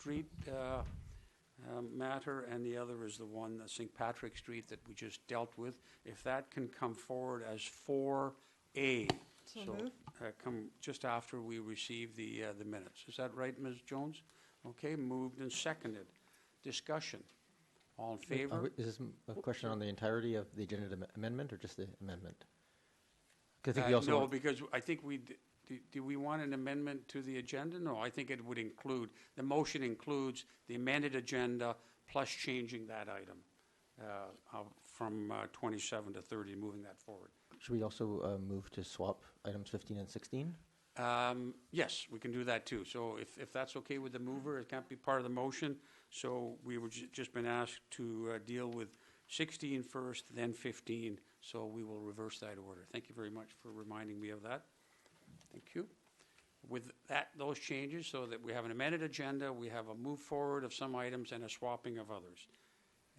Street matter, and the other is the one, St. Patrick Street, that we just dealt with. If that can come forward as 4A, come just after we receive the minutes. Is that right, Ms. Jones? Okay, moved and seconded. Discussion. All in favor? Is this a question on the entirety of the agenda amendment or just the amendment? I think no, because I think do we want an amendment to the agenda? No, I think it would include, the motion includes the amended agenda plus changing that item from 27 to 30, moving that forward. Should we also move to swap items 15 and 16? Yes, we can do that too. So if that's okay with the mover, it can't be part of the motion. So we were just been asked to deal with 16 first, then 15. So we will reverse that order. Thank you very much for reminding me of that. Thank you. With those changes, so that we have an amended agenda, we have a move forward of some items and a swapping of others.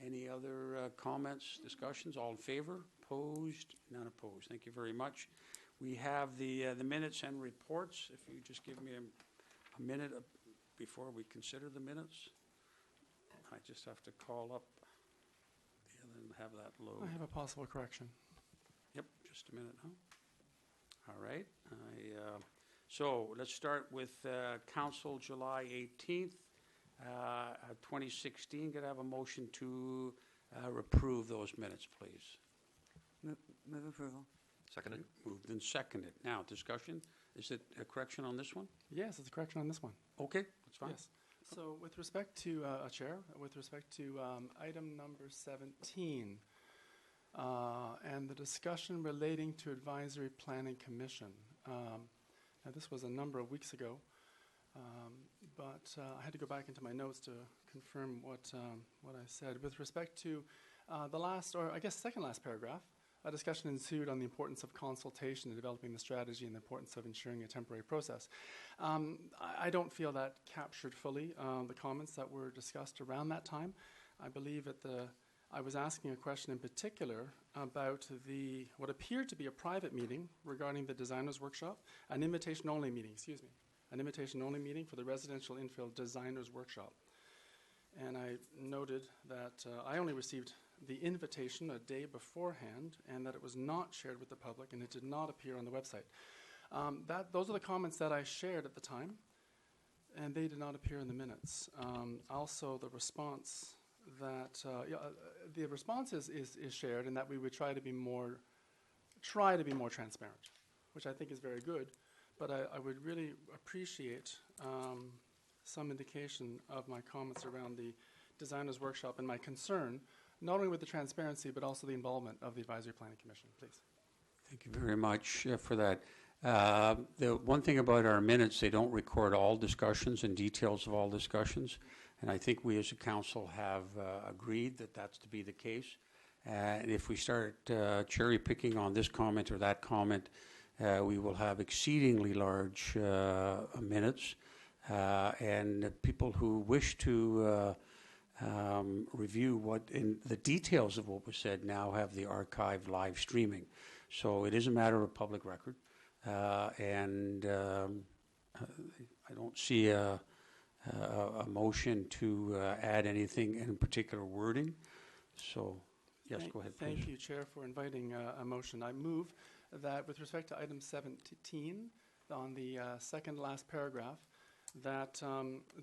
Any other comments, discussions? All in favor? Opposed? None opposed. Thank you very much. We have the minutes and reports. If you just give me a minute before we consider the minutes. I just have to call up the other and have that load. I have a possible correction. Yep, just a minute, huh? All right. So let's start with Council July 18th, 2016. Could I have a motion to approve those minutes, please? Move approval. Seconded. Moved and seconded. Now, discussion. Is it a correction on this one? Yes, it's a correction on this one. Okay, that's fine. Yes. So with respect to, Chair, with respect to item number 17, and the discussion relating to Advisory Planning Commission. Now, this was a number of weeks ago, but I had to go back into my notes to confirm what I said. With respect to the last, or I guess second last paragraph, a discussion ensued on the importance of consultation in developing the strategy and the importance of ensuring a temporary process. I don't feel that captured fully the comments that were discussed around that time. I believe I was asking a question in particular about what appeared to be a private meeting regarding the designers workshop, an invitation-only meeting for the residential infill designers workshop. And I noted that I only received the invitation a day beforehand and that it was not shared with the public and it did not appear on the website. Those are the comments that I shared at the time, and they did not appear in the minutes. Also, the response that the response is shared, in that we would try to be more transparent, which I think is very good. But I would really appreciate some indication of my comments around the designers workshop and my concern, not only with the transparency but also the involvement of the Advisory Planning Commission. Please. Thank you very much for that. The one thing about our minutes, they don't record all discussions and details of all discussions. And I think we as a council have agreed that that's to be the case. And if we start cherry picking on this comment or that comment, we will have exceedingly large minutes. And people who wish to review the details of what was said now have the archived live streaming. So it is a matter of public record. And I don't see a motion to add anything in particular wording. So, yes, go ahead, please. Thank you, Chair, for inviting a motion. I move that with respect to item 17 on the second last paragraph, that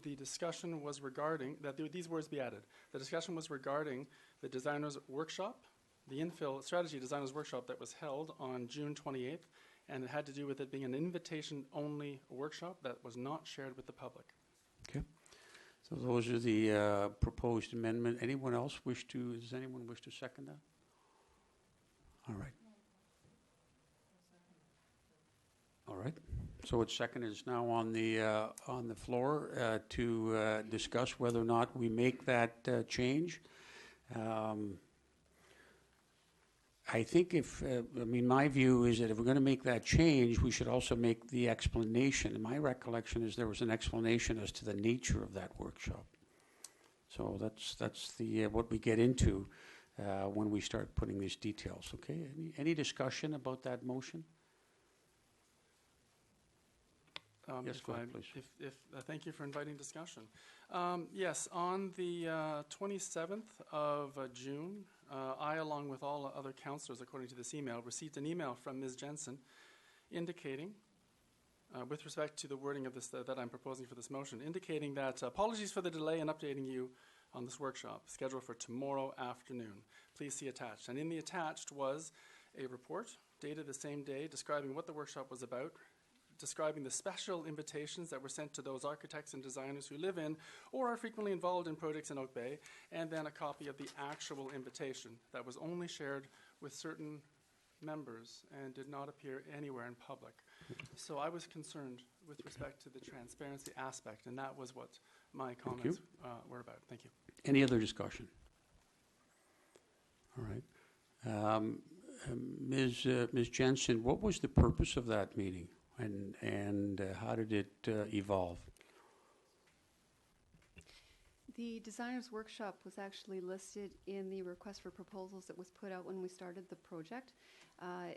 the discussion was regarding, that these words be added. The discussion was regarding the designers workshop, the infill strategy designers workshop that was held on June 28th, and it had to do with it being an invitation-only workshop that was not shared with the public. Okay. So those are the proposed amendment. Does anyone wish to second that? All right. All right. So it's second is now on the floor to discuss whether or not we make that change. I think my view is that if we're going to make that change, we should also make the explanation. And my recollection is there was an explanation as to the nature of that workshop. So that's the what we get into when we start putting these details. Okay. Any discussion about that motion? Yes, if go ahead, I- please. Thank you for inviting discussion. Yes, on the 27th of June, I, along with all other councillors, according to this email, received an email from Ms. Jensen indicating, with respect to the wording of this that I'm proposing for this motion, indicating that apologies for the delay in updating you on this workshop, scheduled for tomorrow afternoon. Please see attached. And in the attached was a report dated the same day describing what the workshop was about, describing the special invitations that were sent to those architects and designers who live in or are frequently involved in projects in Oak Bay, and then a copy of the actual invitation that was only shared with certain members and did not appear anywhere in public. So I was concerned with respect to the transparency aspect, and that was what my comments were about. Thank you. Any other discussion? All right. Ms. Jensen, what was the purpose of that meeting, and how did it evolve? The designer's workshop was actually listed in the request for proposals that was put out when we started the project.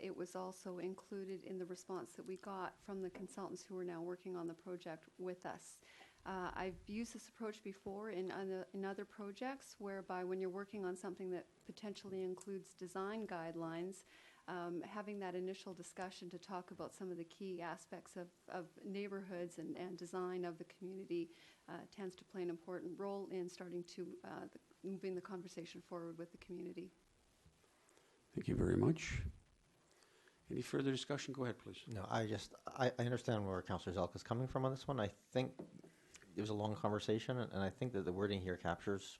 It was also included in the response that we got from the consultants who are now working on the project with us. I've used this approach before in other projects, whereby when you're working on something that potentially includes design guidelines, having that initial discussion to talk about some of the key aspects of neighborhoods and design of the community tends to play an important role in starting to moving the conversation forward with the community. Thank you very much. Any further discussion? Go ahead, please. No, I understand where Councillor Zelka is coming from on this one. I think it was a long conversation, and I think that the wording here captures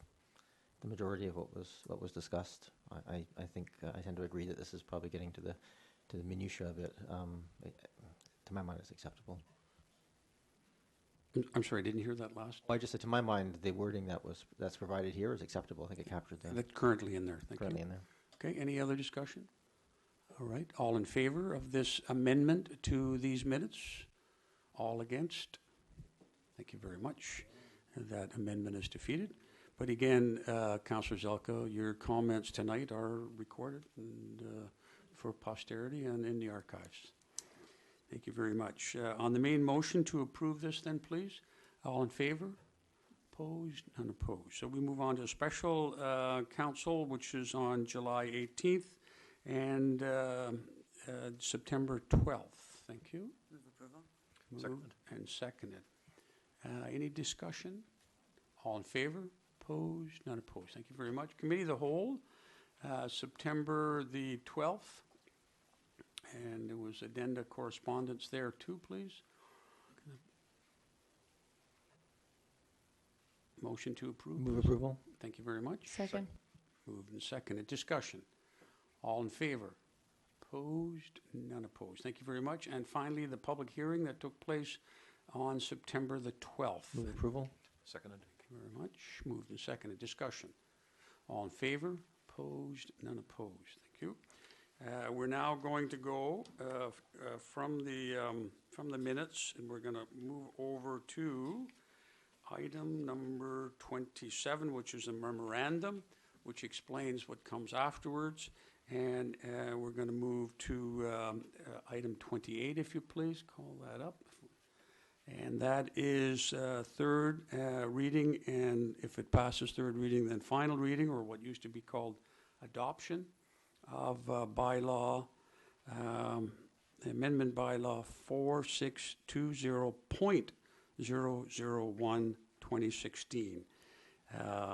the majority of what was discussed. I think I tend to agree that this is probably getting to the minutiae of it. To my mind, it's acceptable. I'm sorry, I didn't hear that last. I just said, to my mind, the wording that's provided here is acceptable. I think it captured That's currently in there. Thank currently you. in there. Okay, any other discussion? All right, all in favor of this amendment to these minutes? All against? Thank you very much. That amendment is defeated. But again, Councillor Zelka, your comments tonight are recorded and, for posterity and in the archives. Thank you very much. On the main motion to approve this then, please. All in favor? Opposed? None opposed. So we move on to a special council, which is on July 18th and September 12th. Thank you. Move approval. Moved and seconded. Any discussion? All in favor? Opposed? None opposed. Thank you very much. Committee of the Whole, September the 12th. And there was addenda correspondence there too, please. Motion to approve. Move please. approval. Thank you very much. Second. Moved and seconded. Discussion. All in favor? Opposed? None opposed. Thank you very much. And finally, the public hearing that took place on September the 12th. Move approval. Seconded. Thank you very much. Moved and seconded. Discussion. All in favor? Opposed? None opposed. Thank you. We're now going to go from the minutes, and we're going to move over to item number 27, which is a memorandum, which explains what comes afterwards. And we're going to move to item 28, if you please. Call that up. And that is third reading, and if it passes third reading, then final reading, or what used to be called adoption of bylaw, amendment bylaw 4620.001 2016.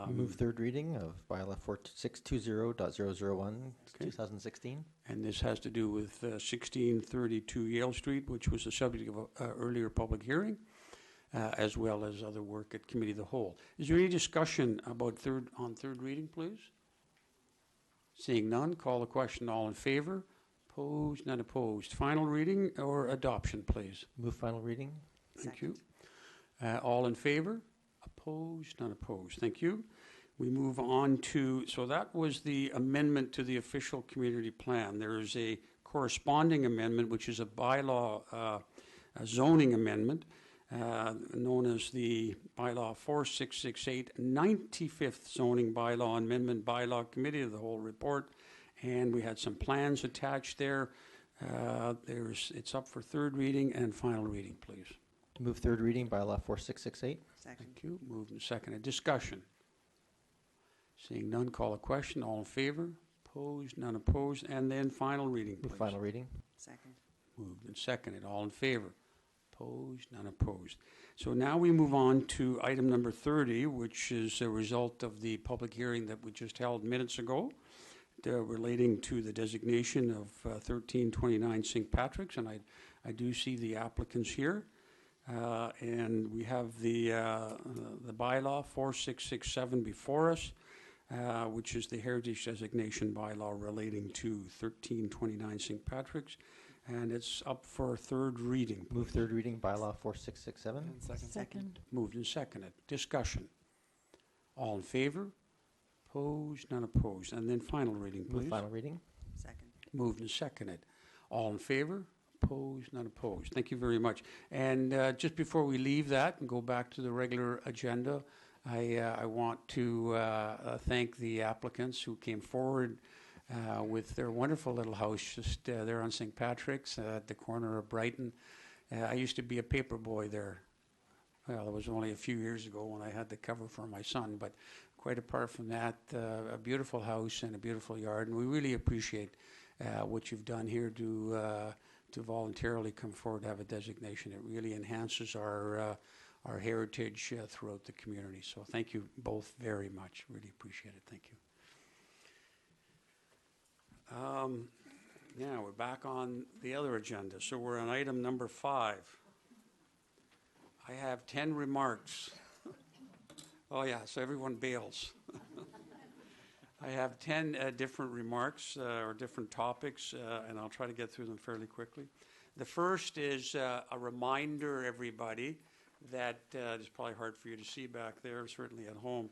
Move third reading of bylaw 4620.001 2016. And this has to do with 1632 Yale Street, which was the subject of an earlier public hearing, as well as other work at Committee of the Whole. Is there any discussion about third reading, please? Seeing none, call the question. All in favor? Opposed? None opposed. Final reading or adoption, please? Move final reading. Thank you. All in favor? Opposed? None opposed. Thank you. We move on to, so that was the amendment to the official community plan. There is a corresponding amendment, which is a bylaw, a zoning amendment, known as the bylaw 4668, 95th zoning bylaw amendment bylaw Committee of the Whole report. And we had some plans attached there. It's up for third reading and final reading, please. Move third reading, bylaw 4668. Second. Thank you. Moved and seconded. Discussion. Seeing none, call a question. All in favor? Opposed? None opposed? And then final reading, please. Move final reading. Second. Moved and seconded. All in favor? Opposed? None opposed. So now we move on to item number 30, which is a result of the public hearing that we just held minutes ago relating to the designation of 1329 St. Patrick's. And I do see the applicants here. And we have the bylaw 4667 before us, which is the heritage designation bylaw relating to 1329 St. Patrick's. And it's up for third reading. Move third reading, bylaw 4667. And second. Second. Moved and seconded. Discussion. All in favor? Opposed? None opposed. And then final reading, please. Move final reading. Second. Moved and seconded. All in favor? Opposed? None opposed. Thank you very much. And just before we leave that and go back to the regular agenda, I want to thank the applicants who came forward with their wonderful little house just there on St. Patrick's at the corner of Brighton. I used to be a paper boy there. Well, it was only a few years ago when I had the cover for my son, but quite apart from that, a beautiful house and a beautiful yard, and we really appreciate what you've done here to voluntarily come forward to have a designation. It really enhances our heritage throughout the community. So thank you both very much. Really appreciate it. Thank you. Now we're back on the other agenda. So we're on item number 5. I have 10 remarks. Oh yeah, so everyone bails. I have 10 different remarks or different topics, and I'll try to get through them fairly quickly. The first is a reminder, everybody, that it's probably hard for you to see back there, certainly at home,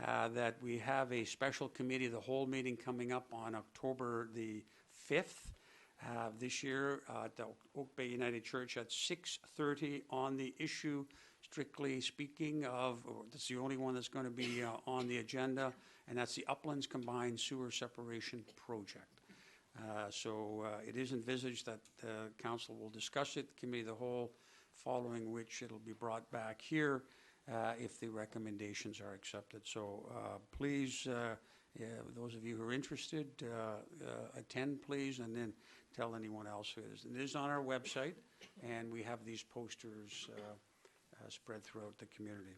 that we have a special committee of the whole meeting coming up on October the 5th this year at the Oak Bay United Church at 6:30 on the issue, strictly speaking, of, that's the only one that's going to be on the agenda, and that's the Uplands Combined Sewer Separation Project. So it is envisaged that the council will discuss it, the committee of the whole, following which it'll be brought back here if the recommendations are accepted. So please, those of you who are interested, attend please, and then tell anyone else who is. It is on our website, and we have these posters spread throughout the community.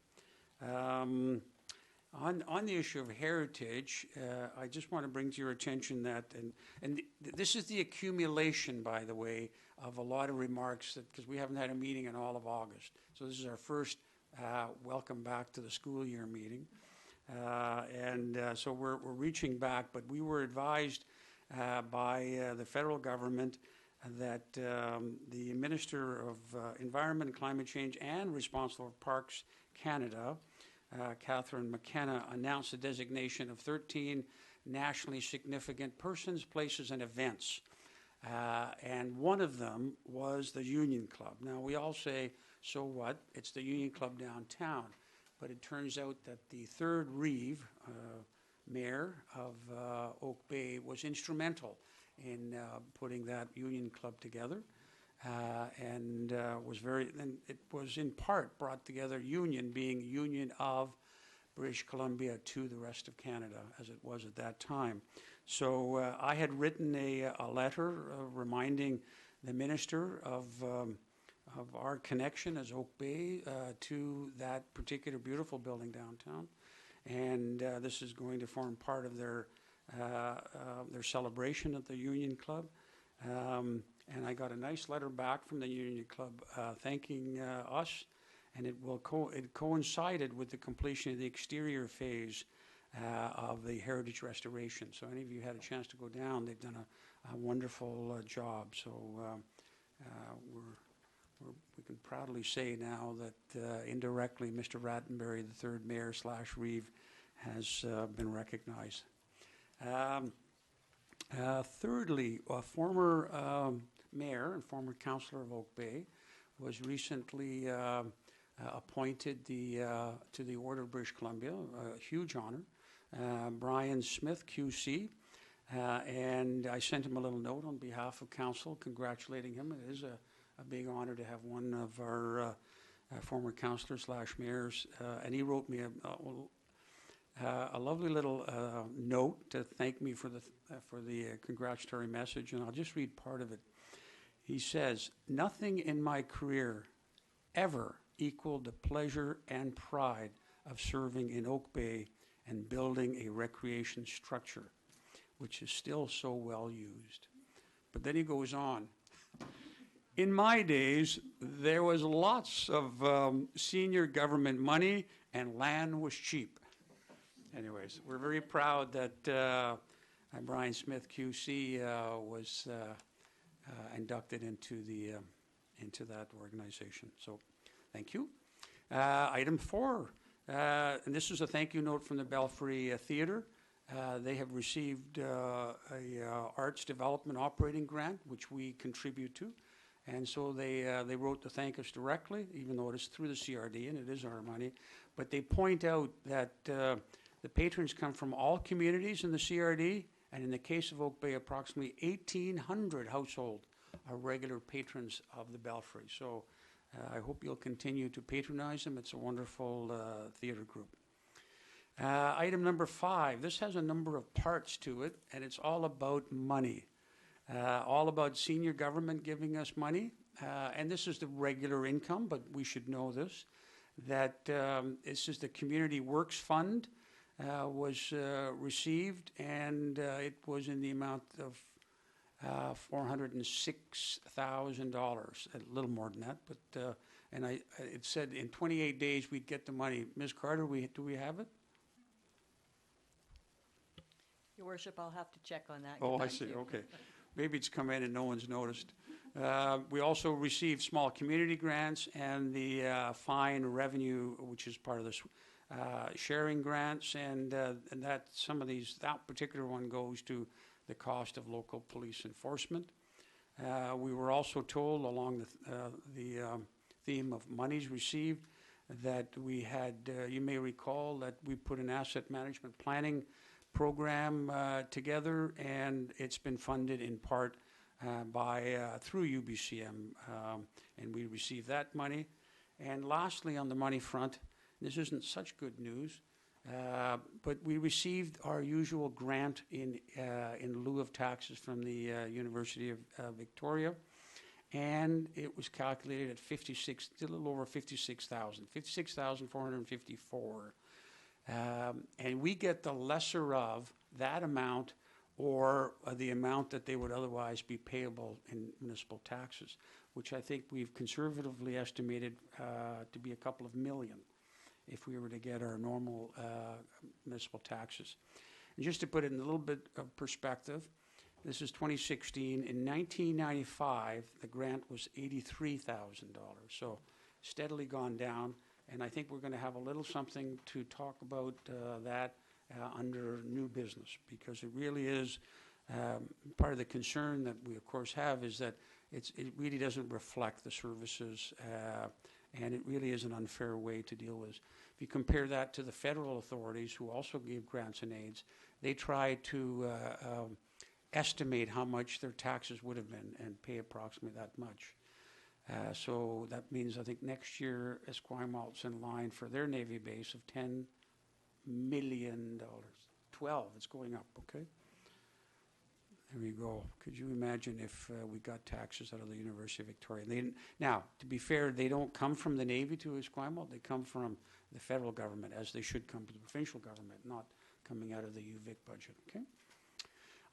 On the issue of heritage, I just want to bring to your attention that, and this is the accumulation, by the way, of a lot of remarks, because we haven't had a meeting in all of August. So this is our first welcome back to the school year meeting. So we're reaching back, but we were advised by the federal government that the Minister of Environment and Climate Change and responsible for Parks Canada, Catherine McKenna, announced the designation of 13 nationally significant persons, places, and events. And one of them was the Union Club. Now, we all say, so what? It's the Union Club downtown. But it turns out that the third Reeve, mayor of Oak Bay, was instrumental in putting that Union Club together. And it was in part brought together, Union being Union of British Columbia to the rest of Canada, as it was at that time. So I had written a letter reminding the minister of our connection as Oak Bay to that particular beautiful building downtown. And this is going to form part of their celebration at the Union Club. And I got a nice letter back from the Union Club thanking us, and it coincided with the completion of the exterior phase of the heritage restoration. So any of you had a chance to go down, they've done a wonderful job. So we can proudly say now that indirectly Mr. Rattenberry, the third mayor / Reeve, has been recognized. Thirdly, a former mayor and former councillor of Oak Bay was recently appointed to the Order of British Columbia, a huge honor. Brian Smith, QC, and I sent him a little note on behalf of council congratulating him. It is a big honor to have one of our former councillor / mayors, and he wrote me a lovely little note to thank me for the congratulatory message, and I'll just read part of it. He says, "Nothing in my career ever equaled the pleasure and pride of serving in Oak Bay and building a recreation structure, which is still so well used." But then he goes on. "In my days, there was lots of senior government money and land was cheap." Anyways, we're very proud that Brian Smith QC was inducted into that organization. So, thank you. Item 4, and this is a thank you note from the Belfry Theatre. They have received a arts development operating grant, which we contribute to, and so they wrote to thank us directly, even though it is through the CRD and it is our money. But they point out that the patrons come from all communities in the CRD, and in the case of Oak Bay, approximately 1,800 households are regular patrons of the Belfry. So I hope you'll continue to patronize them. It's a wonderful theatre group. Item number 5, this has a number of parts to it, and it's all about money. All about senior government giving us money, and this is the regular income, but we should know this, that this is the Community Works Fund was received, and it was in the amount of $406,000, a little more than that, but and it said in 28 days we'd get the money. Ms. Carter, do we have it? Your worship, I'll have to check on that. Oh, I see, okay. Maybe it's come in and no one's noticed. We also received small community grants and the fine revenue, which is part of this sharing grants, and that that particular one goes to the cost of local police enforcement. We were also told along the theme of monies received that we had, you may recall that we put an asset management planning program together, and it's been funded in part through UBCM, and we received that money. And lastly, on the money front, this isn't such good news, but we received our usual grant in lieu of taxes from the University of Victoria, and it was calculated at a little over 56,000, 56,454. And we get the lesser of that amount or the amount that they would otherwise be payable in municipal taxes, which I think we've conservatively estimated to be a couple of million if we were to get our normal municipal taxes. And just to put it in a little bit of perspective, this is 2016. In 1995, the grant was $83,000, so steadily gone down. And I think we're going to have a little something to talk about that under new business, because it really is part of the concern that we, of course, have is that it really doesn't reflect the services, and it really is an unfair way to deal with. If you compare that to the federal authorities, who also gave grants and aids, they try to estimate how much their taxes would have been and pay approximately that much. So that means I think next year Esquimalt's in line for their Navy base of $10 million. 12, it's going up, okay? There you go. Could you imagine if we got taxes out of the University of Victoria? Now, to be fair, they don't come from the Navy to Esquimalt. They come from the federal government, as they should come to the provincial government, not coming out of the UVic budget, okay?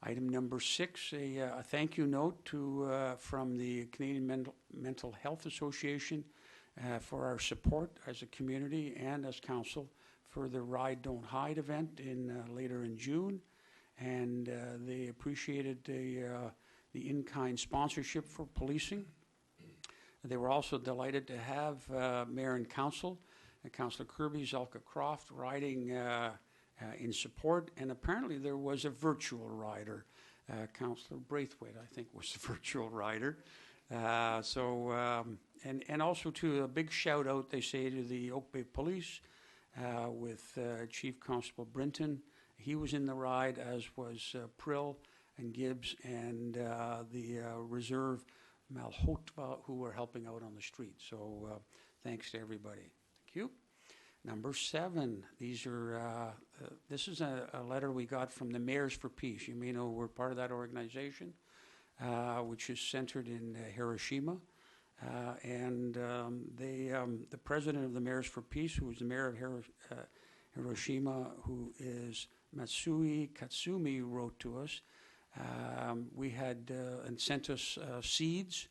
Item number 6, a thank you note from the Canadian Mental Health Association for our support as a community and as council for the Ride Don't Hide event later in June. And they appreciated the in-kind sponsorship for policing. They were also delighted to have Mayor and Council, Councillor Kirby, Zelka Croft, riding in support, and apparently there was a virtual rider. Councillor Braithwaite, I think, was the virtual rider. And also to a big shout out, they say, to the Oak Bay Police with Chief Constable Brinton. He was in the ride, as was Prill and Gibbs and the reserve Malhotva, who were helping out on the street. So Thanks to everybody. Thank you. Number 7, these are, this is a letter we got from the Mayors for Peace. You may know we're part of that organization, which is centered in Hiroshima. The president of the Mayors for Peace, who is the mayor of Hiroshima, who is Matsui Katsumi, wrote to us. We had and sent us seeds,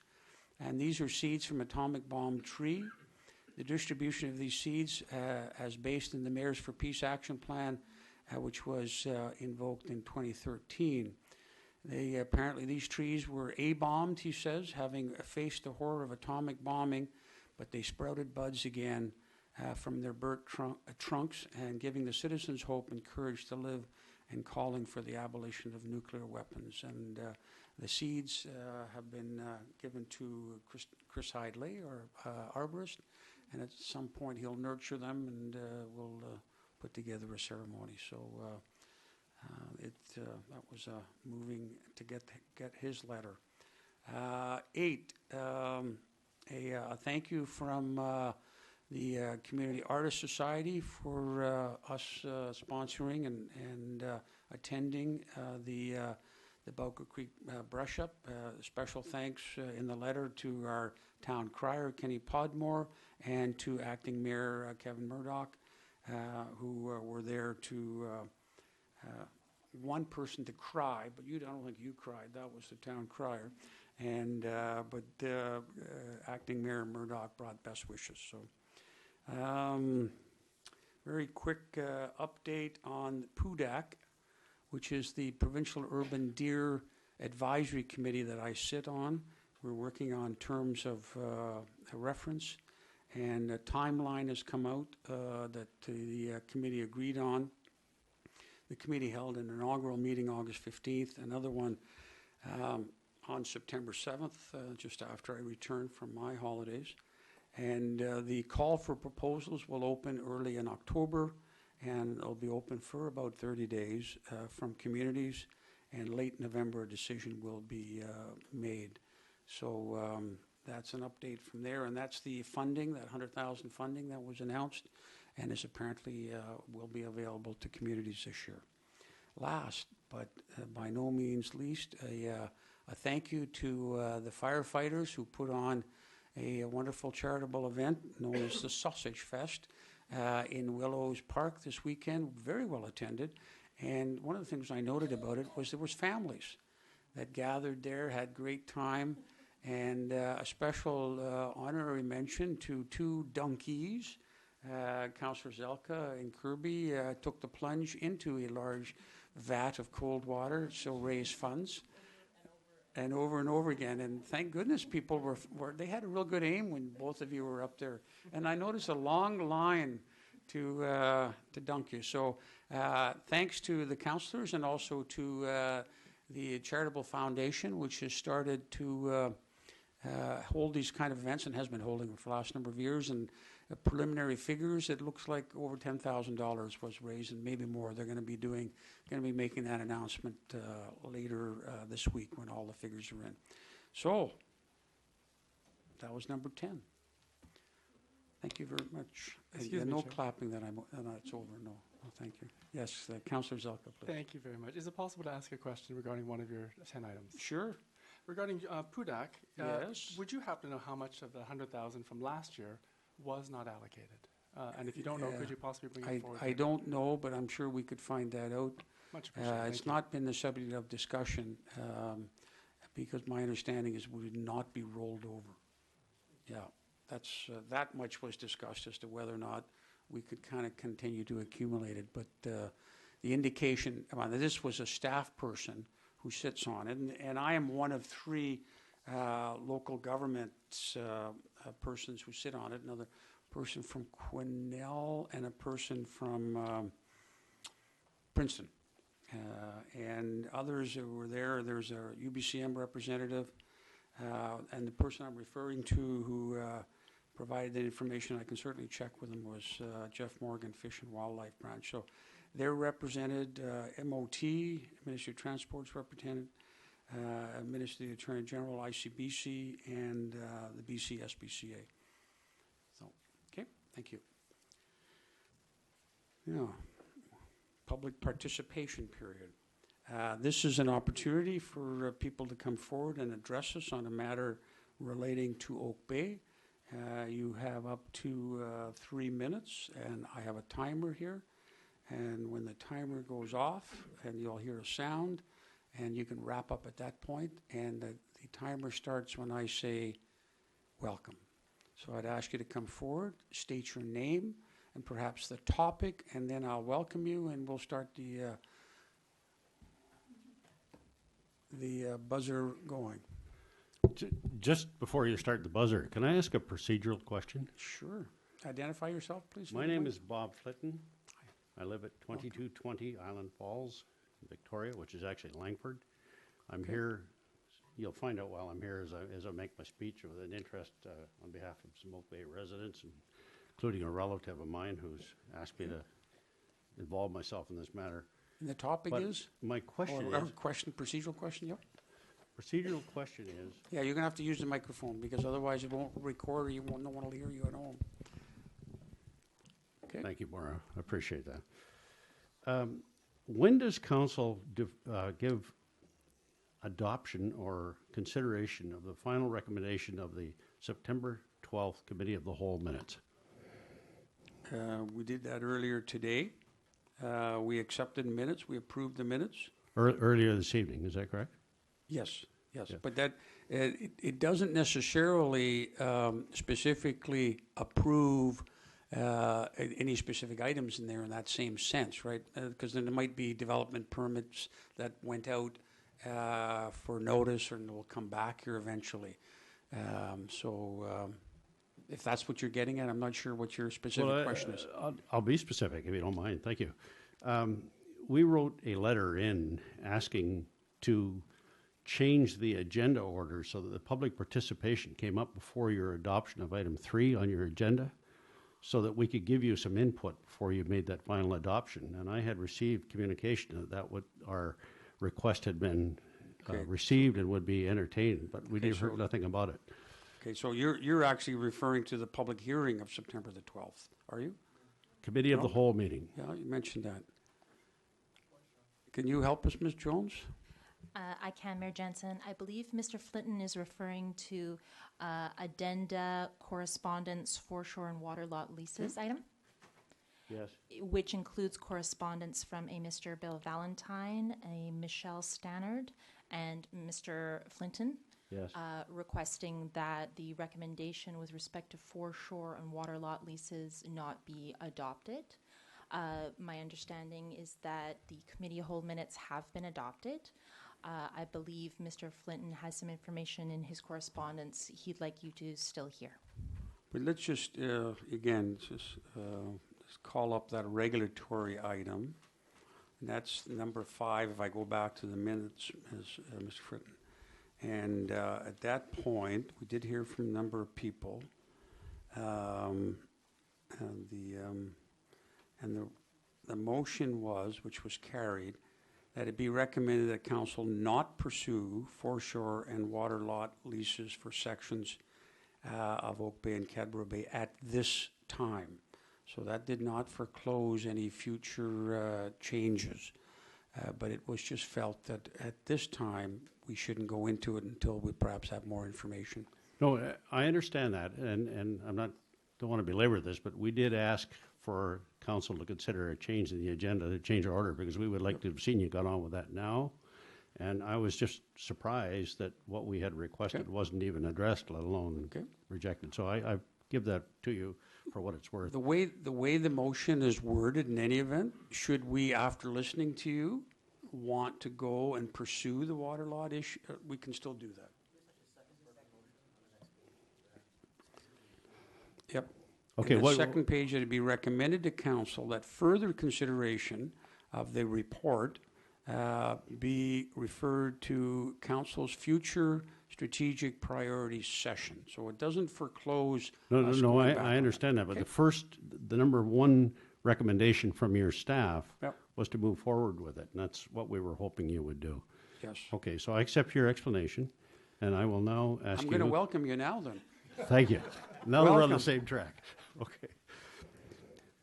and these are seeds from atomic bomb tree. The distribution of these seeds as based in the Mayors for Peace Action Plan, which was invoked in 2013. Apparently these trees were A-bombed, he says, having faced the horror of atomic bombing, but they sprouted buds again from their burnt trunks and giving the citizens hope and courage to live and calling for the abolition of nuclear weapons. And the seeds have been given to Chris Hidley, our arborist, and at some point he'll nurture them and we'll put together a ceremony. So that was moving to get his letter. 8, a thank you from the Community Artist Society for us sponsoring and attending the Bowker Creek Brush Up. Special thanks in the letter to our town crier, Kenny Podmore, and to Acting Mayor Kevin Murdoch, who were there to one person to cry, but I don't think you cried. That was the town crier, but Acting Mayor Murdoch brought best wishes. So, very quick update on PUDAC, which is the Provincial Urban Deer Advisory Committee that I sit on. We're working on terms of a reference, and a timeline has come out that the committee agreed on. The committee held an inaugural meeting August 15th, another one on September 7th, just after I returned from my holidays. And the call for proposals will open early in October, and it'll be open for about 30 days from communities, and late November a decision will be made. So that's an update from there, and that's the funding, that $100,000 funding that was announced, and is apparently will be available to communities this year. Last, but by no means least, a thank you to the firefighters who put on a wonderful charitable event known as the Sausage Fest in Willows Park this weekend, very well attended. And one of the things I noted about it was there was families that gathered there, had great time, and a special honorary mention to 2 donkeys. Councillor Zelka and Kirby took the plunge into a large vat of cold water, so raise funds. And over again, and thank goodness people they had a real good aim when both of you were up there. And I noticed a long line to dunk you. So thanks to the councillors and also to the Charitable Foundation, which has started to hold these kind of events and has been holding them for the last number of years. And preliminary figures, it looks like over $10,000 was raised, and maybe more. They're going to be making that announcement later this week when all the figures are in. So that was number 10. Thank you very much. Excuse me, no Chair. clapping that it's over. No, thank you. Yes, Councillor Zelka, please. Thank you very much. Is it possible to ask a question regarding one of your 10 items? Sure. Regarding PUDAC, Yes. would you happen to know how much of the $100,000 from last year was not allocated? And if you don't know, could you possibly bring it forward? I don't know, but I'm sure we could find that out. Much appreciated. Thank It's you. not been the subject of discussion because my understanding is it would not be rolled over. Yeah, that's that much was discussed as to whether or not we could kind of continue to accumulate it. But the indication, this was a staff person who sits on it, and I am one of 3 local governments persons who sit on it. Another person from Quesnel and a person from Princeton. And others who were there. There's a UBCM representative, and the person I'm referring to who provided that information, I can certainly check with him, was Jeff Morgan, Fish and Wildlife Branch. So they're represented, MOT, Ministry of Transport's represented, Ministry of the Attorney General, ICBC, and the BC SPCA. So Thank you. Yeah. Public participation period. This is an opportunity for people to come forward and address us on a matter relating to Oak Bay. You have up to 3 minutes, and I have a timer here. And when the timer goes off, and you'll hear a sound, and you can wrap up at that point, and the timer starts when I say welcome. So I'd ask you to come forward, state your name, and perhaps the topic, and then I'll welcome you, and we'll start the buzzer going. Just before you start the buzzer, can I ask a procedural question? Sure. Identify yourself, please. My name is Bob Flitton. I live at 2220 Island Falls, Victoria, which is actually Langford. I'm here, you'll find out while I'm here as I make my speech with an interest on behalf of some Oak Bay residents, including a relative of mine who's asked me to involve myself in this matter. And the topic But is? my question Or is, procedural question, yep. procedural question is, Yeah, you're gonna have to use the microphone, because otherwise it won't record, or no one will hear you at home. Okay. thank you, Maura, I appreciate that. When does council give adoption or consideration of the final recommendation of the September 12th Committee of the Whole minutes? We did that earlier today. We accepted minutes, we approved the minutes. Earlier this evening, is that correct? Yes, yes, Yeah. but that, it doesn't necessarily specifically approve any specific items in there in that same sense, right? Because then there might be development permits that went out for notice, and will come back here eventually. If that's what you're getting at, I'm not sure what your specific question is. I'll be specific if you don't mind, thank you. We wrote a letter in asking to change the agenda order so that the public participation came up before your adoption of item 3 on your agenda, so that we could give you some input before you made that final adoption. And I had received communication that our request had been Okay. received and would be entertained, but we Okay, didn't hear so- nothing about it. Okay, so you're actually referring to the public hearing of September the 12th, are you? Committee of the No. Whole meeting. Yeah, you mentioned that. Can you help us, Ms. Jones? I can, Mayor Jensen. I believe Mr. Flinton is referring to addenda correspondence foreshore and water lot leases item, Yes. which includes correspondence from a Mr. Bill Valentine, a Michelle Stannard, and Mr. Flinton, Yes. requesting that the recommendation with respect to foreshore and water lot leases not be adopted. My understanding is that the committee of whole minutes have been adopted. I believe Mr. Flinton has some information in his correspondence he'd like you to still hear. But let's just, again, just call up that regulatory item. And that's number 5, if I go back to the minutes, Mr. Fritton. And at that point, we did hear from a number of people. And the motion was, which was carried, that it be recommended that council not pursue foreshore and water lot leases for sections of Oak Bay and Cadboro Bay at this time. So that did not foreclose any future changes. But it was just felt that at this time, we shouldn't go into it until we perhaps have more information. No, I understand that, and don't want to belabor this, but we did ask for council to consider a change in the agenda, to change our order, because we would like to have seen you got on with that now. And I was just surprised that what we had requested Okay. wasn't even addressed, let alone Okay. rejected. So I give that to you for what it's worth. The way the motion is worded in any event, should we, after listening to you, want to go and pursue the water lot issue, we can still do that. Yep. Okay, In the what- second page, it'd be recommended to council that further consideration of the report be referred to council's future strategic priorities session. So it doesn't foreclose. No, us going back on I that. understand that, but Okay. the number 1 recommendation from your staff Yep. was to move forward with it, and that's what we were hoping you would do. Yes. Okay, so I accept your explanation, and I will now ask I'm you. going to welcome you now then. Thank you. Now we're on Welcome. the same track. Okay.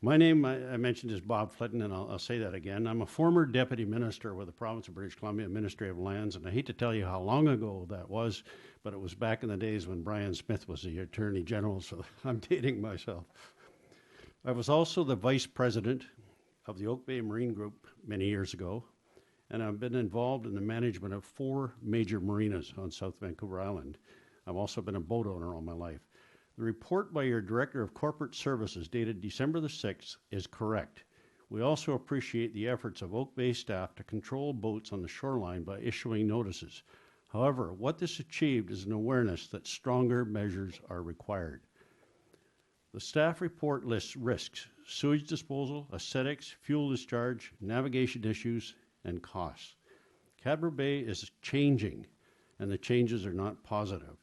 My name, I mentioned, is Bob Flitton, and I'll say that again. I'm a former deputy minister with the province of British Columbia, Ministry of Lands, and I hate to tell you how long ago that was, but it was back in the days when Brian Smith was the Attorney General, so I'm dating myself. I was also the vice president of the Oak Bay Marine Group many years ago, and I've been involved in the management of 4 major marinas on South Vancouver Island. I've also been a boat owner all my life. The report by your Director of Corporate Services dated December the 6th is correct. We also appreciate the efforts of Oak Bay staff to control boats on the shoreline by issuing notices. However, what this achieved is an awareness that stronger measures are required. The staff report lists risks: sewage disposal, aesthetics, fuel discharge, navigation issues, and costs. Cadbro Bay is changing, and the changes are not positive.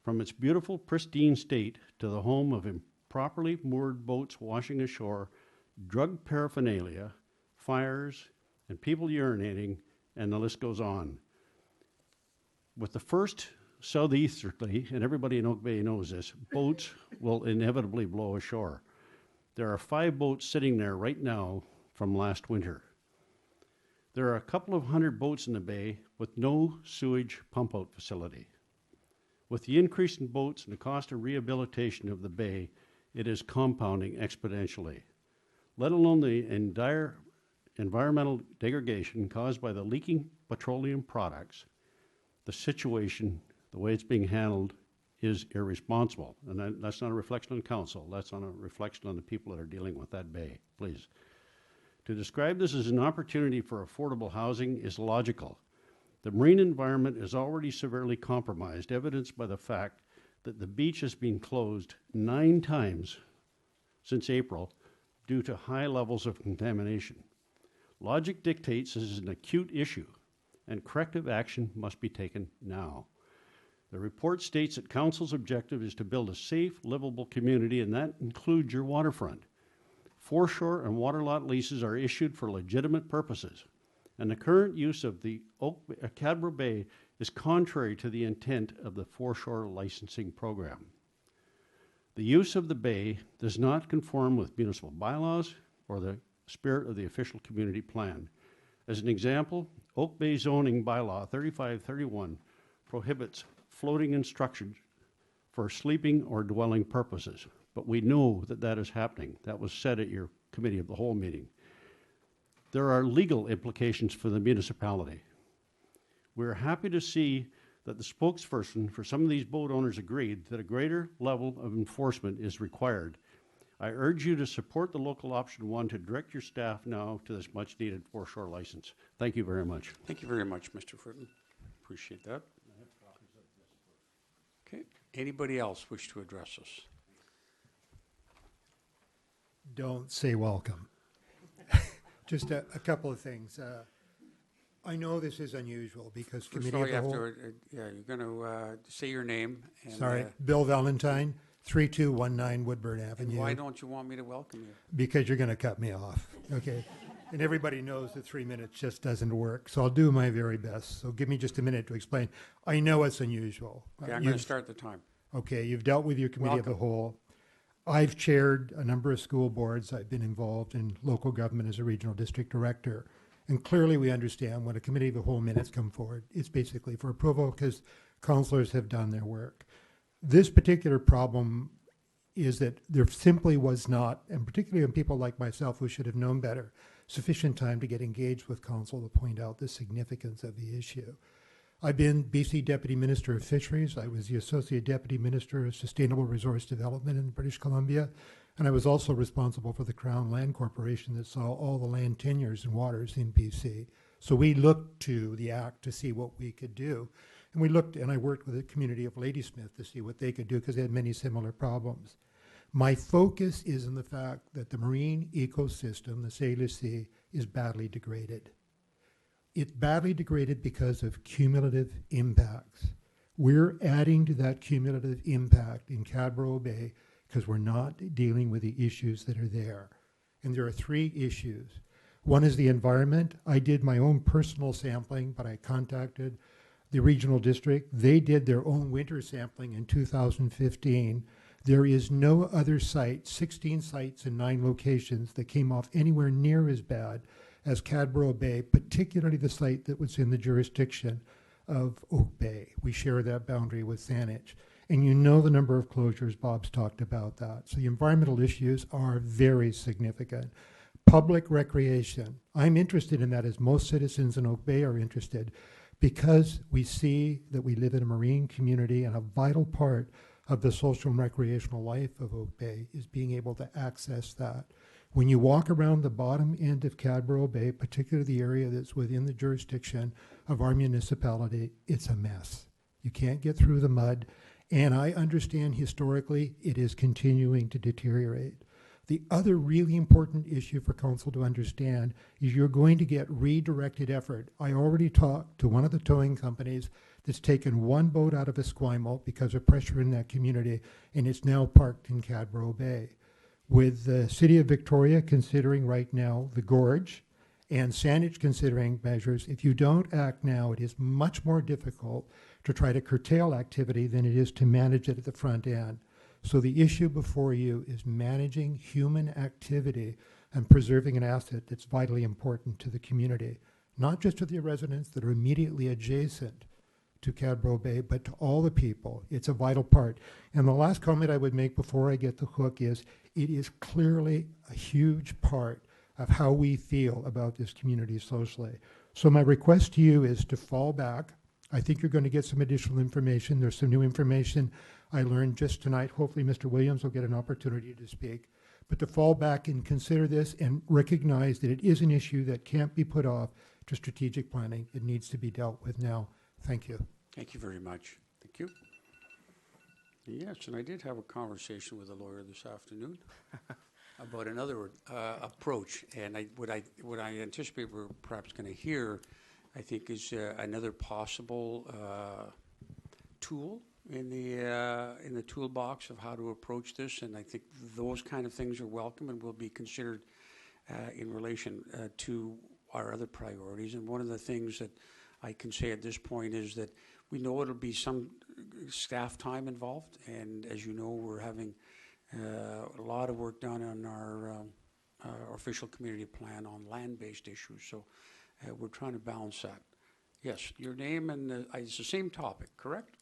From its beautiful, pristine state to the home of improperly moored boats washing ashore, drug paraphernalia, fires, and people urinating, and the list goes on. With the first southeasterly, and everybody in Oak Bay knows this, boats will inevitably blow ashore. There are 5 boats sitting there right now from last winter. There are a couple of hundred boats in the bay with no sewage pump-out facility. With the increase in boats and the cost of rehabilitation of the bay, it is compounding exponentially. Let alone the entire environmental degradation caused by the leaking petroleum products, the situation, the way it's being handled, is irresponsible. And that's not a reflection on council, that's on a reflection on the people that are dealing with that bay, please. To describe this as an opportunity for affordable housing is logical. The marine environment is already severely compromised, evidenced by the fact that the beach has been closed 9 times since April due to high levels of contamination. Logic dictates this is an acute issue, and corrective action must be taken now. The report states that Council's objective is to build a safe, livable community, and that includes your waterfront. Foreshore and water lot leases are issued for legitimate purposes, and the current use of the Cadbro Bay is contrary to the intent of the foreshore licensing program. The use of the bay does not conform with municipal bylaws or the spirit of the official community plan. As an example, Oak Bay zoning bylaw 3531 prohibits floating structures for sleeping or dwelling purposes, but we know that that is happening. That was said at your committee of the whole meeting. There are legal implications for the municipality. We're happy to see that the spokesperson for some of these boat owners agreed that a greater level of enforcement is required. I urge you to support the local option 1 to direct your staff now to this much needed foreshore license. Thank you very much. Thank you very much, Mr. Fritton. Appreciate that. Okay. Anybody else wish to address us? Don't say welcome. Just a couple of things. I know this is unusual because First of committee all, of you the have whole. to, you're going to say your name. And, Sorry, Bill Valentine, 3219 Woodburn Avenue. why don't you want me to welcome you? Because you're going to cut me off, okay? And everybody knows that 3 minutes just doesn't work, so I'll do my very best. So give me just a minute to explain. I know it's unusual. Okay, I'm going to start the time. Okay, you've dealt with your committee of the Welcome. whole. I've chaired a number of school boards. I've been involved in local government as a regional district director. And clearly we understand when a committee of the whole minutes come forward, it's basically for approval because councillors have done their work. This particular problem is that there simply was not, and particularly in people like myself who should have known better, sufficient time to get engaged with council to point out the significance of the issue. I've been BC Deputy Minister of Fisheries. I was the Associate Deputy Minister of Sustainable Resource Development in British Columbia. And I was also responsible for the Crown Land Corporation that saw all the land tenures and waters in BC. So we looked to the Act to see what we could do. And we looked, and I worked with the community of Ladysmith to see what they could do because they had many similar problems. My focus is in the fact that the marine ecosystem, the Salish Sea, is badly degraded. It's badly degraded because of cumulative impacts. We're adding to that cumulative impact in Cadbro Bay because we're not dealing with the issues that are there. And there are 3 issues. One is the environment. I did my own personal sampling, but I contacted the regional district. They did their own winter sampling in 2015. There is no other site, 16 sites in 9 locations, that came off anywhere near as bad as Cadboro Bay, particularly the site that was in the jurisdiction of Oak Bay. We share that boundary with Saanich. And you know the number of closures, Bob's talked about that. So the environmental issues are very significant. Public recreation, I'm interested in that, as most citizens in Oak Bay are interested, because we see that we live in a marine community, and a vital part of the social and recreational life of Oak Bay is being able to access that. When you walk around the bottom end of Cadboro Bay, particularly the area that's within the jurisdiction of our municipality, it's a mess. You can't get through the mud, and I understand historically it is continuing to deteriorate. The other really important issue for council to understand is you're going to get redirected effort. I already talked to one of the towing companies that's taken one boat out of Esquimalt because of pressure in that community, and it's now parked in Cadboro Bay. With the City of Victoria considering right now the gorge, and Saanich considering measures, if you don't act now, it is much more difficult to try to curtail activity than it is to manage it at the front end. So the issue before you is managing human activity and preserving an asset that's vitally important to the community, not just to the residents that are immediately adjacent to Cadboro Bay, but to all the people. It's a vital part. And the last comment I would make before I get the hook is, it is clearly a huge part of how we feel about this community socially. So my request to you is to fall back. I think you're going to get some additional information. There's some new information I learned just tonight. Hopefully Mr. Williams will get an opportunity to speak. But to fall back and consider this and recognize that it is an issue that can't be put off to strategic planning. It needs to be dealt with now. Thank you. Thank you very much. Thank you. Yes, and I did have a conversation with a lawyer this afternoon about another approach, and what I anticipate we're perhaps going to hear, I think, is another possible tool in the toolbox of how to approach this, and I think those kind of things are welcome and will be considered in relation to our other priorities. And one of the things that I can say at this point is that we know it'll be some staff time involved, and as you know, we're having a lot of work done on our official community plan on land-based issues, so we're trying to balance that. Yes, your name, and it's the same topic, correct?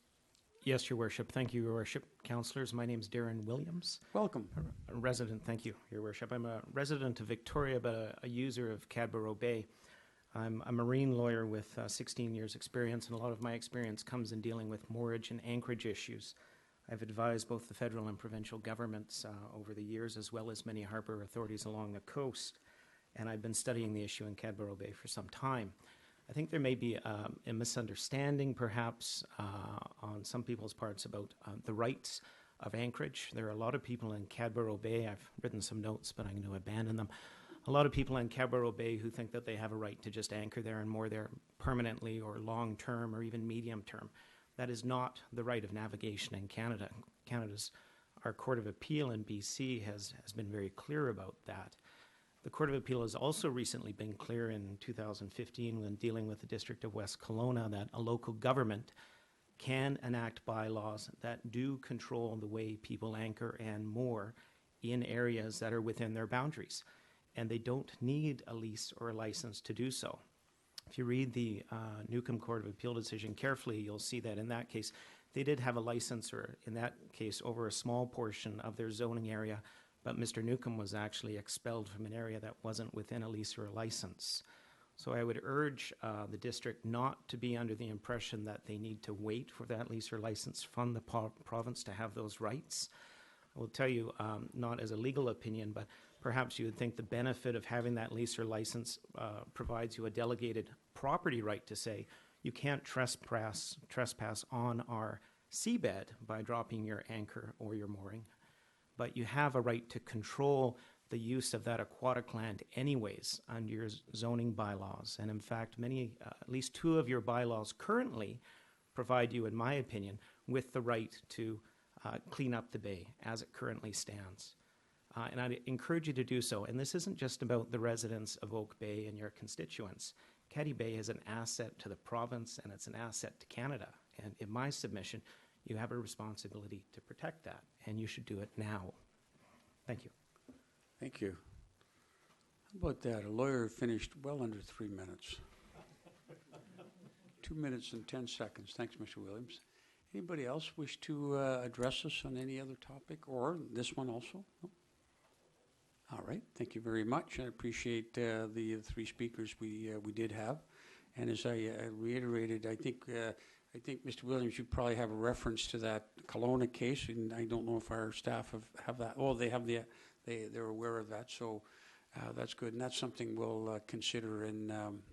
Yes, Your Worship. Thank you, Your Worship. Councillors, my name is Darren Williams. Welcome. A resident, thank you, Your Worship. I'm a resident of Victoria, but a user of Cadboro Bay. I'm a marine lawyer with 16 years experience, and a lot of my experience comes in dealing with moorage and anchorage issues. I've advised both the federal and provincial governments over the years, as well as many harbour authorities along the coast, and I've been studying the issue in Cadboro Bay for some time. I think there may be a misunderstanding, perhaps, on some people's parts about the rights of anchorage. There are a lot of people in Cadboro Bay, I've written some notes, but I'm going to abandon them. A lot of people in Cadboro Bay who think that they have a right to just anchor there and moor there permanently or long-term or even medium-term. That is not the right of navigation in Canada. Our Court of Appeal in BC has been very clear about that. The Court of Appeal has also recently been clear in 2015 when dealing with the District of West Kelowna that a local government can enact bylaws that do control the way people anchor and moor in areas that are within their boundaries. And they don't need a lease or a license to do so. If you read the Newcomb Court of Appeal decision carefully, you'll see that in that case, they did have a license, or in that case, over a small portion of their zoning area, but Mr. Newcomb was actually expelled from an area that wasn't within a lease or a license. So I would urge the district not to be under the impression that they need to wait for that lease or license from the province to have those rights. I will tell you, not as a legal opinion, but perhaps you would think the benefit of having that lease or license provides you a delegated property right to say, you can't trespass on our seabed by dropping your anchor or your mooring, but you have a right to control the use of that aquatic land anyways under your zoning bylaws. And in fact, at least 2 of your bylaws currently provide you, in my opinion, with the right to clean up the bay as it currently stands. And I'd encourage you to do so. And this isn't just about the residents of Oak Bay and your constituents. Caddy Bay is an asset to the province, and it's an asset to Canada. And in my submission, you have a responsibility to protect that, and you should do it now. Thank you. Thank you. How about that? A lawyer finished well under 3 minutes. 2 minutes and 10 seconds. Thanks, Mr. Williams. Anybody else wish to address us on any other topic, or this one also? No? All right. Thank you very much. I appreciate the 3 speakers we did have. And as I reiterated, I think, Mr. Williams, you probably have a reference to that Kelowna case, and I don't know if our staff have that. Oh, they have they're aware of that, so that's good. And that's something we'll consider in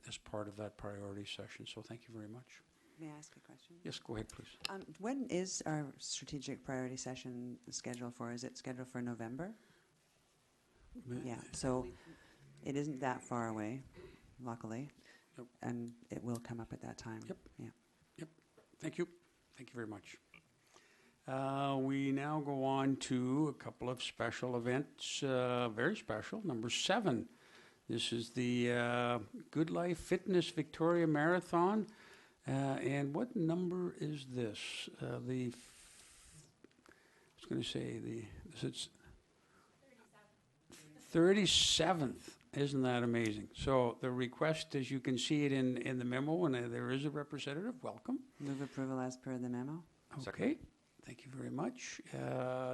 as part of that priority session. So thank you very much. May I ask a question? Yes, go ahead, please. When is our strategic priority session scheduled for? Is it scheduled for November? Yeah, so it isn't that far away, luckily. Yep. And it will come up at that time. Yep. Yeah. Yep. Thank you. Thank you very much. We now go on to a couple of special events, very special. Number 7, this is the Good Life Fitness Victoria Marathon. And what number is this? I was going to say it's 37th. Isn't that amazing? So the request, as you can see it in the memo, and there is a representative. Welcome. Move approval as per the memo. Okay. Thank you very much.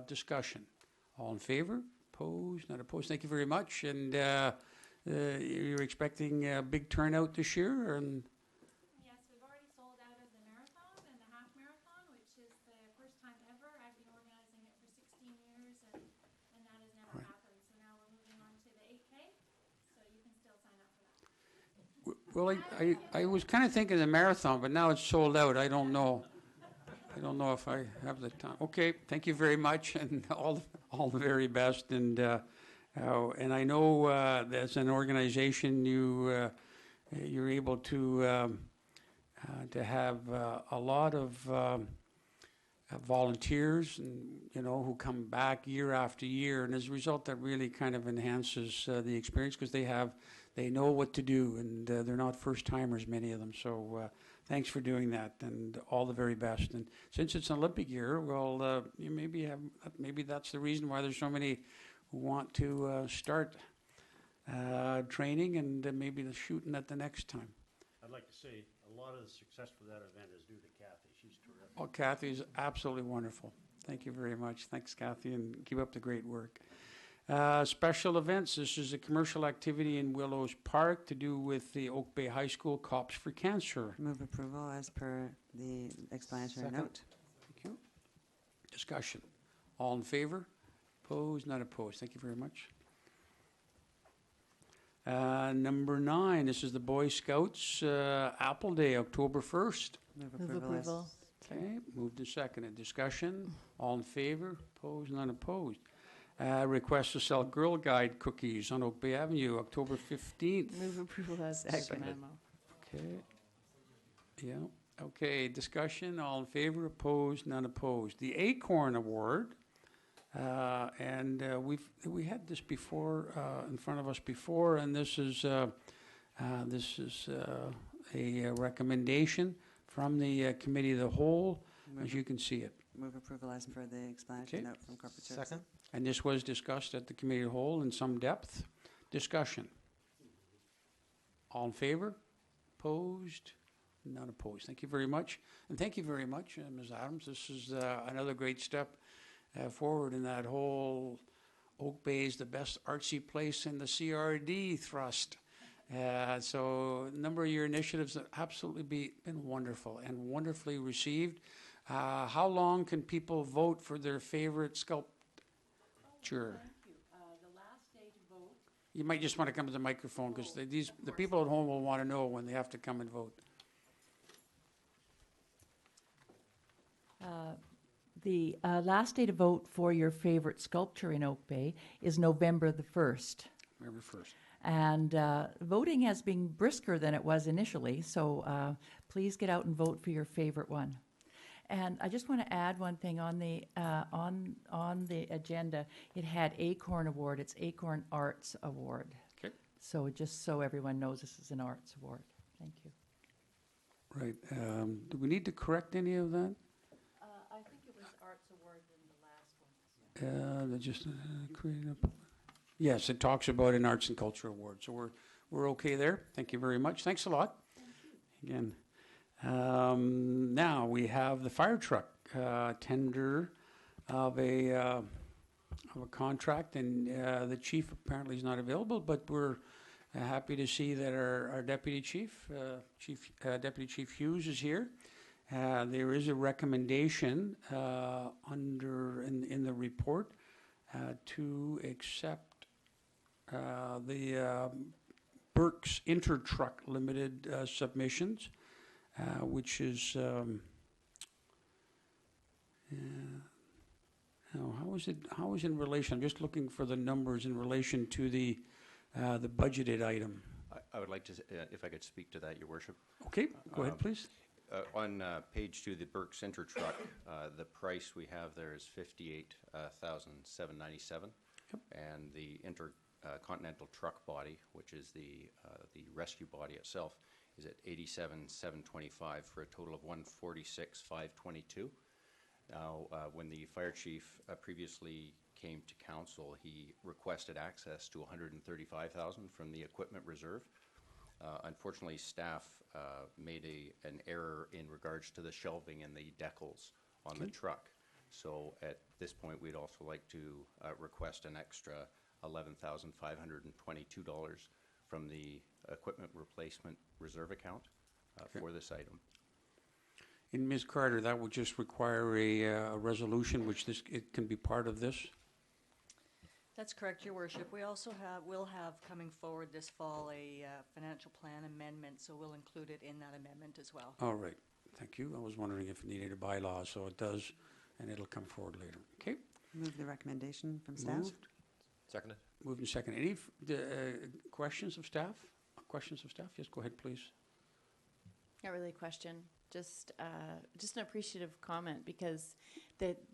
Discussion. All in favor? Opposed? Not opposed? Thank you very much. And you're expecting a big turnout this year? And Yes, we've already sold out of the marathon and the half marathon, which is the first time ever. I've been organizing it for 16 years, and that has never Right. happened. So now we're moving on to the 8K, so you can still sign up for that. well, I was kind of thinking the marathon, but now it's sold out. I don't know. I don't know if I have the time. Okay, thank you very much, and all the very best. And I know as an organization, you're able to have a lot of volunteers, and who come back year after year, and as a result, that really kind of enhances the experience because they know what to do, and they're not first timers, many of them. So. Thanks for doing that, and all the very best. And since it's an Olympic year, well, you maybe that's the reason why there's so many who want to start training, and maybe the shooting at the next time. I'd like to say a lot of the success for that event is due to Kathy. She's terrific. Oh, Kathy's absolutely wonderful. Thank you very much. Thanks, Kathy, and keep up the great work. Special events. This is a commercial activity in Willows Park to do with the Oak Bay High School Cops for Cancer. Move approval as per the explanatory Second. note. Thank you. Discussion. All in favor? Opposed? Not opposed. Thank you very much. Number 9. This is the Boy Scouts Apple Day, October 1st. Move Move approval. approval. Okay, moved and seconded. Discussion. All in favor? Opposed? Not opposed. Request to sell Girl Guide cookies on Oak Bay Avenue, October 15th. Move approval as per Second. memo. Okay. Yeah. Okay. Discussion. All in favor? Opposed? None opposed. The Acorn Award, and we had this before in front of us before, and this is a recommendation from the Committee of the Whole, as you can see it. Move approval as per the explanatory Okay. note from Corporate Services. Second? And this was discussed at the Committee of the Whole in some depth. Discussion. All in favor? Opposed? None opposed. Thank you very much. And thank you very much, Ms. Adams. This is another great step forward in that whole Oak Bay is the best artsy place in the CRD thrust. So a number of your initiatives have absolutely been wonderful and wonderfully received. How long can people vote for their favorite sculpture? Thank you. The last day to vote. You might just want to come to the microphone because the people at home will want to know when they have to come and vote. The last day to vote for your favorite sculpture in Oak Bay is November the 1st. November 1st. And voting has been brisker than it was initially, so please get out and vote for your favorite one. And I just want to add one thing on the agenda. It had Acorn Award. It's Acorn Arts Award. Okay. So just so everyone knows, this is an arts award. Thank you. Right. Do we need to correct any of that? I creating a. Yes, it talks about an Arts and Culture Award, so we're okay there. Thank you very much. Thanks a lot. Again, now we have the fire truck tender of a contract, and the chief apparently is not available, but we're happy to see that our deputy chief, Deputy Chief Hughes, is here. There is a recommendation in the report to accept the Burke's Intertruck Limited submissions, which is how is in relation? I'm just looking for the numbers in relation to the budgeted item. I would like to, if I could speak to that, Your Worship. Okay, go ahead, please. On page 2, the Burke's Intertruck, the price we have there is $58,797, and the Intercontinental truck body, which is the rescue body itself, is at $87,725 for a total of $146,522. Now, when the fire chief previously came to council, he requested access to $135,000 from the equipment reserve. Unfortunately, staff made an error in regards to the shelving and the decals on the truck. So at this point, we'd also like to request an extra $11,522 from the equipment replacement reserve account for this item. And Ms. Carter, that would just require a resolution, which it can be part of this? That's correct, Your Worship. We also will have coming forward this fall a financial plan amendment, so we'll include it in that amendment as well. All right, thank you. I was wondering if it needed a bylaw, so it does, and it'll come forward later. Okay. Move the recommendation from staff. Moved. Seconded. Moved and seconded. Any questions of staff? Questions of staff? Yes, go ahead, please. Not really a question, just an appreciative comment, because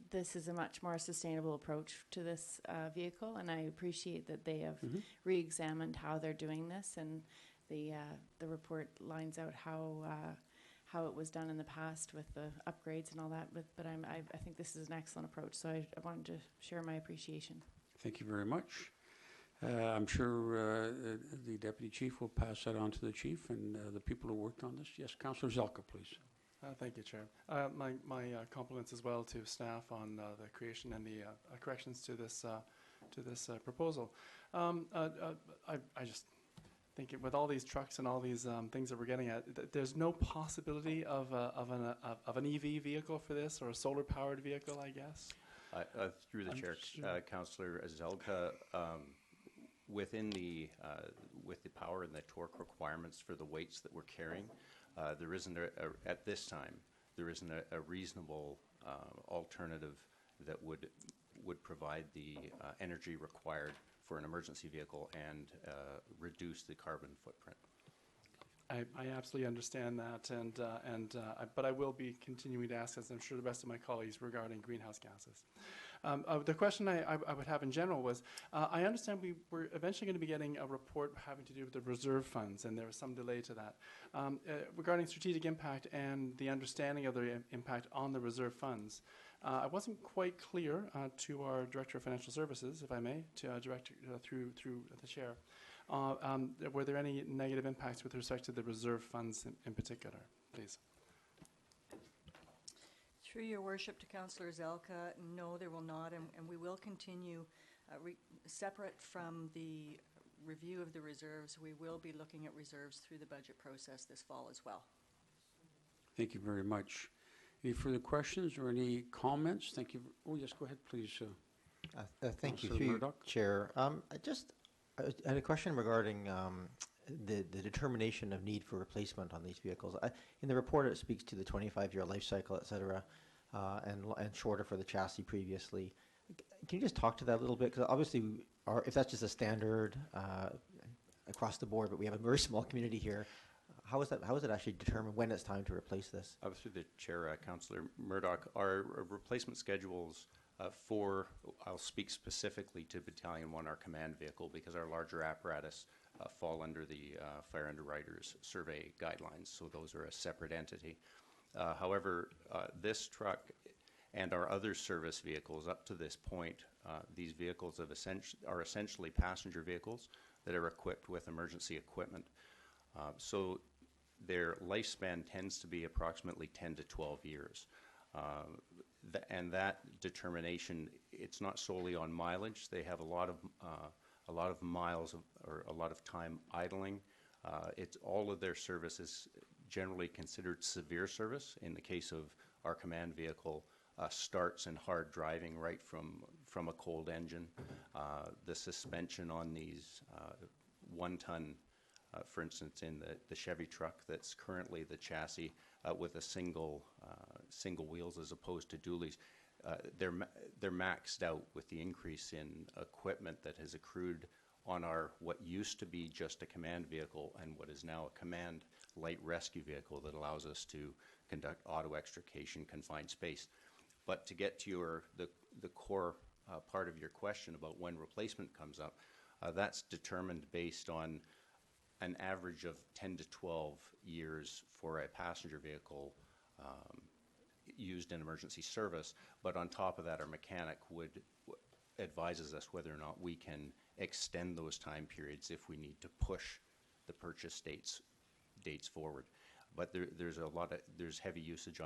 this is a much more sustainable approach to this vehicle, and I appreciate that they have re-examined how they're doing this, and the report lines out how it was done in the past with the upgrades and all that. But I think this is an excellent approach, so I wanted to share my appreciation. Thank you very much. I'm sure the deputy chief will pass that on to the chief and the people who worked on this. Yes, Councillor Zelka, please. Thank you, Chair. My compliments as well to staff on the creation and the corrections to this proposal. I just think with all these trucks and all these things that we're getting at, there's no possibility of an EV vehicle for this, or a solar-powered vehicle, I guess. Through the chair, Councillor Zelka, with the power and the torque requirements for the weights that we're carrying, there isn't at this time there isn't a reasonable alternative that would provide the energy required for an emergency vehicle and reduce the carbon footprint. I absolutely understand that, but I will be continuing to ask, as I'm sure the rest of my colleagues, regarding greenhouse gases. The question I would have in general was, I understand we're eventually going to be getting a report having to do with the reserve funds, and there was some delay to that. Regarding strategic impact and the understanding of the impact on the reserve funds, I wasn't quite clear to our Director of Financial Services, if I may, to direct through the chair. Were there any negative impacts with respect to the reserve funds in particular, please? Through your worship to Councillor Zelka, no, there will not, and we will continue separate from the review of the reserves. We will be looking at reserves through the budget process this fall as well. Thank you very much. Any further questions or any comments? Thank you. Oh, yes, go ahead, please. Thank you, through you, Chair. I had a question regarding the determination of need for replacement on these vehicles. In the report, it speaks to the 25-year life cycle, et cetera, and shorter for the chassis previously. Can you just talk to that a little bit? Because obviously, if that's just a standard across the board, but we have a very small community here, how is it actually determined when it's time to replace this? Through the chair, Councillor Murdoch, our replacement schedules I'll speak specifically to Battalion 1, our command vehicle, because our larger apparatus fall under the Fire Underwriters Survey guidelines, so those are a separate entity. However, this truck, and our other service vehicles. Up to this point, these vehicles are essentially passenger vehicles that are equipped with emergency equipment. So their lifespan tends to be approximately 10 to 12 years. And that determination, it's not solely on mileage. They have a lot of miles or a lot of time idling. It's all of their service is generally considered severe service. In the case of our command vehicle, starts and hard driving right from a cold engine. The suspension on these 1 ton, for instance, in the Chevy truck that's currently the chassis with a single wheels as opposed to dualies, they're maxed out with the increase in equipment that has accrued on our what used to be just a command vehicle and what is now a command light rescue vehicle that allows us to conduct auto extrication confined space. But to get to the core part of your question about when replacement comes up, that's determined based on an average of 10 to 12 years for a passenger vehicle used in emergency service. But on top of that, our mechanic advises us whether or not we can extend those time periods if we need to push the purchase dates forward. But there's heavy usage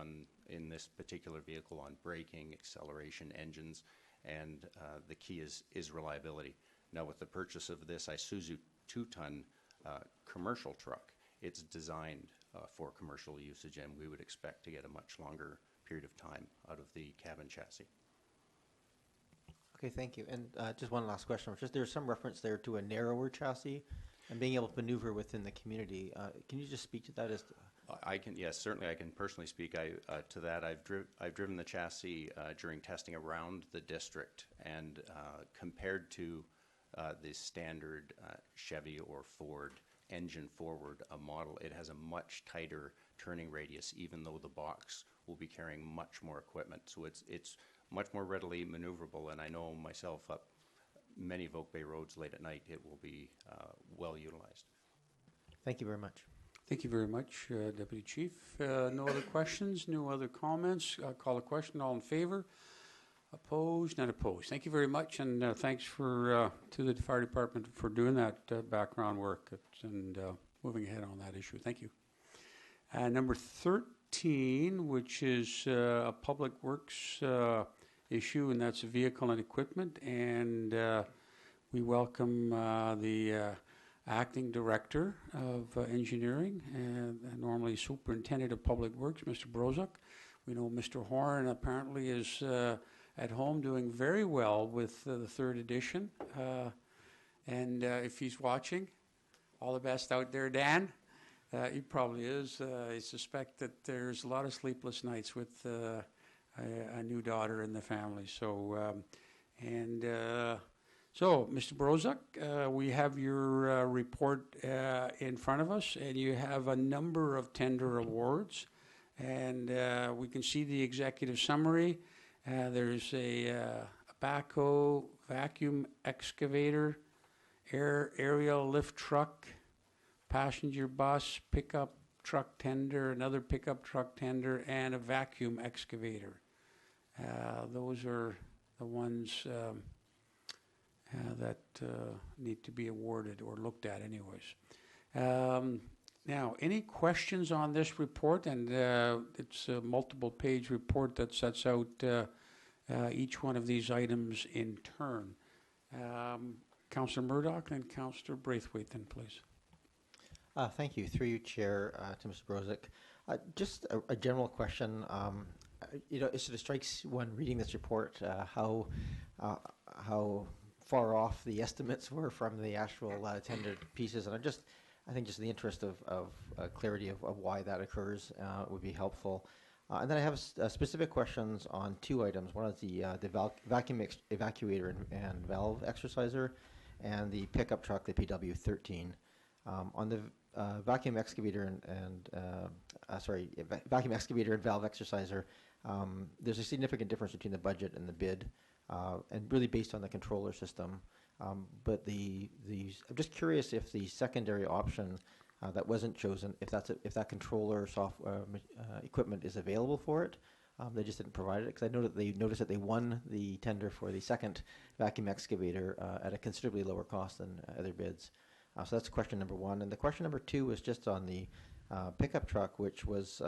in this particular vehicle on braking, acceleration, engines, and the key is reliability. Now, with the purchase of this Isuzu 2-ton commercial truck, it's designed for commercial usage, and we would expect to get a much longer period of time out of the cabin chassis. Okay, thank you. And just one last question. There's some reference there to a narrower chassis and being able to maneuver within the community. Can you just speak to that? I can, yes, certainly I can personally speak to that. I've driven the chassis during testing around the district, and compared to the standard Chevy or Ford engine forward model, it has a much tighter turning radius, even though the box will be carrying much more equipment. So it's much more readily maneuverable, and I know myself up many of Oak Bay roads late at night, it will be well utilized. Thank you very much. Thank you very much, Deputy Chief. No other questions, no other comments. Call a question. All in favor? Opposed? Not opposed. Thank you very much, and thanks to the fire department for doing that background work and moving ahead on that issue. Thank you. Number 13, which is a public works issue, and that's vehicle and equipment. And we welcome the Acting Director of Engineering and normally Superintendent of Public Works, Mr. Brozak. We know Mr. Horn apparently is at home doing very well with the third edition. And if he's watching, all the best out there, Dan. He probably is. I suspect that there's a lot of sleepless nights with a new daughter in the family. So, so, Mr. Brozak, we have your report in front of us, and you have a number of tender awards, and we can see the executive summary. There's a backhoe, vacuum excavator, aerial lift truck, passenger bus, pickup truck tender, another pickup truck tender, and a vacuum excavator. Those are the ones that need to be awarded or looked at anyways. Now, any questions on this report? And it's a multiple page report that sets out each one of these items in turn. Councillor Murdoch and Councillor Braithwaite then, please. Thank you. Through you, Chair, to Mr. Brozak. Just a general question. It sort of strikes one reading this report how far off the estimates were from the actual tendered pieces, and I think just in the interest of clarity of why that occurs would be helpful. And then I have specific questions on two items. One is the vacuum evacuator and valve exerciser, and the pickup truck, the PW13. On the vacuum excavator vacuum excavator and valve exerciser, there's a significant difference between the budget and the bid, and really based on the controller system. But I'm just curious if the secondary option that wasn't chosen, if that controller software equipment is available for it, They just didn't provide it, because I know that they noticed that they won the tender for the second vacuum excavator at a considerably lower cost than other bids. So that's question number one. And the question number two was just on the pickup truck, which was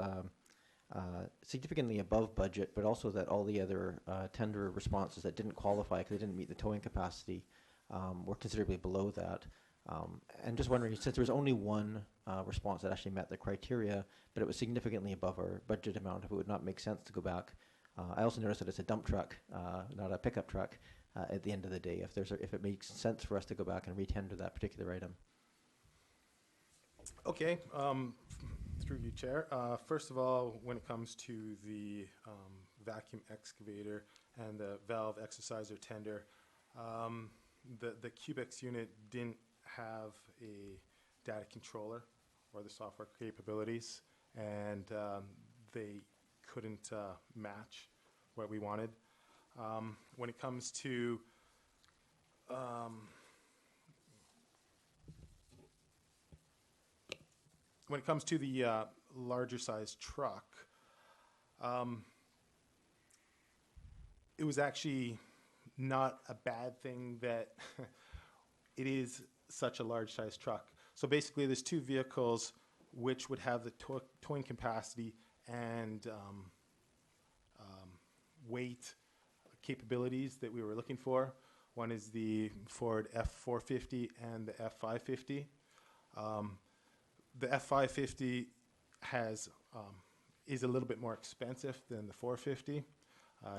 significantly above budget, but also that all the other tender responses that didn't qualify because they didn't meet the towing capacity were considerably below that. And just wondering, since there was only one response that actually met the criteria, but it was significantly above our budget amount, if it would not make sense to go back. I also noticed that it's a dump truck, not a pickup truck, at the end of the day, if it makes sense for us to go back and retender that particular item. Okay, through you, Chair. First of all, when it comes to the vacuum excavator and the valve exerciser tender, the Cubex unit didn't have a data controller or the software capabilities, and they couldn't match what we wanted. When it comes to the larger size truck, it was actually not a bad thing that it is such a large size truck. So basically there's two vehicles which would have the towing capacity and weight capabilities that we were looking for. One is the Ford F450 and the F550. The F550 is a little bit more expensive than the 450.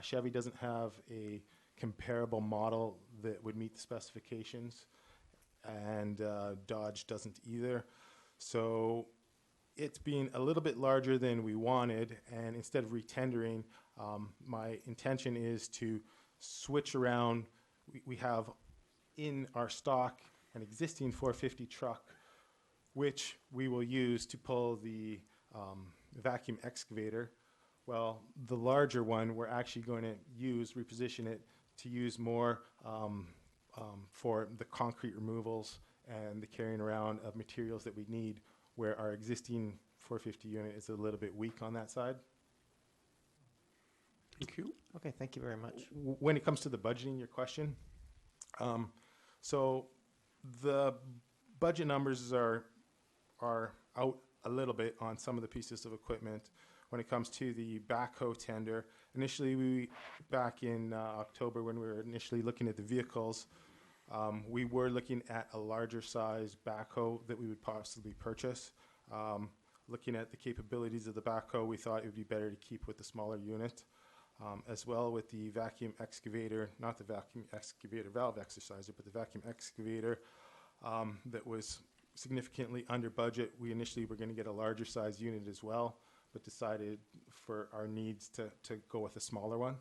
Chevy doesn't have a comparable model that would meet the specifications, and Dodge doesn't either. So it's been a little bit larger than we wanted, and instead of retendering, my intention is to switch around. We have in our stock an existing 450 truck, which we will use to pull the vacuum excavator. Well, the larger one, we're actually going to reposition it to use more for the concrete removals and the carrying around of materials that we need, where our existing 450 unit is a little bit weak on that side. Thank you. Okay, thank you very much. When it comes to the budgeting, your question, so the budget numbers are out a little bit on some of the pieces of equipment. When it comes to the backhoe tender, initially back in October, when we were initially looking at the vehicles, we were looking at a larger size backhoe that we would possibly purchase. Looking at the capabilities of the backhoe, we thought it would be better to keep with the smaller unit. As well with the vacuum excavator, not the vacuum excavator valve exerciser, but the vacuum excavator that was significantly under budget. We initially were going to get a larger size unit as well, but decided for our needs to go with a smaller one.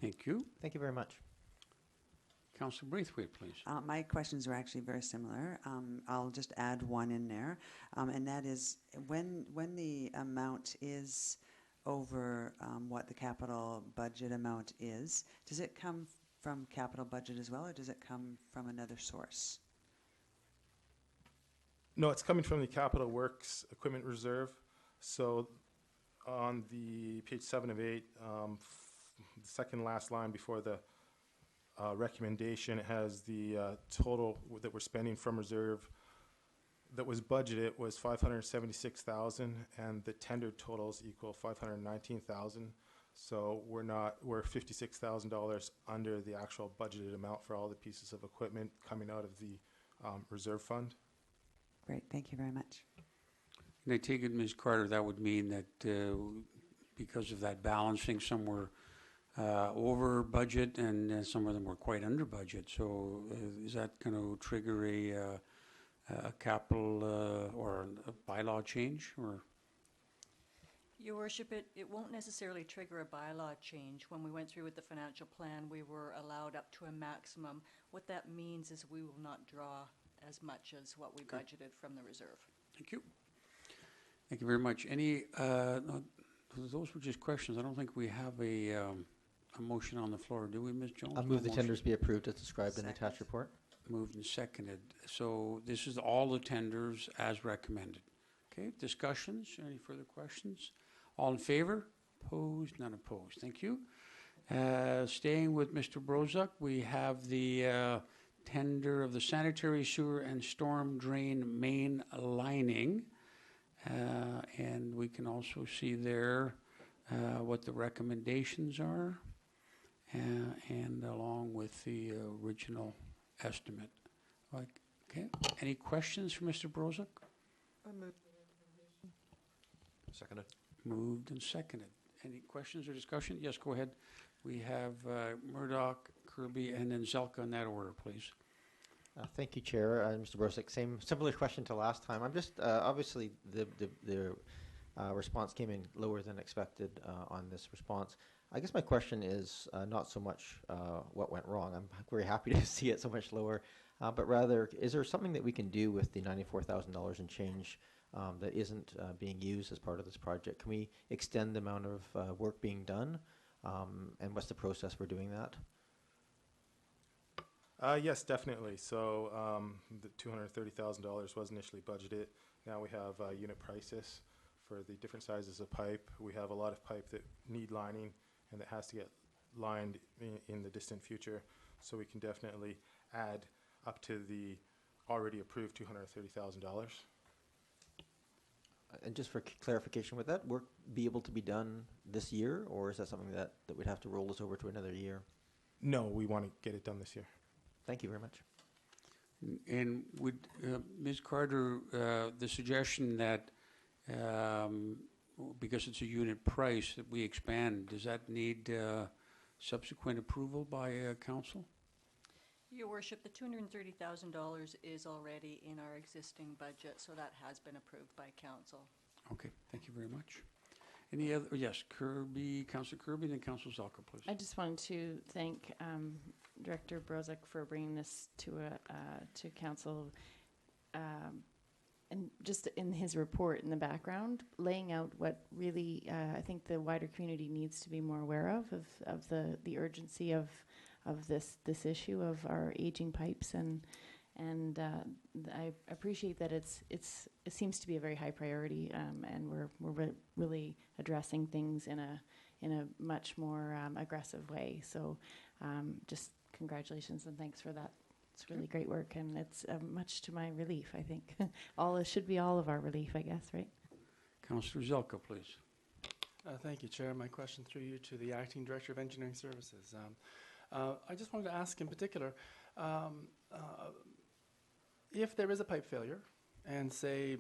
Thank you. Thank you very much. Councillor Braithwaite, please. My questions are actually very similar. I'll just add one in there, and that is when the amount is over what the capital budget amount is, does it come from capital budget as well, or does it come from another source? No, it's coming from the Capital Works Equipment Reserve. So on the page 7 of 8, the second last line before the recommendation, it has the total that we're spending from reserve that was budgeted was $576,000, and the tendered totals equal $519,000. So we're $56,000 under the actual budgeted amount for all the pieces of equipment coming out of the reserve fund. Great, thank you very much. And I take it, Ms. Carter, that would mean that because of that balancing, some were over budget and some of them were quite under budget. So is that going to trigger a capital or a bylaw change? Or? Your Worship, it won't necessarily trigger a bylaw change. When we went through with the financial plan, we were allowed up to a maximum. What that means is we will not draw as much as what we budgeted from the reserve. Thank you. Thank you very much. Any, no, those were just questions. I don't think we have a motion on the floor, do we, Ms. Jones? I'll move the tenders be approved as described in the attached report. Moved and seconded. So this is all the tenders as recommended. Okay, discussions? Any further questions? All in favor? Opposed? None opposed. Thank you. Staying with Mr. Brozak, we have the tender of the sanitary sewer and storm drain main lining. And we can also see there what the recommendations are, and along with the original estimate. Okay. Any questions for Mr. Brozak? Seconded. Moved and seconded. Any questions or discussion? Yes, go ahead. We have Murdoch, Kirby, and then Zelka in that order, please. Thank you, Chair. Mr. Brosick, similar question to last time. I'm just, obviously, the response came in lower than expected on this response. I guess my question is not so much what went wrong. I'm very happy to see it so much lower, but rather, is there something that we can do with the $94,000 and change that isn't being used as part of this project? Can we extend the amount of work being done? And what's the process for doing that? Yes, definitely. So the $230,000 was initially budgeted. Now we have unit prices for the different sizes of pipe. We have a lot of pipe that need lining and that has to get lined in the distant future. So we can definitely add up to the already approved $230,000. And just for clarification, would that work be able to be done this year, or is that something that we'd have to roll this over to another year? No, we want to get it done this year. Thank you very much. And would, Ms. Carter, the suggestion that because it's a unit price that we expand, does that need subsequent approval by council? Your Worship, the $230,000 is already in our existing budget, so that has been approved by council. Okay, thank you very much. Any other, yes, Kirby, Councillor Kirby, then Councillor Zelka, please. I just wanted to thank Director Brozak for bringing this to council, and just in his report in the background, laying out what really I think the wider community needs to be more aware of the urgency of this issue of our aging pipes, and I appreciate that it seems to be a very high priority, and we're really addressing things in a much more aggressive way. So just congratulations and thanks for that. It's really great work, and it's much to my relief, I think. It should be all of our relief, I guess, right? Councillor Zelka, please. Thank you, Chair. My question through you to the Acting Director of Engineering Services. I just wanted to ask in particular, if there is a pipe failure and say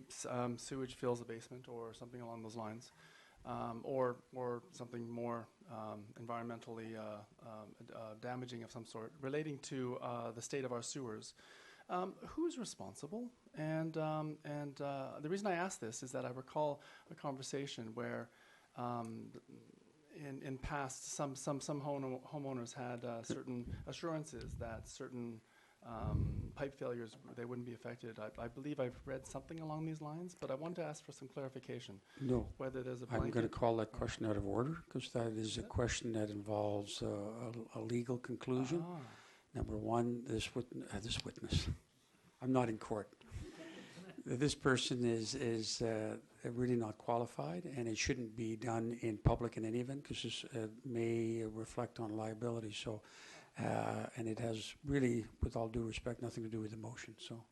sewage fills the basement or something along those lines, or something more environmentally damaging of some sort relating to the state of our sewers, who's responsible? And the reason I ask this is that I recall a conversation where in past, some homeowners had certain assurances that certain pipe failures, they wouldn't be affected. I believe I've read something along these lines, but I wanted to ask for some clarification. No. Whether there's a I'm blanket. going to call that question out of order, because that is a question that involves a legal conclusion. Number one, this witness, I'm not in court. This person is really not qualified, and it shouldn't be done in public in any event, because this may reflect on liability. So, and it has really, with all due respect, nothing to do with the motion. So,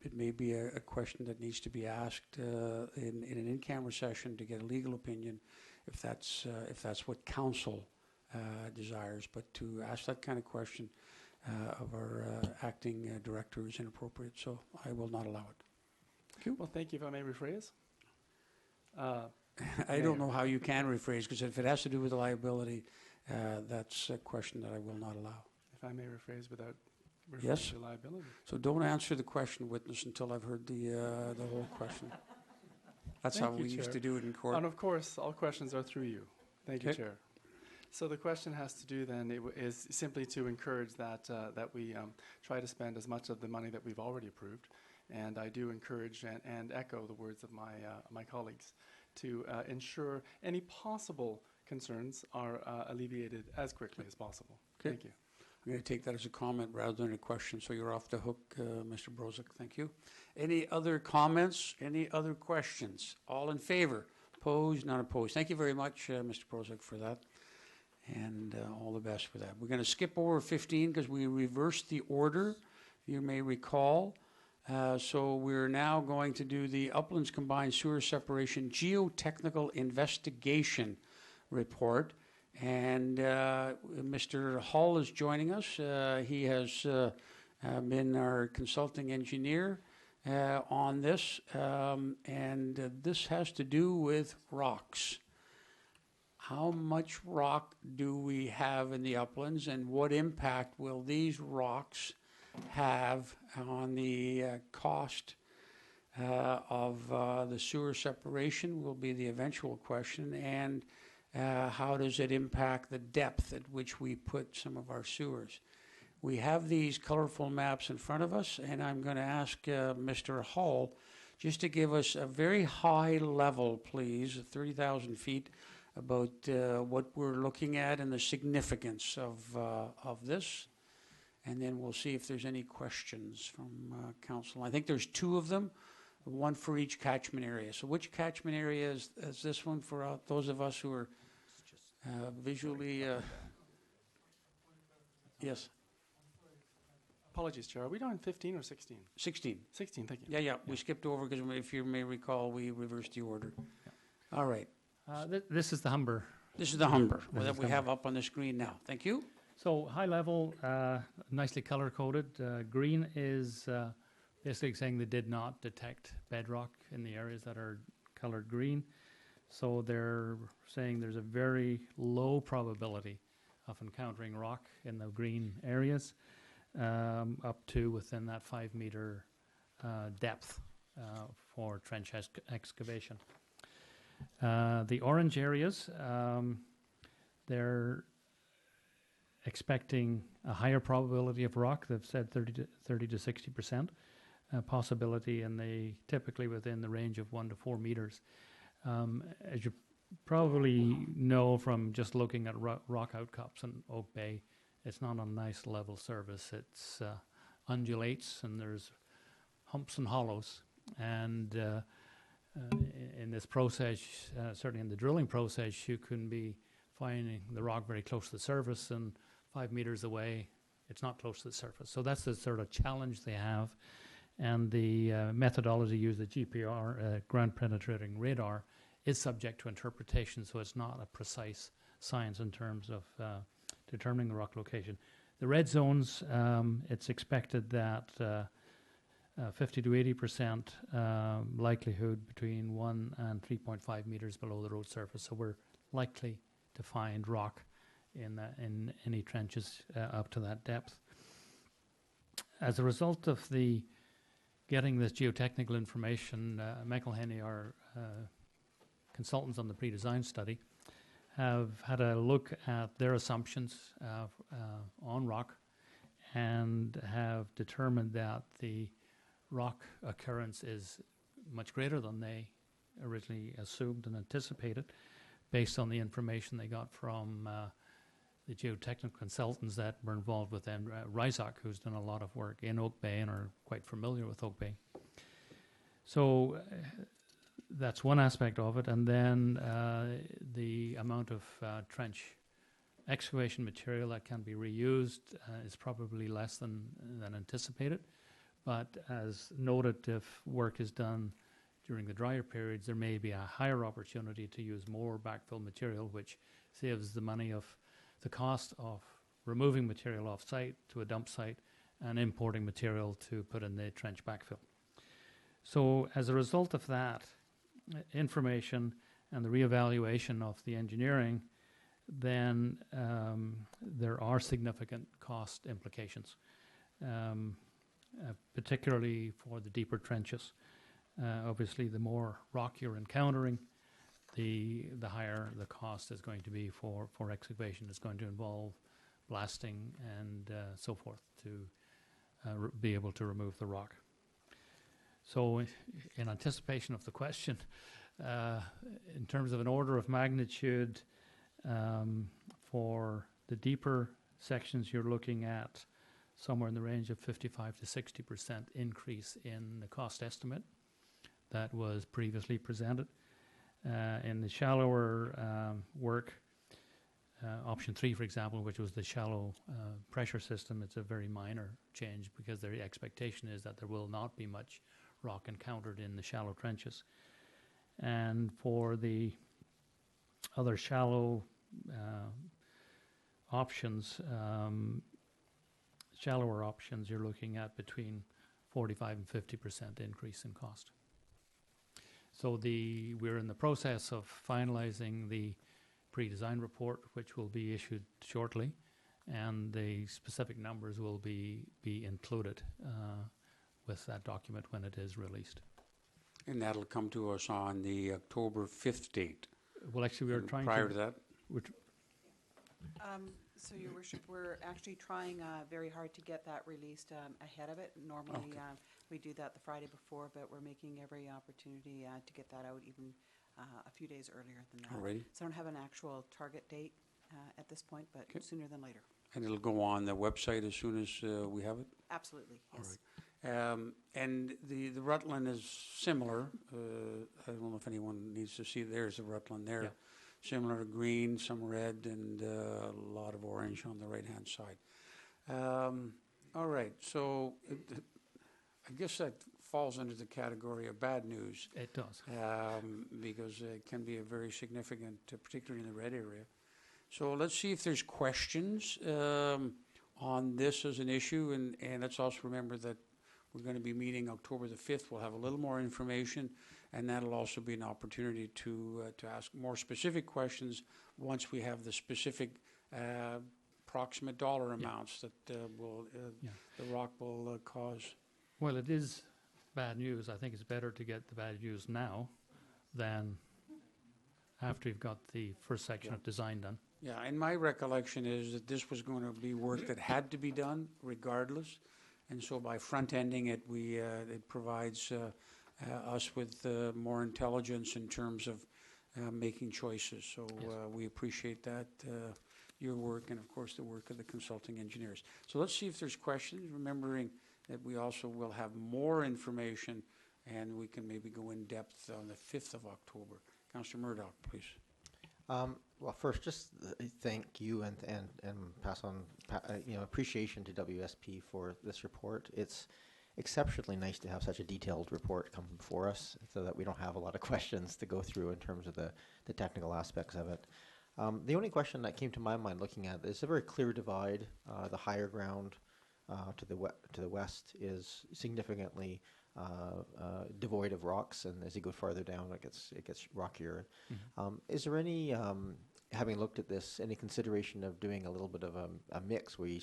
it may be a question that needs to be asked in an in-camera session to get a legal opinion, if that's what council desires. But to ask that kind of question of our acting director is inappropriate, so I will not allow it. Thank you. Well, thank you. If I may rephrase. I don't know how you can rephrase, because if it has to do with the liability, that's a question that I will not allow. If I may rephrase without referring to liability. So don't answer the question, witness, until I've heard the whole question. That's Thank how you, we used Chair. to do it in court. And of course, all questions are through you. Thank you, Chair. So the question has to do then is simply to encourage that we try to spend as much of the money that we've already approved, and I do encourage and echo the words of my colleagues to ensure any possible concerns are alleviated as quickly as possible. Okay. Thank you. I'm going to take that as a comment rather than a question, so you're off the hook, Mr. Brozak. Thank you. Any other comments? Any other questions? All in favor? Opposed? Not opposed. Thank you very much, Mr. Prozak, for that, and all the best for that. We're going to skip over 15 because we reversed the order, you may recall. So we're now going to do the Uplands Combined Sewer Separation Geotechnical Investigation Report. And Mr. Hall is joining us. He has been our consulting engineer on this. And this has to do with rocks. How much rock do we have in the uplands, and what impact will these rocks have on the cost of the sewer separation will be the eventual question, and how does it impact the depth at which we put some of our sewers. We have these colorful maps in front of us, and I'm going to ask Mr. Hall just to give us a very high level, please, 30,000 feet, about what we're looking at and the significance of this. And then we'll see if there's any questions from council. I think there's two of them, one for each catchment area. So which catchment area is this one for those of us who are visually... yes? Apologies, Chair. Are we doing 15 or 16? 16. 16, thank you. Yeah. We skipped over because if you may recall, we reversed the order. Yeah. All right. This is the Humber. This is the Humber that we have up on the screen now. Thank you. So high level, nicely color coded. Green is basically saying they did not detect bedrock in the areas that are colored green. So they're saying there's a very low probability of encountering rock in the green areas, up to within that 5 meter depth for trench excavation. The orange areas, they're expecting a higher probability of rock. They've said 30 to 60% possibility, and they typically within the range of 1 to 4 meters. As you probably know from just looking at rock outcrops in Oak Bay, it's not a nice level surface. It's undulates, and there's humps and hollows. And in this process, certainly in the drilling process, you can be finding the rock very close to the surface, and 5 meters away, it's not close to the surface. So that's the sort of challenge they have. And the methodology used, the GPR, ground penetrating radar, is subject to interpretation, so it's not a precise science in terms of determining the rock location. The red zones, it's expected that 50 to 80% likelihood between 1 and 3.5 meters below the road surface. So we're likely to find rock in any trenches up to that depth. As a result of the getting this geotechnical information, McElhenney, our consultants on the pre-design study, have had a look at their assumptions on rock and have determined that the rock occurrence is much greater than they originally assumed and anticipated, based on the information they got from the geotechnical consultants that were involved with them, Ryzak, who's done a lot of work in Oak Bay and are quite familiar with Oak Bay. So that's one aspect of it. And then the amount of trench excavation material that can be reused is probably less than anticipated. But as noted, if work is done during the drier periods, there may be a higher opportunity to use more backfill material, which saves the money of the cost of removing material off site to a dump site and importing material to put in the trench backfill. So as a result of that information and the reevaluation of the engineering, then there are significant cost implications, particularly for the deeper trenches. Obviously, the more rock you're encountering, the higher the cost is going to be for excavation. It's going to involve blasting and so forth to be able to remove the rock. So in anticipation of the question, in terms of an order of magnitude, for the deeper sections, you're looking at somewhere in the range of 55 to 60% increase in the cost estimate that was previously presented. In the shallower work, option 3, for example, which was the shallow pressure system, it's a very minor change because the expectation is that there will not be much rock encountered in the shallow trenches. And for the other shallow options, shallower options, you're looking at between 45 and 50% increase in cost. So we're in the process of finalizing the pre-design report, which will be issued shortly, and the specific numbers will be included with that document when it is released. And that'll come to us on the October 5th date. Well, actually, we're trying prior to that. So, Your Worship, we're actually trying very hard to get that released ahead of it. Normally, we do that the Friday before, but we're making every opportunity to get that out even a few days earlier than that. Alrighty. So I don't have an actual target date at this point, but sooner than later. And it'll go on the website as soon as we have it? Absolutely, yes. And the Rutland is similar. I don't know if anyone needs to see. There's a Rutland there. Yeah. Similar green, some red, and a lot of orange on the right-hand side. All right, so I guess that falls under the category of bad news. It does. Because it can be a very significant, particularly in the red area. So let's see if there's questions on this as an issue, and let's also remember that we're going to be meeting October the 5th. We'll have a little more information, and that'll also be an opportunity to ask more specific questions once we have the specific approximate dollar amounts that the rock will cause. Well, it is bad news. I think it's better to get the bad news now than after you've got the first section of design done. Yeah, and my recollection is that this was going to be work that had to be done regardless. And so by front-ending it, it provides us with more intelligence in terms of making choices. So we appreciate that, your work, and of course the work of the consulting engineers. So let's see if there's questions, remembering that we also will have more information and we can maybe go in depth on the 5th of October. Councillor Murdoch, please. Well, first, just thank you and pass on appreciation to WSP for this report. It's exceptionally nice to have such a detailed report come before us, so that we don't have a lot of questions to go through in terms of the technical aspects of it. The only question that came to my mind looking at this is a very clear divide. The higher ground to the west is significantly devoid of rocks, and as you go farther down, it gets rockier. Mm-hmm. Is there any, having looked at this, any consideration of doing a little bit of a mix where you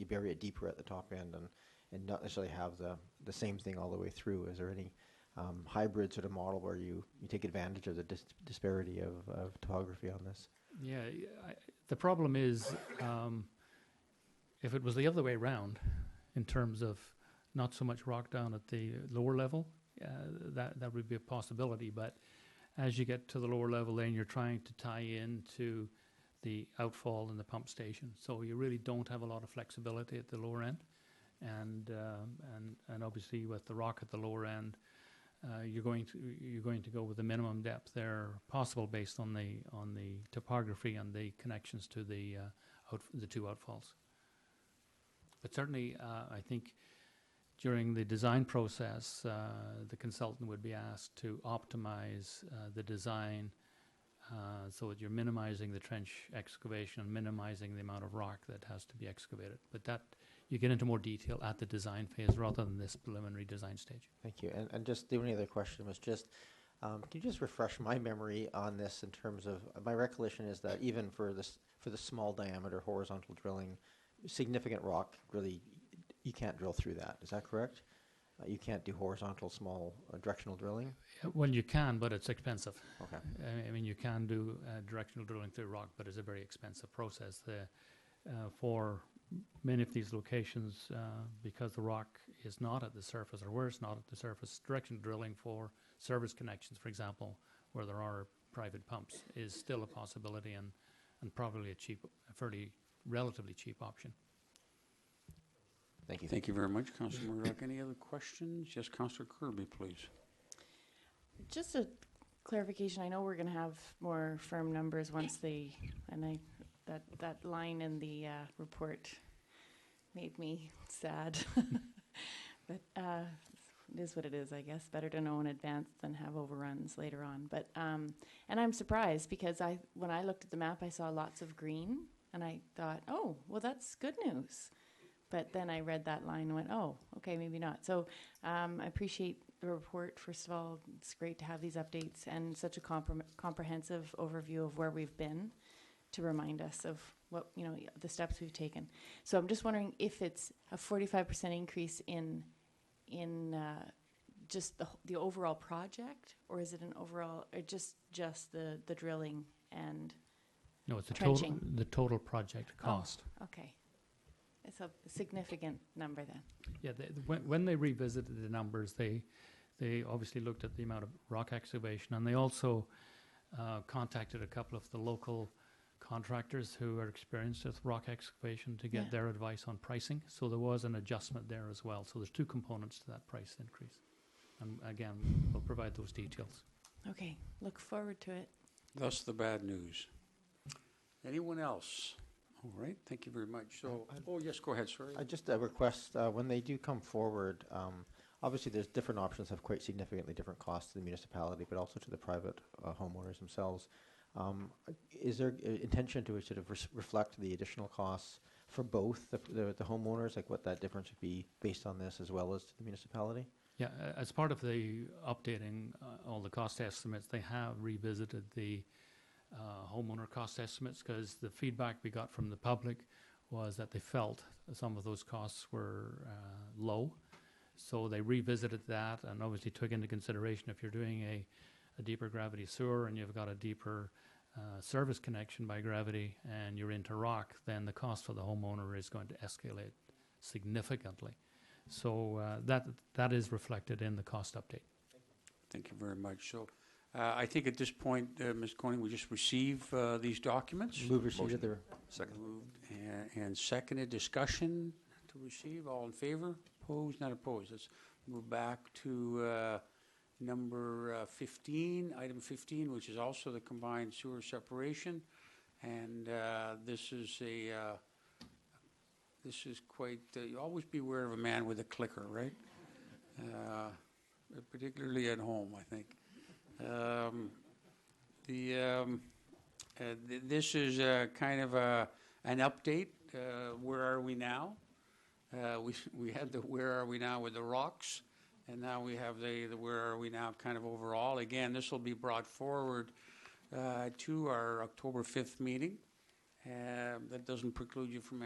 bury it deeper at the top end and not necessarily have the same thing all the way through? Is there any hybrid sort of model where you take advantage of the disparity of topography on this? Yeah, the problem is if it was the other way around in terms of not so much rock down at the lower level, that would be a possibility. But as you get to the lower level, then you're trying to tie into the outfall in the pump station. So you really don't have a lot of flexibility at the lower end. And obviously with the rock at the lower end, you're going to go with the minimum depth there possible based on the topography and the connections to the two outfalls. But certainly, I think during the design process, the consultant would be asked to optimize the design so that you're minimizing the trench excavation and minimizing the amount of rock that has to be excavated. But that you get into more detail at the design phase rather than this preliminary design stage. Thank you. And just the only other question was just, can you just refresh my memory on this in terms of, my recollection is that even for the small diameter horizontal drilling, significant rock, really, you can't drill through that. Is that correct? You can't do horizontal small directional drilling? Well, you can, but it's expensive. Okay. I mean, you can do directional drilling through rock, but it's a very expensive process. For many of these locations, because the rock is not at the surface, or where it's not at the surface, directional drilling for service connections, for example, where there are private pumps, is still a possibility and probably a fairly relatively cheap option. Thank you. Thank you very much, Councillor Murdoch. Any other questions? Yes, Councillor Kirby, please. Just a clarification, I know we're going to have more firm numbers once they, and that line in the report made me sad. But it is what it is, I guess. Better to know in advance than have overruns later on. But and I'm surprised because when I looked at the map, I saw lots of green, and I thought, oh, well, that's good news. But then I read that line and went, oh, okay, maybe not. So I appreciate the report. First of all, it's great to have these updates and such a comprehensive overview of where we've been to remind us of what, the steps we've taken. So I'm just wondering if it's a 45% increase in just the overall project, or is it an overall, or just the drilling and No, it's trenching? the total project cost. Oh, okay. It's a significant number then. Yeah, when they revisited the numbers, they obviously looked at the amount of rock excavation, and they also contacted a couple of the local contractors who are experienced with rock excavation to get their advice on pricing. So there was an adjustment there as well. So there's two components to that price increase. And again, we'll provide those details. Okay, look forward to it. Thus the bad news. Anyone else? All right, thank you very much. So, yes, go ahead, sorry. I just request, when they do come forward, obviously there's different options have quite significantly different costs to the municipality, but also to the private homeowners themselves. Is there intention to sort of reflect the additional costs for both the homeowners, like what that difference would be based on this as well as to the municipality? Yeah, as part of the updating all the cost estimates, they have revisited the homeowner cost estimates, because the feedback we got from the public was that they felt some of those costs were low. So they revisited that and obviously took into consideration if you're doing a deeper gravity sewer and you've got a deeper service connection by gravity and you're into rock, then the cost for the homeowner is going to escalate significantly. So that is reflected in the cost update. Thank you very much. So I think at this point, Ms. Koenig, we just receive these documents. Move receipt of the Second. Moved and seconded. Discussion to receive. All in favor? Opposed? Not opposed. Let's move back to number 15, item 15, which is also the combined sewer separation. And this is quite, you always beware of a man with a clicker, right? Particularly at home, I think. This is kind of an update. Where are we now? We had the where are we now with the rocks, and now we have the where are we now kind of overall. Again, this will be brought forward to our October 5th meeting. That doesn't preclude you from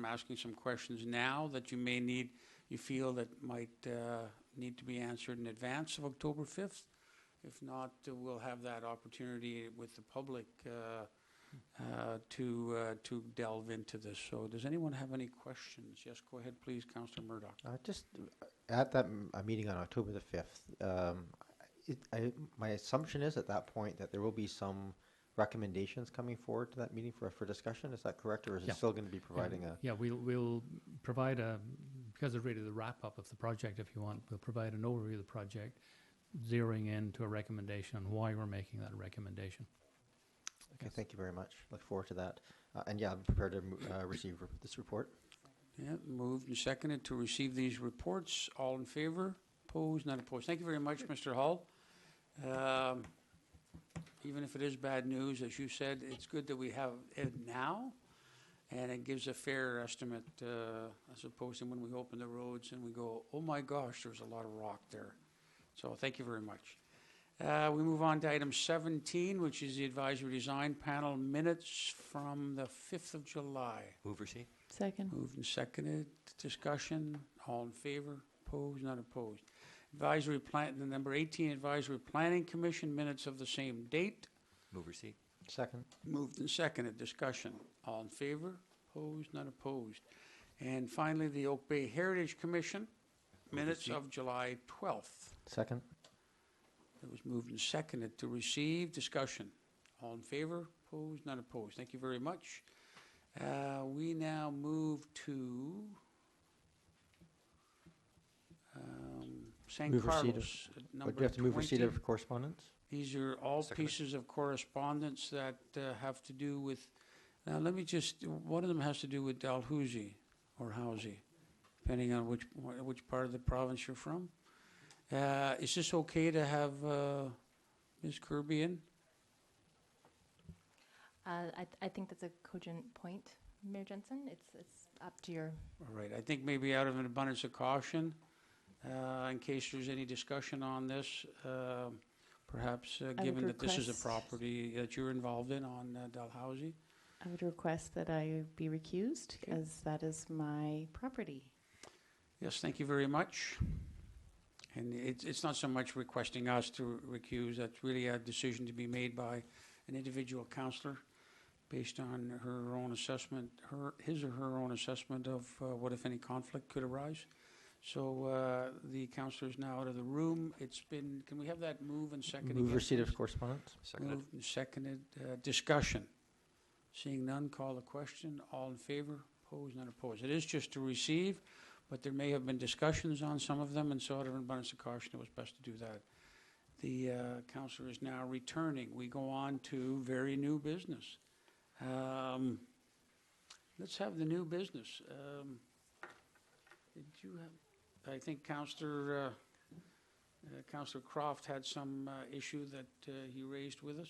asking some questions now that you feel that might need to be answered in advance of October 5th. If not, we'll have that opportunity with the public to delve into this. So does anyone have any questions? Yes, go ahead, please, Councillor Murdoch. Just at that meeting on October the 5th, my assumption is at that point that there will be some recommendations coming forward to that meeting for discussion. Is that correct, or is it still going to be providing a... Yeah, we'll provide because it's really the wrap-up of the project, if you want, we'll provide an overview of the project, zeroing in to a recommendation on why we're making that recommendation. Okay, thank you very much. Look forward to that. And yeah, I'm prepared to receive this report. Yeah, moved and seconded to receive these reports. All in favor? Opposed? Not opposed. Thank you very much, Mr. Hull. Even if it is bad news, as you said, it's good that we have it now, and it gives a fair estimate as opposed to when we open the roads and we go, oh my gosh, there's a lot of rock there. So thank you very much. We move on to item 17, which is the advisory design panel minutes from the 5th of July. Move receipt. Second. Moved and seconded. Discussion. All in favor? Opposed? Not opposed. Advisory plan, the number 18, Advisory Planning Commission minutes of the same date. Move receipt. Second. Moved and seconded. Discussion. All in favor? Opposed? Not opposed. And finally, the Oak Bay Heritage Commission minutes of July 12th. Second. It was moved and seconded to receive. Discussion. All in favor? Opposed? Not opposed. Thank you very much. We now move to San Move receipt Carlos. But do you have to move receipt of correspondence? These are all Seconded. pieces of correspondence that have to do with, now let me just, one of them has to do with Dalhousie or Housie, depending on which part of the province you're from. Is this okay to have Ms. Kirby in? I think that's a cogent point, Mayor Jensen. It's up to your. All right, I think maybe out of an abundance of caution, in case there's any discussion on this, perhaps given that this is a request- property that you're involved in on Dalhousie. I would request that I be recused, Okay. as that is my property. Yes, thank you very much. And it's not so much requesting us to recuse, that's really a decision to be made by an individual councillor based on her own assessment, his or her own assessment of what, if any, conflict could arise. So the councillor is now out of the room. It's been, can we have that move and second again? Move receipt of please? correspondence. Seconded. Moved and seconded. Discussion. Seeing none, call the question. All in favor? Opposed? None opposed. It is just to receive, but there may have been discussions on some of them, and so out of an abundance of caution, it was best to do that. The councillor is now returning. We go on to very new business. Let's have the new business. Did you have, I think Councillor Croft had some issue that he raised with us.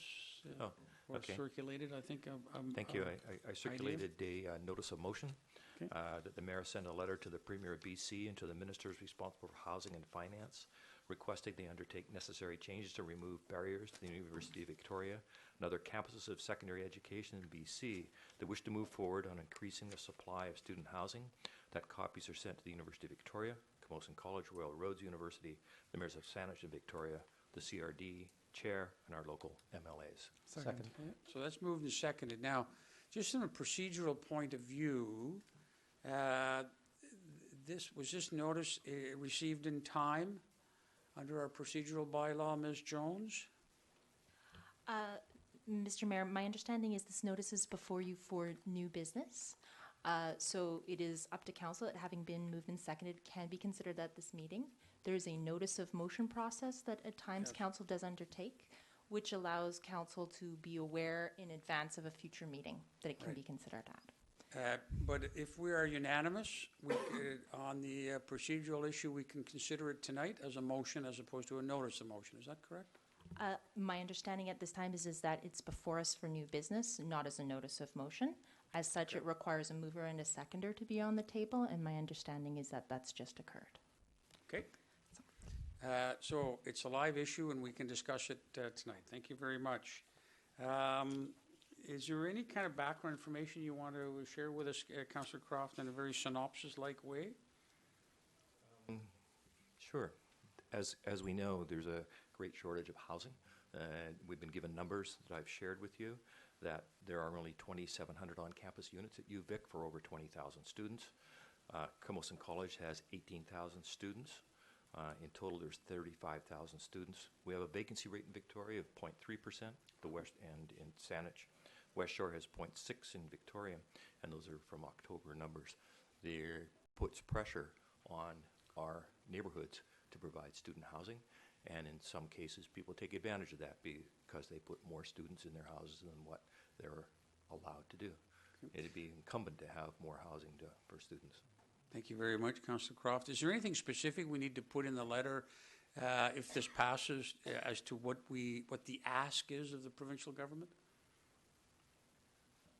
Oh, Or okay. circulated, I think. Thank you. I circulated a notice of motion Okay. that the mayor send a letter to the Premier of BC and to the ministers responsible for housing and finance, requesting they undertake necessary changes to remove barriers to the University of Victoria and other campuses of secondary education in BC that wish to move forward on increasing the supply of student housing. That copies are sent to the University of Victoria, Camosun College, Royal Roads University, the mayors of Saanich and Victoria, the CRD chair, and our local MLAs. Second. Okay, so that's moved and seconded. Now, just from a procedural point of view, was this notice received in time under our procedural bylaw, Ms. Jones? Mr. Mayor, my understanding is this notice is before you for new business. So it is up to council. It having been moved and seconded can be considered at this meeting. There is a notice of motion process that at times Yes. council does undertake, which allows council to be aware in advance of a future meeting that it can Right. be considered at. But if we are unanimous on the procedural issue, we can consider it tonight as a motion as opposed to a notice of motion. Is that correct? My understanding at this time is that it's before us for new business, not as a notice of motion. As such, it requires a mover and a seconder to be on the table, and my understanding is that that's just occurred. Okay. So it's a live issue, and we can discuss it tonight. Thank you very much. Is there any kind of background information you want to share with us, Councillor Croft, in a very synopsis-like way? Sure. As we know, there's a great shortage of housing. We've been given numbers that I've shared with you, that there are only 2,700 on-campus units at UVic for over 20,000 students. Camosun College has 18,000 students. In total, there's 35,000 students. We have a vacancy rate in Victoria of 0.3%, the West and in Saanich. West Shore has 0.6 in Victoria, and those are from October numbers. There puts pressure on our neighborhoods to provide student housing, and in some cases, people take advantage of that because they put more students in their houses than what they're allowed to do. It'd be incumbent to have more housing for students. Thank you very much, Councillor Croft. Is there anything specific we need to put in the letter if this passes as to what the ask is of the provincial government?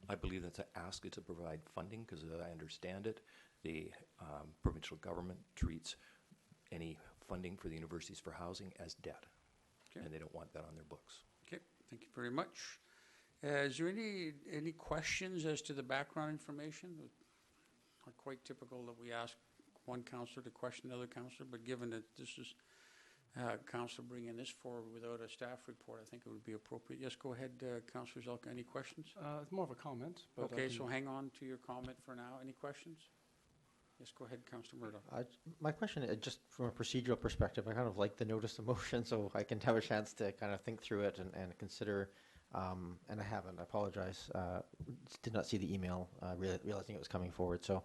I believe that's an ask to provide funding, because as I understand it, the provincial government treats any funding for the universities for housing as debt, Okay. and they don't want that on their books. Okay, thank you very much. Is there any questions as to the background information? Not quite typical that we ask one councillor to question another councillor, but given that this is councillor bringing this forward without a staff report, I think it would be appropriate. Yes, go ahead, Councillor Zelka. Any questions? It's more of a comment. But I Okay, can- so hang on to your comment for now. Any questions? Yes, go ahead, Councillor Murdoch. My question, just from a procedural perspective, I kind of like the notice of motion, so I can have a chance to kind of think through it and consider, and I haven't, I apologize, did not see the email, realizing it was coming forward. So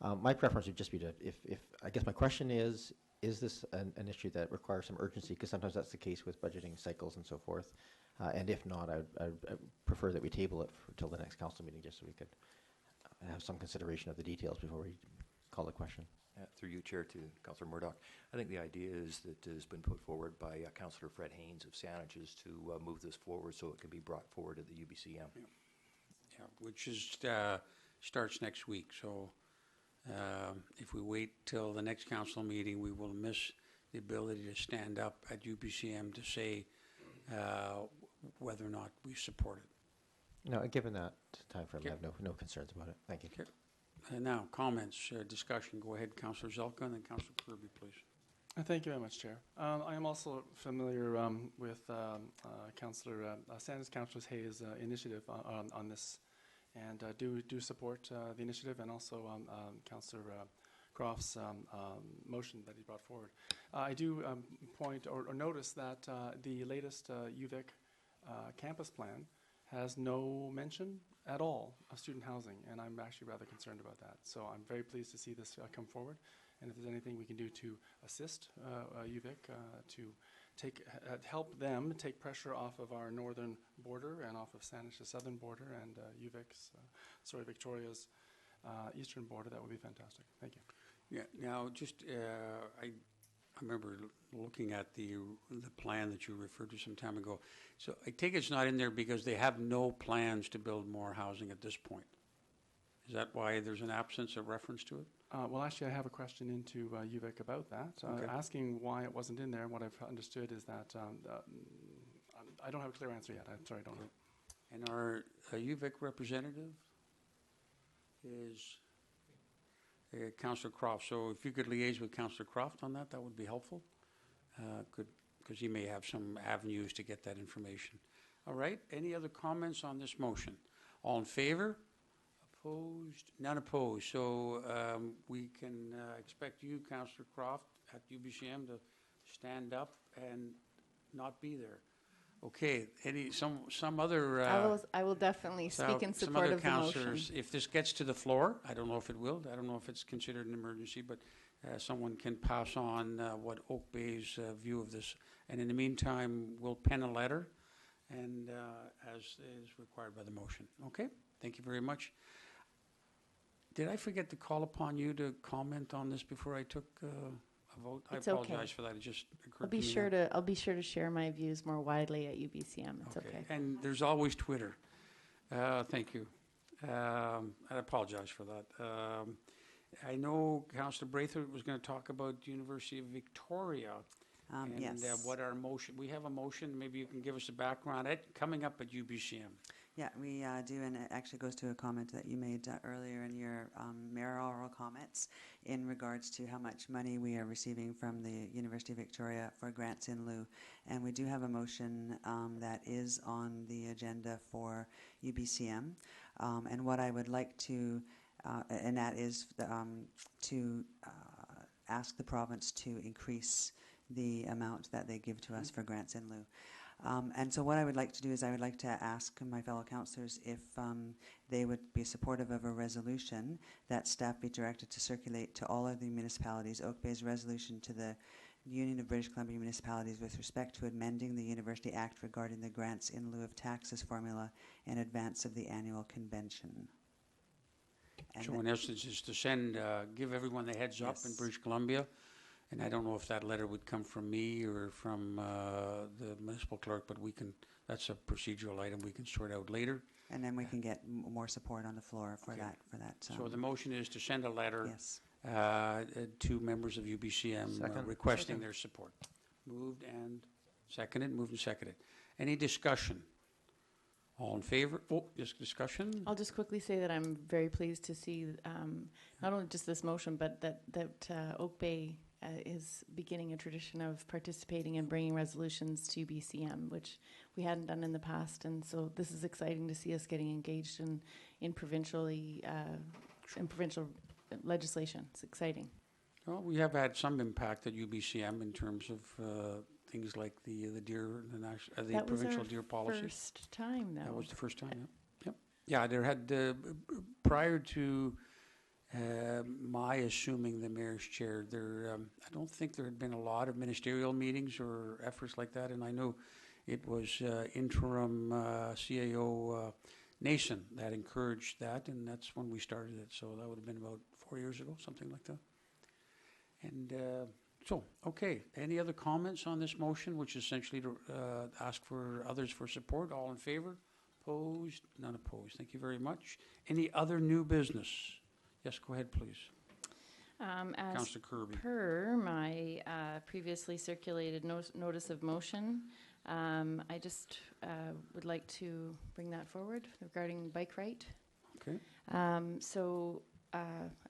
my preference would just be to, if I guess my question is, is this an issue that requires some urgency? Because sometimes that's the case with budgeting cycles and so forth. And if not, I'd prefer that we table it until the next council meeting, just so we could have some consideration of the details before we call the question. Through you, Chair, to Councillor Murdoch. I think the idea is that has been put forward by Councillor Fred Haynes of Sanages to move this forward so it can be brought forward at the UBCM. Yeah, which is starts next week. So if we wait till the next council meeting, we will miss the ability to stand up at UBCM to say whether or not we support it. No, given that time frame, Okay. I have no concerns about it. Thank you. Okay. Now, comments, discussion. Go ahead, Councillor Zelka, and then Councillor Kirby, please. Thank you very much, Chair. I am also familiar with Councillor Hayes' initiative on this, and do support the initiative, and also Councillor Croft's motion that he brought forward. I do point or notice that the latest UVic campus plan has no mention at all of student housing, and I'm actually rather concerned about that. So I'm very pleased to see this come forward, and if there's anything we can do to assist UVic to help them take pressure off of our northern border and off of Sanish's southern border and Victoria's eastern border, that would be fantastic. Thank you. Yeah. Now, just I remember looking at the plan that you referred to some time ago. So I take it's not in there because they have no plans to build more housing at this point. Is that why there's an absence of reference to it? Well, actually, I have a question into UVic about that, Okay. asking why it wasn't in there. What I've understood is that I don't have a clear answer yet. I'm sorry, I don't know. And our UVic representative is Councillor Croft. So if you could liaise with Councillor Croft on that, that would be helpful. Because he may have some avenues to get that information. All right. Any other comments on this motion? All in favor? Opposed? None opposed. So we can expect you, Councillor Croft, at UBCM to stand up and not be there. Okay. Some other? I will definitely speak in support of the motion. If this gets to the floor, I don't know if it will. I don't know if it's considered an emergency, but someone can pass on what Oak Bay's view of this. And in the meantime, we'll pen a letter, and as is required by the motion. Okay. Thank you very much. Did I forget to call upon you to comment on this before I took a vote? It's I apologize okay. for that. It just occurred I'll be to me sure now. to share my views more widely at UBCM. It's okay. And there's always Twitter. Thank you. I apologize for that. I know Councillor Braithwaite was going to talk about University of Victoria. And yes. what our motion, we have a motion, maybe you can give us a background, coming up at UBCM. Yeah, we do, and it actually goes to a comment that you made earlier in your mayoral comments in regards to how much money we are receiving from the University of Victoria for grants in lieu. And we do have a motion that is on the agenda for UBCM. And what I would like to, and that is to ask the province to increase the amount that they give to us for grants in lieu. And so what I would like to do is I would like to ask my fellow councillors if they would be supportive of a resolution that staff be directed to circulate to all of the municipalities, Oak Bay's resolution to the Union of British Columbia Municipalities with respect to amending the University Act regarding the grants in lieu of taxes formula in advance of the annual convention. And So in essence, is to send, give everyone the heads up in Yes. British Columbia. And I don't know if that letter would come from me or from the municipal clerk, but we can, that's a procedural item we can sort out later. And then we can get more support on the floor for Okay. that. So the motion is to send a letter Yes. to members of UBCM Second. requesting their support. Moved and seconded. Any discussion? All in favor? Oh, just discussion? I'll just quickly say that I'm very pleased to see not only just this motion, but that Oak Bay is beginning a tradition of participating and bringing resolutions to BCM, which we hadn't done in the past. And so this is exciting to see us getting engaged in provincial legislation. It's exciting. Well, we have had some impact at UBCM in terms of things like the deer, the provincial deer policy. That was our first time, though. That was the first time, yep. Yeah, there had, prior to My assuming the mayor's chair, I don't think there had been a lot of ministerial meetings or efforts like that, and I know it was interim CAO Nason that encouraged that, and that's when we started it. So that would have been about 4 years ago, something like that. And okay, any other comments on this motion, which is essentially to ask for others for support? All in favor? Opposed? None opposed. Thank you very much. Any other new business? Yes, go ahead, please. As Councillor Kirby. per my previously circulated notice of motion, I just would like to bring that forward regarding bike right. Okay.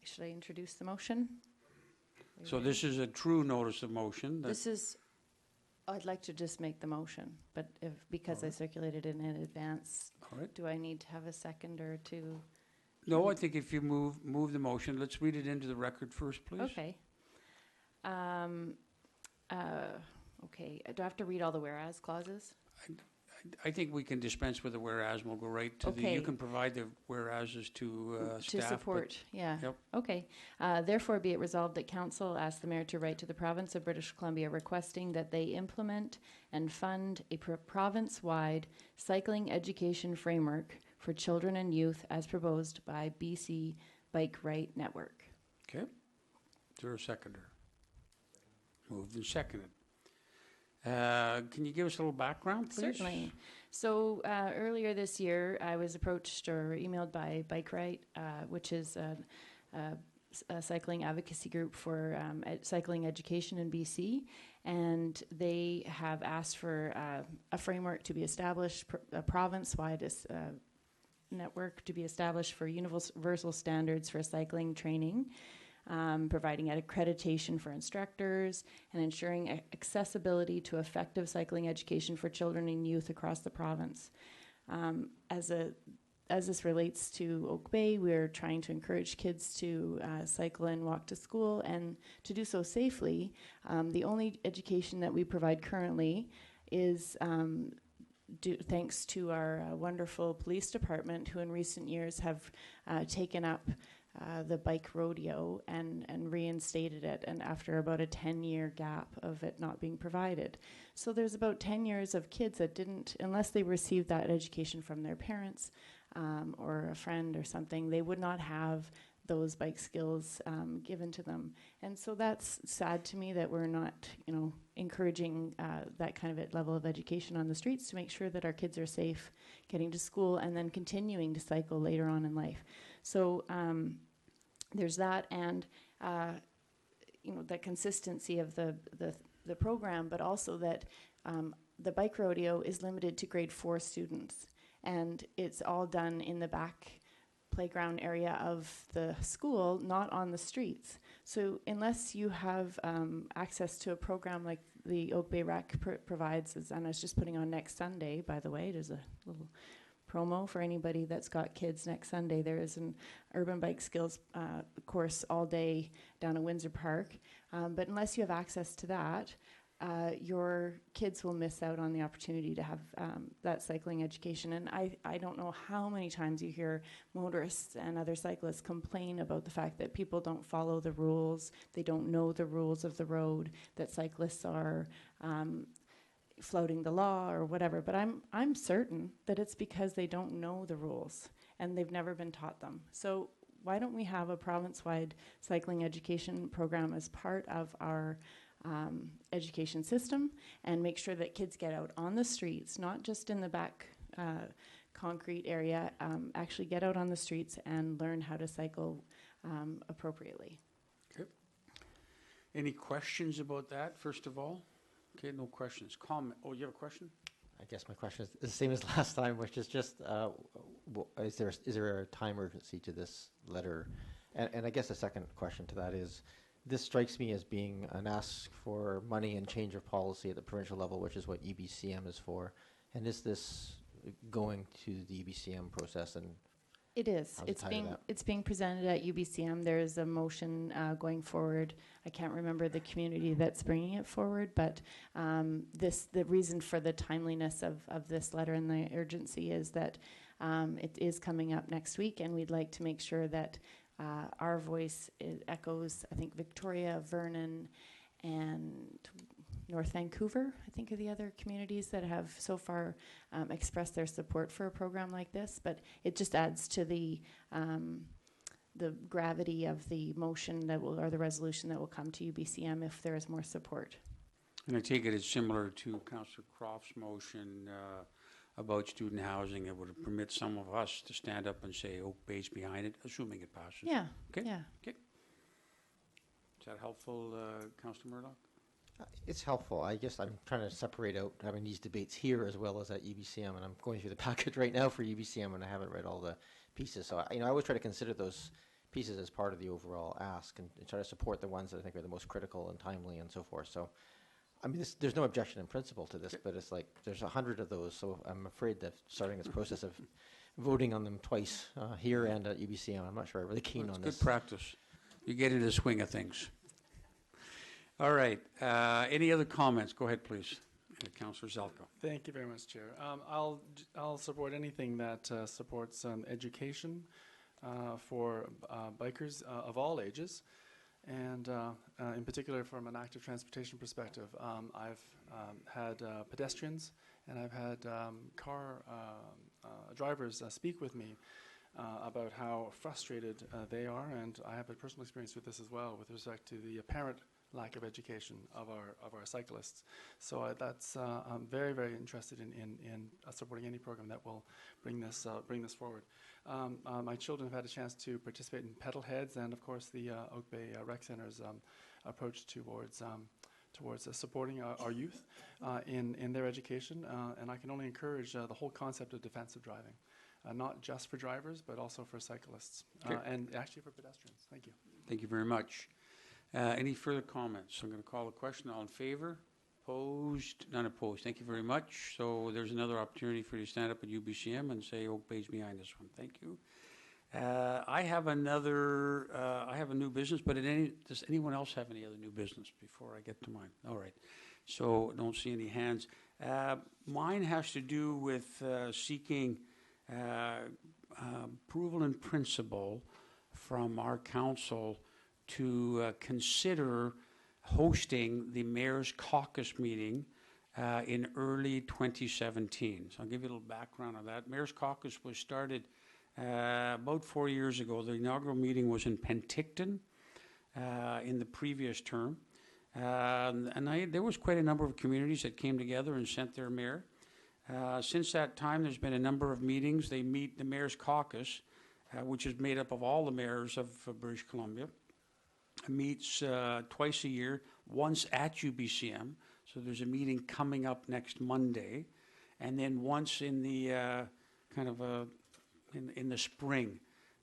Should I introduce the motion? So this is a true notice of motion. This is, I'd like to just make the motion, but because I circulated it in advance, do I need to have a seconder to? No, I think if you move the motion, let's read it into the record first, please. Okay. Okay, do I have to read all the whereas clauses? I think we can dispense with the whereas, and we'll go right to you can provide the whereases to staff. To support, yeah. Yep. Okay. Therefore, be it resolved that Council asks the Mayor to write to the Province of British Columbia requesting that they implement and fund a province-wide cycling education framework for children and youth as proposed by BC Bike Right Network. Okay. Is there a seconder? Moved and seconded. Can you give us a little background, please? Certainly. So earlier this year, I was approached or emailed by Bike Right, which is a cycling advocacy group for cycling education in BC, and they have asked for a framework to be established, a province-wide network to be established for universal standards for cycling training, providing accreditation for instructors, and ensuring accessibility to effective cycling education for children and youth across the province. As this relates to Oak Bay, we're trying to encourage kids to cycle and walk to school, and to do so safely. The only education that we provide currently is thanks to our wonderful police department, who in recent years have taken up the bike rodeo and reinstated it, and after about a 10-year gap of it not being provided. So there's about 10 years of kids that didn't, unless they received that education from their parents or a friend or something, they would not have those bike skills given to them. And so that's sad to me that we're not, encouraging that kind of level of education on the streets to make sure that our kids are safe getting to school and then continuing to cycle later on in life. So there's that, and the consistency of the program, but also that the bike rodeo is limited to grade 4 students, and it's all done in the back playground area of the school, not on the streets. So unless you have access to a program like the Oak Bay Rec provides, and I was just putting on next Sunday, by the way, there's a little promo for anybody that's got kids next Sunday. There is an urban bike skills course all day down at Windsor Park. But unless you have access to that, your kids will miss out on the opportunity to have that cycling education. And I don't know how many times you hear motorists and other cyclists complain about the fact that people don't follow the rules, they don't know the rules of the road, that cyclists are flouting the law or whatever. But I'm certain that it's because they don't know the rules and they've never been taught them. So why don't we have a province-wide cycling education program as part of our education system, and make sure that kids get out on the streets, not just in the back concrete area, actually get out on the streets and learn how to cycle appropriately. Okay. Any questions about that, first of all? Okay, no questions. Comment. Oh, you have a question? I guess my question is the same as last time, which is just, is there a time urgency to this letter? And I guess a second question to that is, this strikes me as being an ask for money and change of policy at the provincial level, which is what EBCM is for. And is this going to the EBCM process? And it is. It's being presented at UBCM. There is a motion going forward. I can't remember the community that's bringing it forward, but the reason for the timeliness of this letter and the urgency is that it is coming up next week, and we'd like to make sure that our voice echoes, I think, Victoria, Vernon, and North Vancouver, I think, are the other communities that have so far expressed their support for a program like this. But it just adds to the gravity of the motion that will, or the resolution that will come to UBCM if there is more support. And I take it it's similar to Councillor Croft's motion about student housing. It would permit some of us to stand up and say Oak Bay's behind it, assuming it passes. Yeah. Okay. Yeah. Okay. Is that helpful, Councillor Murdoch? It's helpful. I guess I'm trying to separate out having these debates here as well as at UBCM, and I'm going through the package right now for UBCM, and I haven't read all the pieces. So I always try to consider those pieces as part of the overall ask, and try to support the ones that I think are the most critical and timely and so forth. So, I mean, there's no objection in principle to this, but it's like there's 100 of those, so I'm afraid that starting this process of voting on them twice here and at UBCM, I'm not sure I'm really keen on this. Good practice. You get into the swing of things. All right. Any other comments? Go ahead, please. Councillor Zelko. Thank you very much, Chair. I'll support anything that supports education for bikers of all ages, and in particular from an active transportation perspective. I've had pedestrians and I've had car drivers speak with me about how frustrated they are, and I have a personal experience with this as well with respect to the apparent lack of education of our cyclists. So that's I'm very, very interested in supporting any program that will bring this forward. My children have had a chance to participate in pedal heads, and of course the Oak Bay Rec Center's approach towards supporting our youth in their education, and I can only encourage the whole concept of defensive driving, not just for drivers but also for cyclists, and actually for pedestrians. Thank you. Thank you very much. Any further comments? I'm going to call a question. All in favor? Opposed? None opposed. Thank you very much. So there's another opportunity for you to stand up at UBCM and say Oak Bay's behind this one. Thank you. I have a new business, but does anyone else have any other new business before I get to mine? All right. So don't see any hands. Mine has to do with seeking approval in principle from our council to consider hosting the Mayor's Caucus meeting in early 2017. So I'll give you a little background on that. Mayor's Caucus was started about 4 years ago. The inaugural meeting was in Penticton in the previous term. There was quite a number of communities that came together and sent their mayor. Since that time, there's been a number of meetings. They meet the Mayor's Caucus, which is made up of all the mayors of British Columbia. Meets twice a year, once at UBCM. So there's a meeting coming up next Monday, and then once in the in the spring.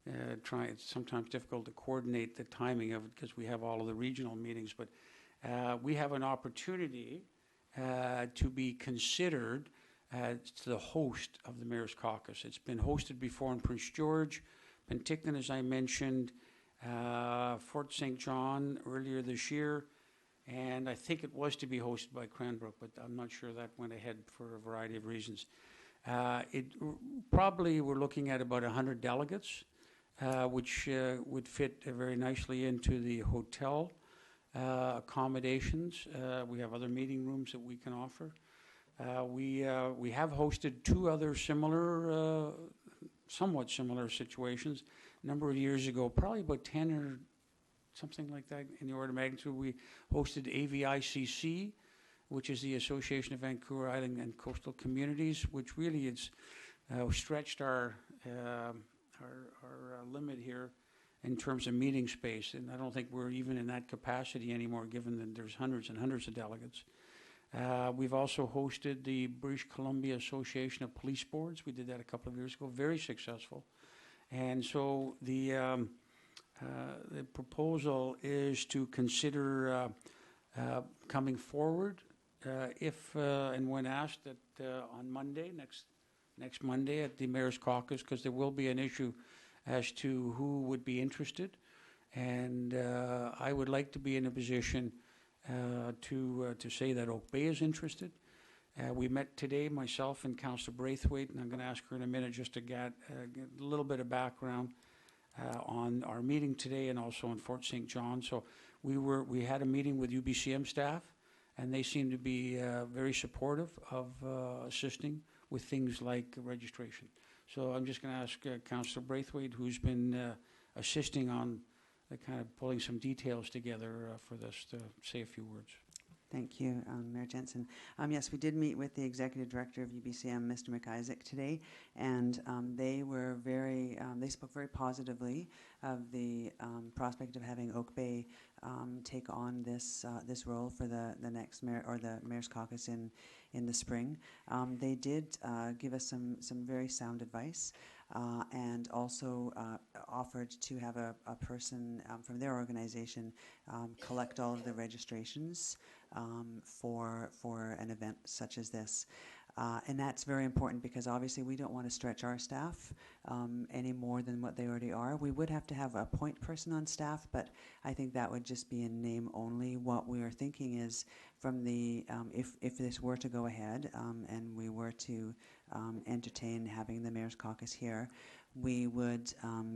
It's sometimes difficult to coordinate the timing of it because we have all of the regional meetings, but we have an opportunity to be considered to the host of the Mayor's Caucus. It's been hosted before in Prince George, Penticton, as I mentioned, Fort St. John earlier this year, and I think it was to be hosted by Cranbrook, but I'm not sure that went ahead for a variety of reasons. Probably we're looking at about 100 delegates, which would fit very nicely into the hotel accommodations. We have other meeting rooms that we can offer. We have hosted two other similar, somewhat similar situations. A number of years ago, probably about 10 or something like that in the order of magnitude, we hosted AVICC, which is the Association of Vancouver Island and Coastal Communities, which really it's stretched our limit here in terms of meeting space, and I don't think we're even in that capacity anymore, given that there's hundreds and hundreds of delegates. We've also hosted the British Columbia Association of Police Boards. We did that a couple of years ago, very successful. And so the proposal is to consider coming forward if and when asked on Monday, next Monday at the Mayor's Caucus, because there will be an issue as to who would be interested. And I would like to be in a position to say that Oak Bay is interested. We met today, myself and Councillor Braithwaite, and I'm going to ask her in a minute just to get a little bit of background. on our meeting today and also in Fort St. John. So we had a meeting with UBCM staff, and they seem to be very supportive of assisting with things like registration. So I'm just going to ask Councillor Braithwaite, who's been assisting on kind of pulling some details together for this, to say a few words. Thank you, Mayor Jensen. Yes, we did meet with the Executive Director of UBCM, Mr. McIsaac, today, and they were they spoke very positively of the prospect of having Oak Bay take on this role for the next mayor, or the Mayor's Caucus in the spring. They did give us some very sound advice. And also offered to have a person from their organization collect all of the registrations for an event such as this. And that's very important because obviously we don't want to stretch our staff any more than what they already are. We would have to have a point person on staff, but I think that would just be in name only. What we are thinking is from the, if this were to go ahead and we were to entertain having the Mayor's Caucus here, we would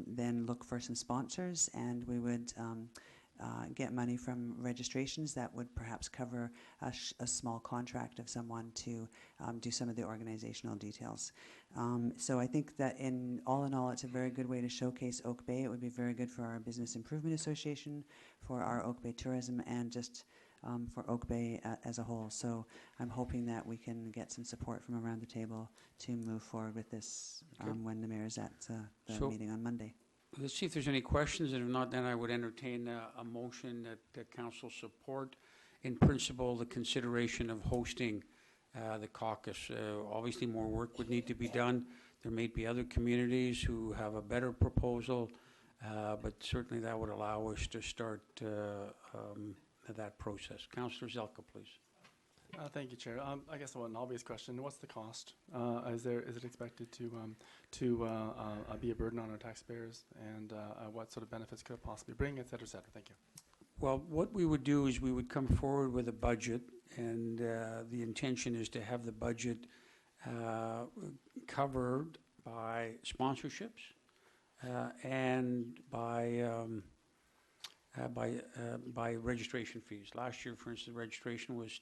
then look for some sponsors, and we would get money from registrations that would perhaps cover a small contract of someone to do some of the organizational details. So I think that in all, it's a very good way to showcase Oak Bay. It would be very good for our Business Improvement Association, for our Oak Bay Tourism, and just for Oak Bay as a whole. So I'm hoping that we can get some support from around the table to move forward with this when the mayor's at the meeting on Monday. Let's see if there's any questions, and if not, then I would entertain a motion that council support in principle the consideration of hosting the caucus. Obviously more work would need to be done. There may be other communities who have a better proposal, but certainly that would allow us to start that process. Councillor Zelka, please. Thank you, Chair. I guess an obvious question: what's the cost? Is it expected to be a burden on our taxpayers, and what sort of benefits could it possibly bring, et cetera, et cetera? Thank you. Well, what we would do is we would come forward with a budget, and the intention is to have the budget covered by sponsorships and by registration fees. Last year, for instance, registration was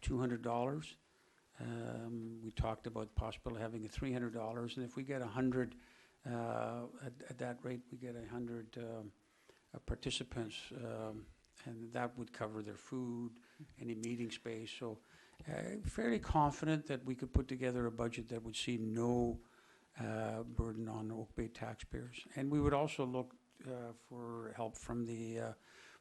$200. We talked about the possibility of having a $300, and if we get 100 at that rate, we get 100 participants, and that would cover their food, any meeting space. So fairly confident that we could put together a budget that would see no burden on Oak Bay taxpayers. And we would also look for help from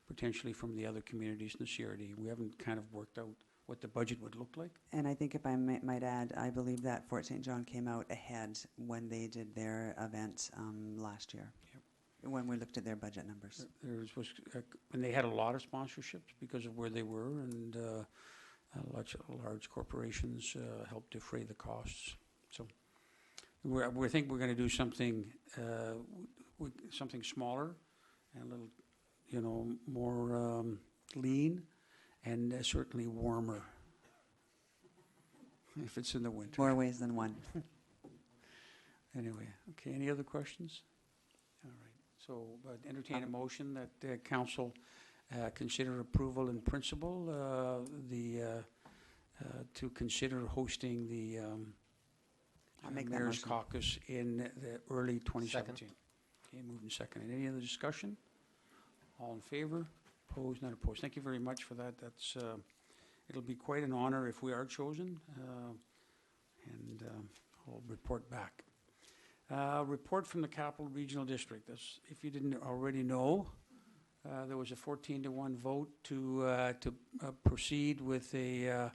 potentially from the other communities in the CRD. We haven't kind of worked out what the budget would look like. And I think if I might add, I believe that Fort St. John came out ahead when they did their event last year. Yep. When we looked at their budget numbers. And they had a lot of sponsorships because of where they were, and large corporations helped defray the costs. So we think we're going to do something smaller and a little, more lean, and certainly warmer. If it's in the winter. More ways than one. Anyway, okay. Any other questions? All right. So entertain a motion that council consider approval in principle to consider hosting the Mayor's Caucus in the early 2017. Second. Okay, moved and seconded. Any other discussion? All in favor? Opposed? Not opposed. Thank you very much for that. That's it'll be quite an honor if we are chosen, and I'll report back. Report from the Capital Regional District. If you didn't already know, there was a 14-to-1 vote to proceed with a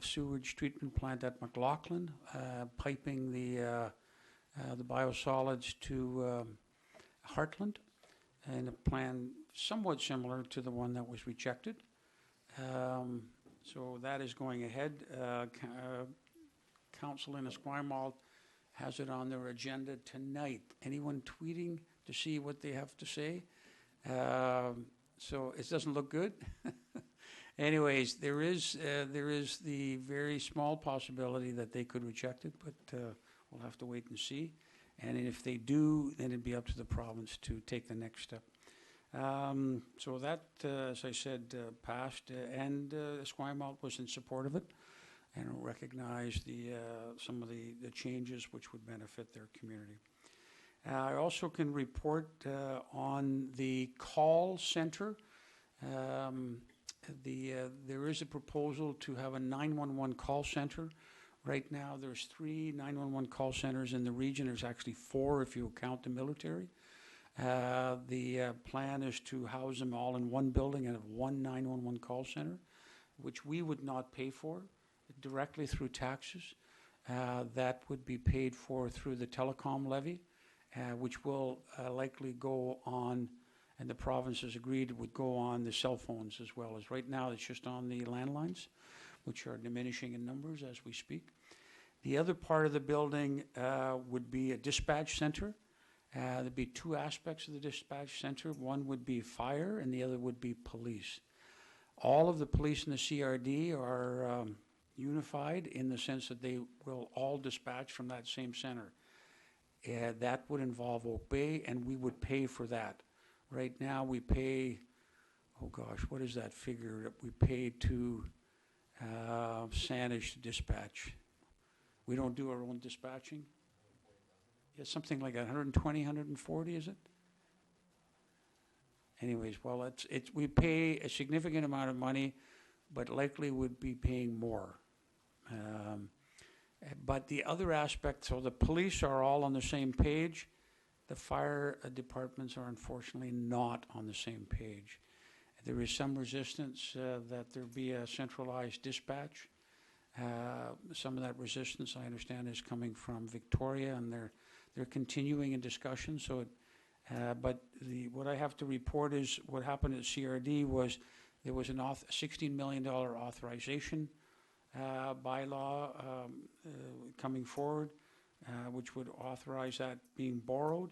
sewage treatment plant at McLaughlin, piping the biosolids to Heartland, and a plan somewhat similar to the one that was rejected. So that is going ahead. Council in Esquimalt has it on their agenda tonight. Anyone tweeting to see what they have to say? So it doesn't look good. Anyways, there is the very small possibility that they could reject it, but we'll have to wait and see. And if they do, then it'd be up to the province to take the next step. So that, as I said, passed, and Esquimalt was in support of it and recognized some of the changes which would benefit their community. I also can report on the call center. There is a proposal to have a 911 call center. Right now, there's 3 911 call centers in the region. There's actually 4 if you count the military. The plan is to house them all in one building and have one 911 call center, which we would not pay for directly through taxes. That would be paid for through the telecom levy, which will likely go on, and the province has agreed it would go on the cell phones as well. As right now, it's just on the landlines, which are diminishing in numbers as we speak. The other part of the building would be a dispatch center. There'd be 2 aspects of the dispatch center. One would be fire and the other would be police. All of the police in the CRD are unified in the sense that they will all dispatch from that same center. That would involve Oak Bay, and we would pay for that. Right now we pay, oh gosh, what is that figure that we pay to Saanich to dispatch? We don't do our own dispatching? Yeah, something like 120, 140, is it? Anyways, well, we pay a significant amount of money, but likely would be paying more. But the other aspect, so the police are all on the same page. The fire departments are unfortunately not on the same page. There is some resistance that there be a centralized dispatch. Some of that resistance, I understand, is coming from Victoria, and they're continuing in discussion. So, but what I have to report is what happened at CRD was there was an $16 million authorization bylaw coming forward, which would authorize that being borrowed,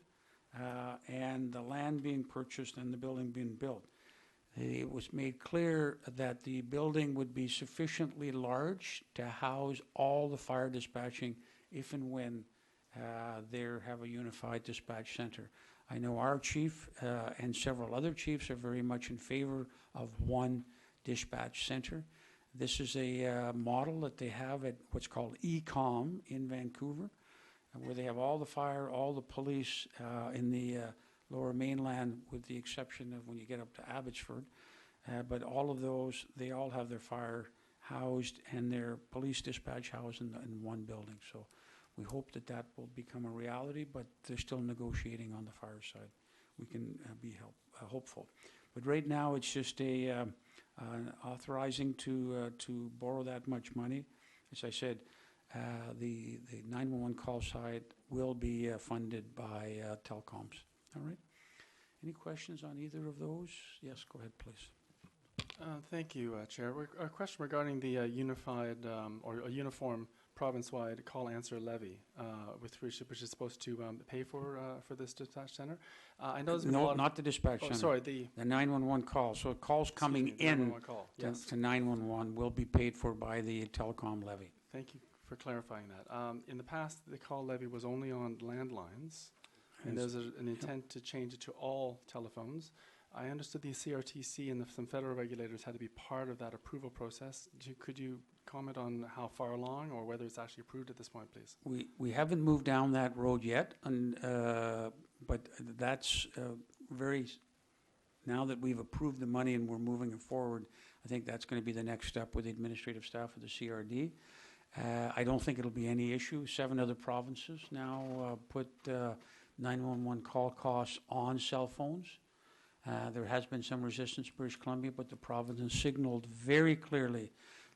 and the land being purchased and the building being built. It was made clear that the building would be sufficiently large to house all the fire dispatching if and when they have a unified dispatch center. I know our chief and several other chiefs are very much in favor of one dispatch center. This is a model that they have at what's called ECOM in Vancouver, where they have all the fire, all the police in the Lower Mainland, with the exception of when you get up to Abbotsford. But all of those, they all have their fire housed and their police dispatch housed in one building. So we hope that that will become a reality, but they're still negotiating on the fire side. We can be hopeful. But right now, it's just authorizing to borrow that much money. As I said, the 911 call side will be funded by telecoms. All right. Any questions on either of those? Yes, go ahead, please. Thank you, Chair. A question regarding the unified or a uniform province-wide call-answer levy, which is supposed to pay for this dispatch center. I know there's been a lot not the dispatch center. Sorry, the 911 call. So calls coming in to 911 will be paid for by the telecom levy. Thank you for clarifying that. In the past, the call levy was only on landlines, and there's an intent to change it to all telephones. I understood the CRTC and some federal regulators had to be part of that approval process. Could you comment on how far along, or whether it's actually approved at this point, please? We haven't moved down that road yet, and but that's now that we've approved the money and we're moving it forward, I think that's going to be the next step with the administrative staff of the CRD. I don't think it'll be any issue. 7 other provinces now put 911 call costs on cell phones. There has been some resistance in British Columbia, but the province has signaled very clearly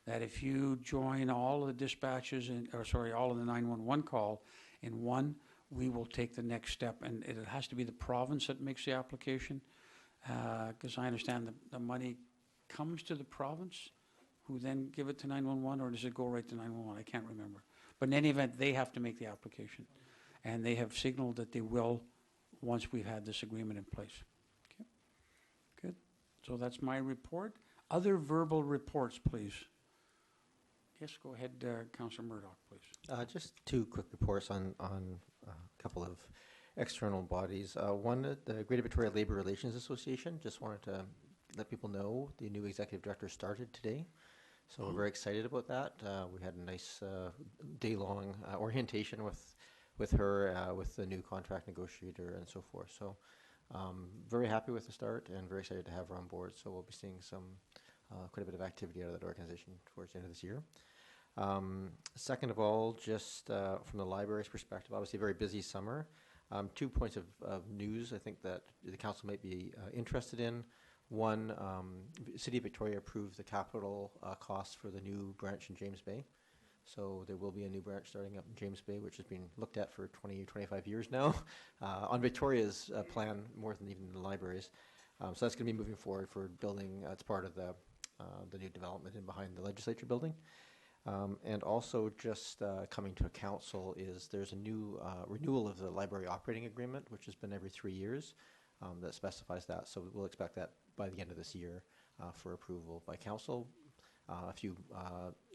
that if you join all of the dispatches, all of the 911 call in one, we will take the next step. And it has to be the province that makes the application, because I understand the money comes to the province, who then give it to 911, or does it go right to 911? I can't remember. But in any event, they have to make the application. And they have signaled that they will once we've had this agreement in place. Okay, good. So that's my report. Other verbal reports, please. Yes, go ahead, Councillor Murdoch, please. Just two quick reports on a couple of external bodies. One, the Greater Victoria Labour Relations Association. Just wanted to let people know the new executive director started today. So we're very excited about that. We had a nice day-long orientation with her, with the new contract negotiator and so forth. So very happy with the start and very excited to have her on board. So we'll be seeing some quite a bit of activity out of that organization towards the end of this year. Second of all, just from the library's perspective, obviously a very busy summer. 2 points of news I think that the council might be interested in. One, City of Victoria approved the capital costs for the new branch in James Bay. So there will be a new branch starting up in James Bay, which has been looked at for 20, 25 years now on Victoria's plan more than even the libraries. So that's going to be moving forward for building. It's part of the new development in behind the legislature building. And also just coming to a council is there's a new renewal of the library operating agreement, which has been every 3 years, that specifies that. So we'll expect that by the end of this year for approval by council. A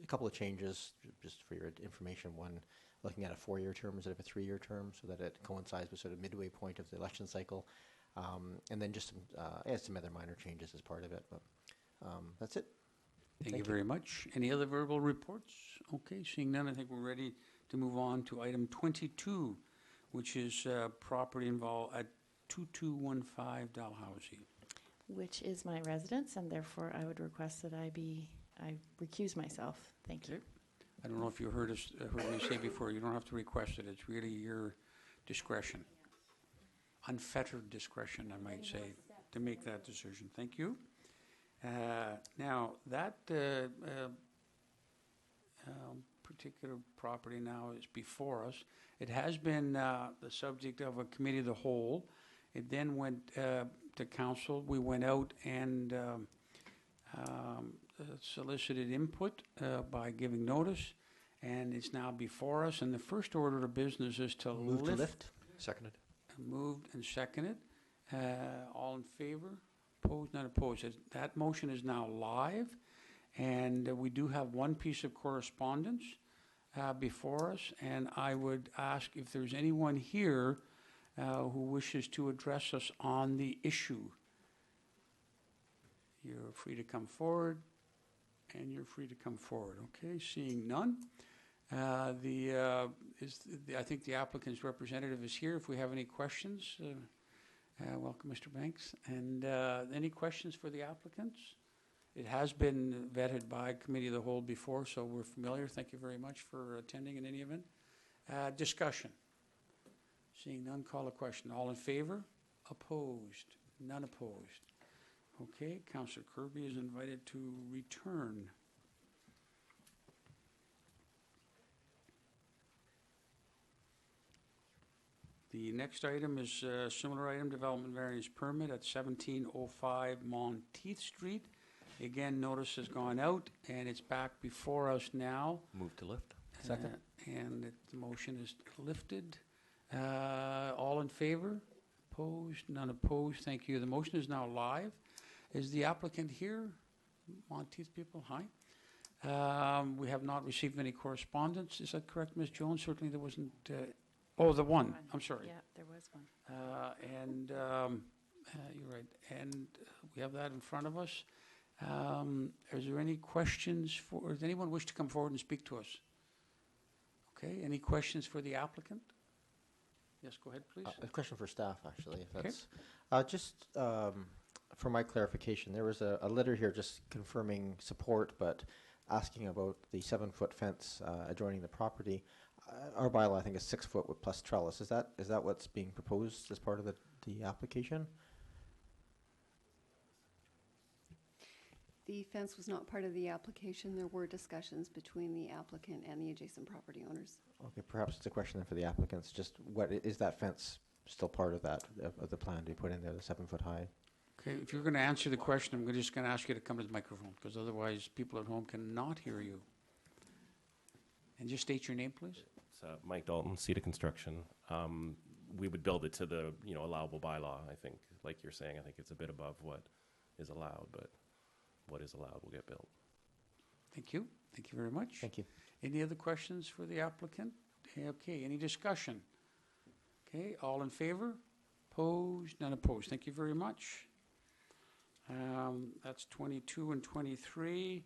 couple of changes, just for your information. One, looking at a 4-year term instead of a 3-year term, so that it coincides with sort of midway point of the election cycle. And then just some other minor changes as part of it. But that's it. Thank you very much. Any other verbal reports? Okay, seeing none, I think we're ready to move on to item 22, which is property involved at 2215 Dalhousie. Which is my residence, and therefore I would request that I recuse myself. Thank you. I don't know if you heard me say before, you don't have to request it. It's really your discretion. Unfettered discretion, I might say, to make that decision. Thank you. Now, that particular property now is before us. It has been the subject of a committee of the whole. It then went to council. We went out and solicited input by giving notice, and it's now before us. And the first order of business is to lift. Seconded. Moved and seconded. All in favor? Opposed, not opposed. That motion is now live, and we do have one piece of correspondence before us, and I would ask if there's anyone here who wishes to address us on the issue. You're free to come forward, and you're free to come forward. Okay, seeing none. I think the applicant's representative is here. If we have any questions, welcome, Mr. Banks. And any questions for the applicants? It has been vetted by committee of the whole before, so we're familiar. Thank you very much for attending in any event. Discussion. Seeing none, call a question. All in favor? Opposed? None opposed. Okay, Councillor Kirby is invited to return. The next item is a similar item, development variance permit at 1705 Monteith Street. Again, notice has gone out, and it's back before us now. Move to lift. Second. And the motion is lifted. All in favor? Opposed? None opposed. Thank you. The motion is now live. Is the applicant here? Monteith people, hi. We have not received any correspondence. Is that correct, Ms. Jones? Certainly there wasn't... Oh, the one. I'm sorry. Yeah, there was one. You're right. And we have that in front of us. Is there any questions for, does anyone wish to come forward and speak to us? Okay, any questions for the applicant? Yes, go ahead, please. A question for staff, actually, if Okay. that's... just for my clarification, there was a letter here just confirming support, but asking about the 7-foot fence adjoining the property. Our bylaw, I think, is 6 foot with plus trellis. Is that what's being proposed as part of the application? The fence was not part of the application. There were discussions between the applicant and the adjacent property owners. Okay, perhaps it's a question then for the applicants. Just what is that fence still part of that of the plan to be put in there, the 7 foot high? Okay, if you're going to answer the question, I'm just going to ask you to come to the microphone, because otherwise people at home cannot hear you. And just state your name, please. It's Mike Dalton, Cedar Construction. We would build it to the allowable bylaw. I think, like you're saying, I think it's a bit above what is allowed, but what is allowed will get built. Thank you. Thank you very much. Thank you. Any other questions for the applicant? Okay, any discussion? Okay, all in favor? Opposed? None opposed. Thank you very much. That's 22 and 23.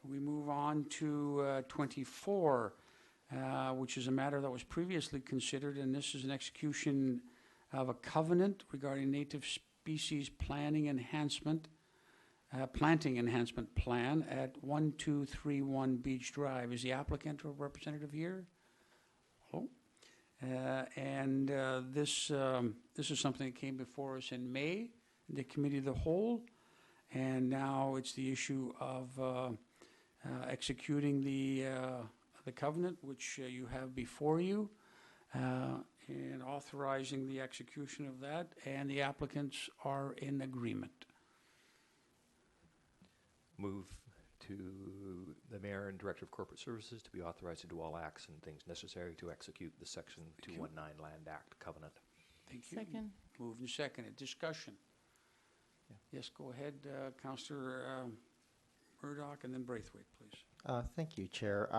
We move on to 24, which is a matter that was previously considered, and this is an execution of a covenant regarding native species planting enhancement plan at 1231 Beach Drive. Is the applicant or representative here? Hello? This is something that came before us in May, the Committee of the Whole, and now it's the issue of executing the covenant, which you have before you, and authorizing the execution of that, and the applicants are in agreement. Move to the Mayor and Director of Corporate Services to be authorized to do all acts and things necessary to execute the Section 219 Land Act covenant. Thank you. Second. Moved and seconded. Discussion. Yes, go ahead, Councillor Murdoch, and then Braithwaite, please. Thank you, Chair.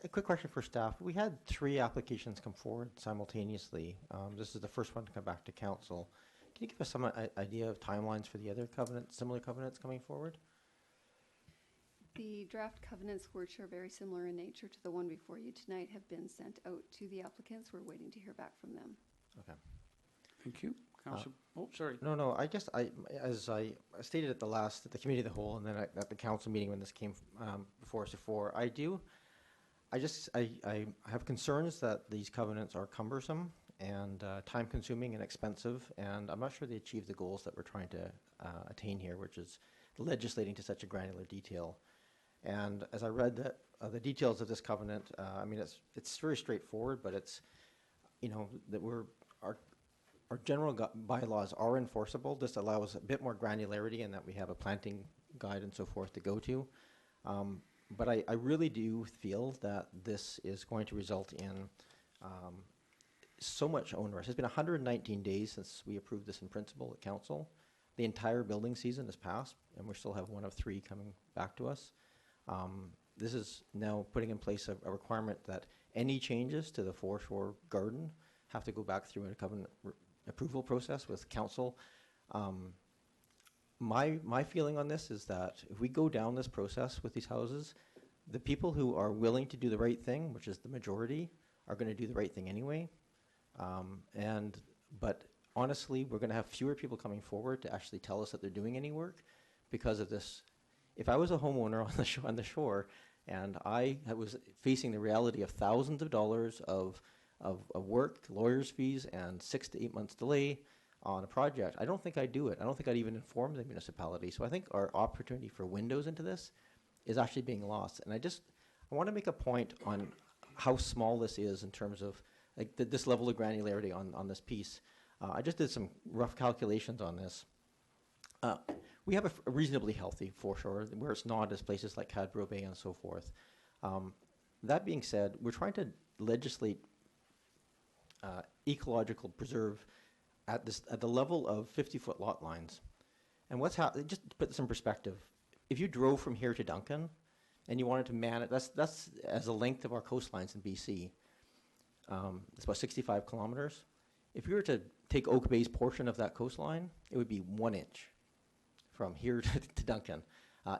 A quick question for staff. We had 3 applications come forward simultaneously. This is the first one to come back to council. Can you give us some idea of timelines for the other similar covenants coming forward? The draft covenants, which are very similar in nature to the one before you tonight, have been sent out to the applicants. We're waiting to hear back from them. Okay. Thank you. Councillor, sorry. No, as I stated at the Committee of the Whole, and then at the council meeting when this came before us before, I have concerns that these covenants are cumbersome and time-consuming and expensive, and I'm not sure they achieve the goals that we're trying to attain here, which is legislating to such a granular detail. And as I read the details of this covenant, I mean, it's very straightforward, but it's, that our general bylaws are enforceable. This allows a bit more granularity in that we have a planting guide and so forth to go to. But I really do feel that this is going to result in so much onerous. It's been 119 days since we approved this in principle at council. The entire building season has passed, and we still have 1 of 3 coming back to us. This is now putting in place a requirement that any changes to the foreshore garden have to go back through a covenant approval process with council. My feeling on this is that if we go down this process with these houses, the people who are willing to do the right thing, which is the majority, are going to do the right thing anyway. But honestly, we're going to have fewer people coming forward to actually tell us that they're doing any work because of this. If I was a homeowner on the shore and I was facing the reality of thousands of dollars of work, lawyers' fees, and 6 to 8 months delay on a project, I don't think I'd do it. I don't think I'd even inform the municipality. So I think our opportunity for windows into this is actually being lost. And I want to make a point on how small this is in terms of like this level of granularity on this piece. I just did some rough calculations on this. We have a reasonably healthy foreshore where it's not as places like Cadborough Bay and so forth. That being said, we're trying to legislate ecological preserve at the level of 50-foot lot lines. And what's happening, just to put this in perspective, if you drove from here to Duncan and you wanted to man it, that's as the length of our coastlines in BC. It's about 65 kilometers. If you were to take Oak Bay's portion of that coastline, it would be 1 inch from here to Duncan.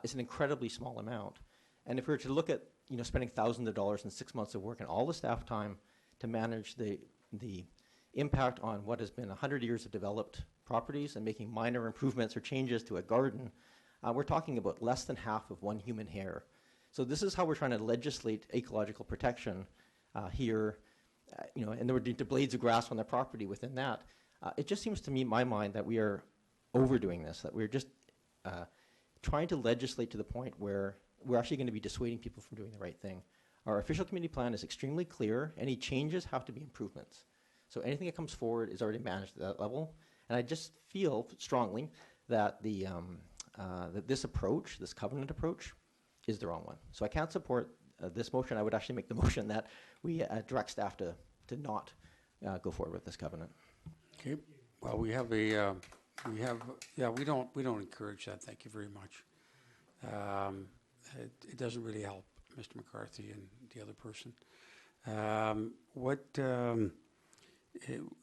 It's an incredibly small amount. And if we were to look at spending thousands of dollars and 6 months of work and all the staff time to manage the impact on what has been 100 years of developed properties and making minor improvements or changes to a garden, we're talking about less than half of 1 human hair. So this is how we're trying to legislate ecological protection here, and there would be blades of grass on the property within that. It just seems to me, in my mind, that we are overdoing this, that we're just trying to legislate to the point where we're actually going to be dissuading people from doing the right thing. Our official community plan is extremely clear. Any changes have to be improvements. So anything that comes forward is already managed at that level. And I just feel strongly that that this approach, this covenant approach, is the wrong one. So I can't support this motion. I would actually make the motion that we direct staff to not go forward with this covenant. Okay. Well, we don't encourage that. Thank you very much. It doesn't really help Mr. McCarthy and the other person.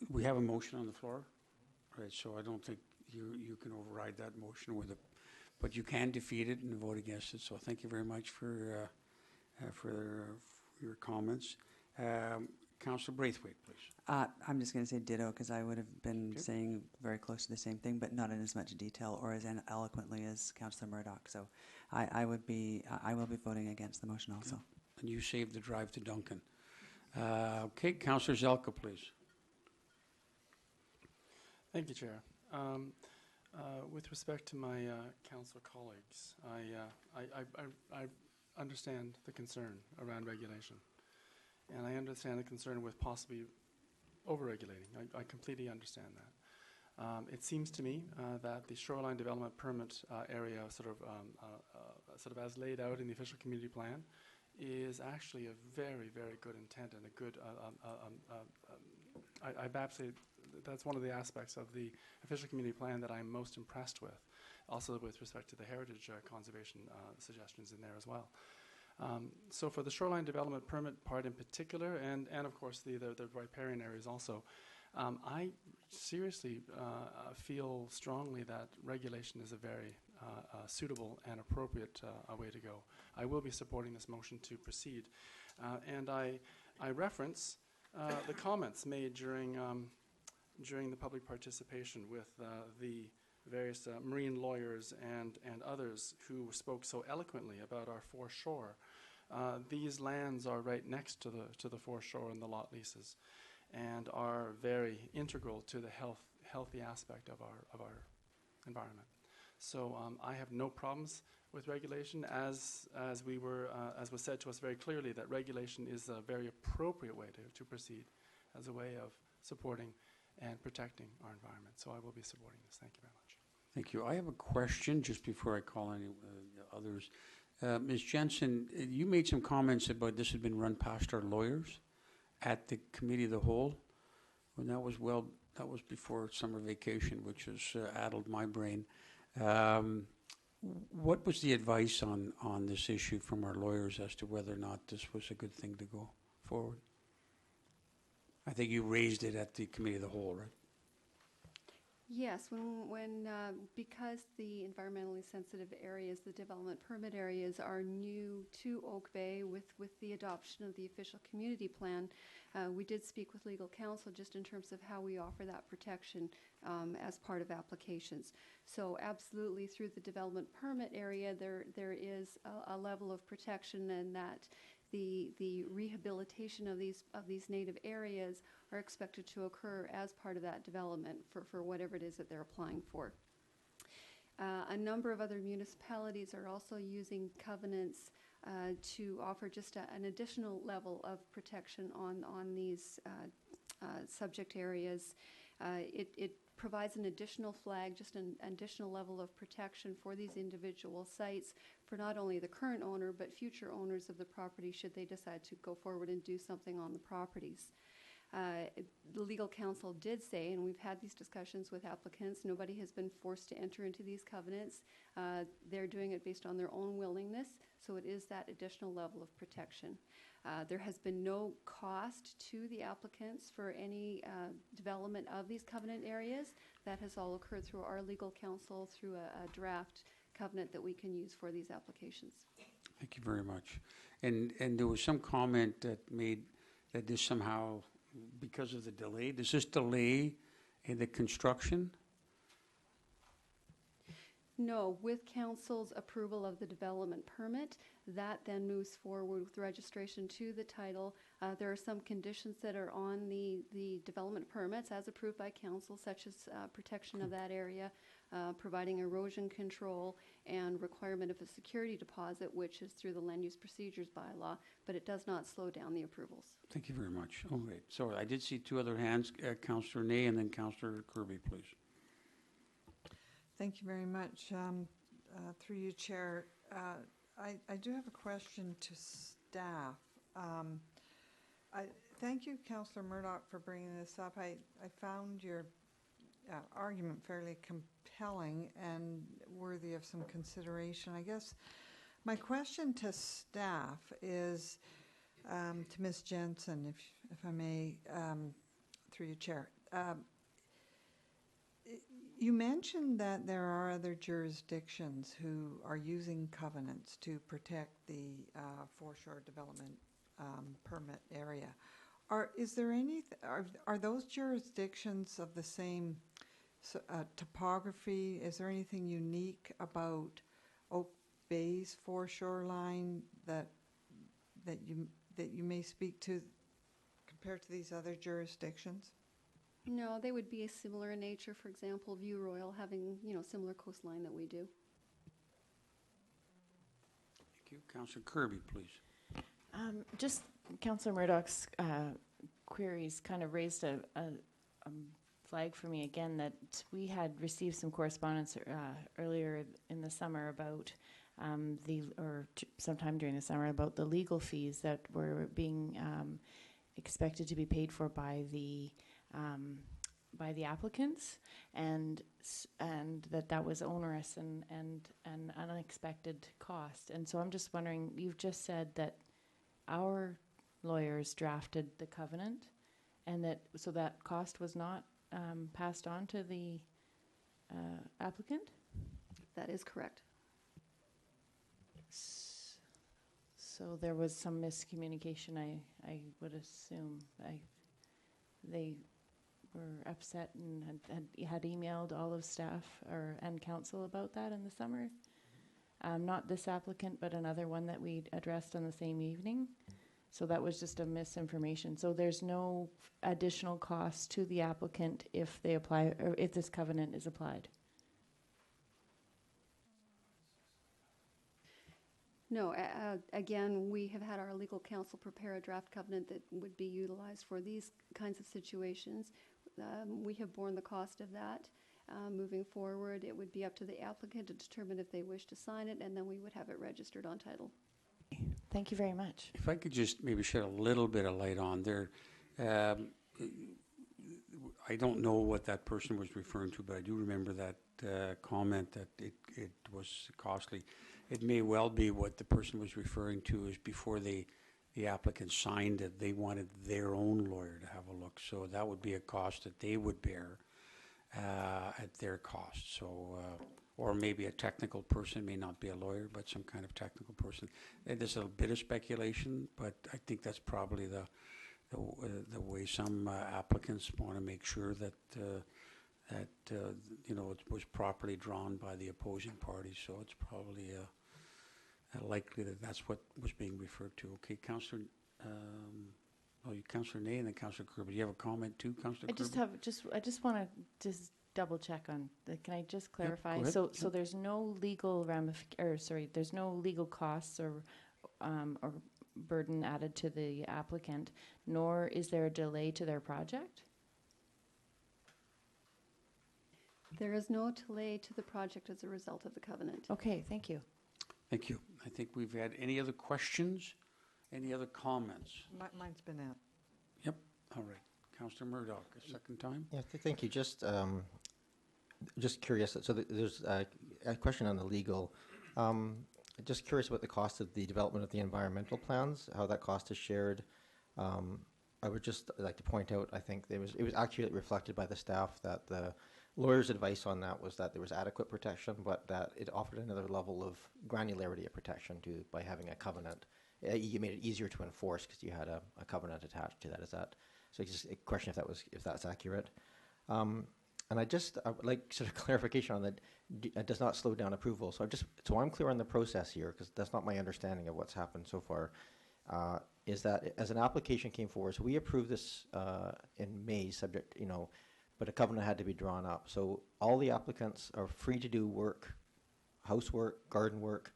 We have a motion on the floor, right? So I don't think you can override that motion with but you can defeat it and vote against it. So thank you very much for your comments. Councillor Braithwaite, please. I'm just going to say ditto because I would have been saying very close to the same thing, but not in as much detail or as eloquently as Councillor Murdoch. So I will be voting against the motion also. And you saved the drive to Duncan. Okay, Councillor Zelka, please. Thank you, Chair. With respect to my council colleagues, I understand the concern around regulation, and I understand the concern with possibly over-regulating. I completely understand that. It seems to me that the shoreline development permit area, sort of as laid out in the official community plan, is actually a very, very good intent and a good. I've absolutely. That's one of the aspects of the official community plan that I'm most impressed with. Also with respect to the heritage conservation suggestions in there as well. So for the shoreline development permit part in particular, and of course the riparian areas also, I seriously feel strongly that regulation is a very suitable and appropriate way to go. I will be supporting this motion to proceed. And I reference the comments made during the public participation with the various marine lawyers and others who spoke so eloquently about our foreshore. These lands are right next to the foreshore and the lot leases, and are very integral to the healthy aspect of our environment. So I have no problems with regulation, as was said to us very clearly, that regulation is a very appropriate way to proceed as a way of supporting and protecting our environment. So I will be supporting this. Thank you very much. Thank you. I have a question just before I call any others. Ms. Jensen, you made some comments about this had been run past our lawyers at the committee of the whole. When that was before summer vacation, which has addled my brain. What was the advice on this issue from our lawyers as to whether or not this was a good thing to go forward? I think you raised it at the committee of the whole, right? Yes, when because the environmentally sensitive areas, the development permit areas, are new to Oak Bay with the adoption of the official community plan, we did speak with legal counsel just in terms of how we offer that protection as part of applications. So absolutely, through the development permit area, there is a level of protection, and that the rehabilitation of these native areas are expected to occur as part of that development for whatever it is that they're applying for. A number of other municipalities are also using covenants to offer just an additional level of protection on these subject areas. It provides an additional flag, just an additional level of protection for these individual sites for not only the current owner but future owners of the property should they decide to go forward and do something on the properties. The legal counsel did say, and we've had these discussions with applicants, nobody has been forced to enter into these covenants. They're doing it based on their own willingness, so it is that additional level of protection. There has been no cost to the applicants for any development of these covenant areas. That has all occurred through our legal counsel through a draft covenant that we can use for these applications. Thank you very much. And there was some comment that made that this somehow, because of the delay, does this delay in the construction? No, with council's approval of the development permit, that then moves forward with registration to the title. There are some conditions that are on the development permits as approved by council, such as protection of that area, providing erosion control, and requirement of a security deposit, which is through the land use procedures bylaw, but it does not slow down the approvals. Thank you very much. All right. So I did see two other hands, Councillor Ney and then Councillor Kirby, please. Thank you very much. Through you, Chair, I do have a question to staff. I thank you, Councillor Murdoch, for bringing this up. I found your argument fairly compelling and worthy of some consideration. I guess My question to staff is to Ms. Jensen, if I may, through your chair. You mentioned that there are other jurisdictions who are using covenants to protect the foreshore development permit area. Are those jurisdictions of the same topography? Is there anything unique about Oak Bay's foreshore line that you may speak to compared to these other jurisdictions? No, they would be similar in nature. For example, View Royal having, similar coastline that we do. Thank you. Councillor Kirby, please. Just Councillor Murdoch's queries kind of raised a flag for me again that we had received some correspondence earlier in the summer about sometime during the summer about the legal fees that were being expected to be paid for by the applicants, and that was onerous and an unexpected cost. And so I'm just wondering, you've just said that our lawyers drafted the covenant, and that cost was not passed on to the applicant? That is correct. So there was some miscommunication, I would assume. They were upset and had emailed all of staff and council about that in the summer. Not this applicant, but another one that we addressed on the same evening. So that was just a misinformation. So there's no additional cost to the applicant if they apply, or if this covenant is applied. No, again, we have had our legal counsel prepare a draft covenant that would be utilized for these kinds of situations. We have borne the cost of that. Moving forward, it would be up to the applicant to determine if they wish to sign it, and then we would have it registered on title. Thank you very much. If I could just maybe shed a little bit of light on there. I don't know what that person was referring to, but I do remember that comment that it was costly. It may well be what the person was referring to is before the applicant signed it, they wanted their own lawyer to have a look. So that would be a cost that they would bear at their cost. So, or maybe a technical person, may not be a lawyer, but some kind of technical person. There's a bit of speculation, but I think that's probably the way some applicants want to make sure that it was properly drawn by the opposing party. So it's probably likely that that's what was being referred to. Okay, Councillor, Councillor Ney and then Councillor Kirby. Do you have a comment too, Councillor Kirby? I just want to just double check on. Can I just clarify? Yep, So there's no legal there's no legal costs or burden added to the applicant, nor is there a delay to their project? There is no delay to the project as a result of the covenant. Okay, thank you. Thank you. I think we've had any other questions? Any other comments? Mine's been out. Yep. All right. Councillor Murdoch, a second time. Yeah, thank you. Just curious. So there's a question on the legal. Just curious about the cost of the development of the environmental plans, how that cost is shared. I would just like to point out, I think it was accurately reflected by the staff that the lawyer's advice on that was that there was adequate protection, but that it offered another level of granularity of protection by having a covenant. You made it easier to enforce because you had a covenant attached to that. Is that so? Just a question if that's accurate. And I would like sort of clarification on that. It does not slow down approval. So I'm clear on the process here, because that's not my understanding of what's happened so far. Is that as an application came forward, so we approved this in May, subject, but a covenant had to be drawn up. So all the applicants are free to do work, housework, garden work,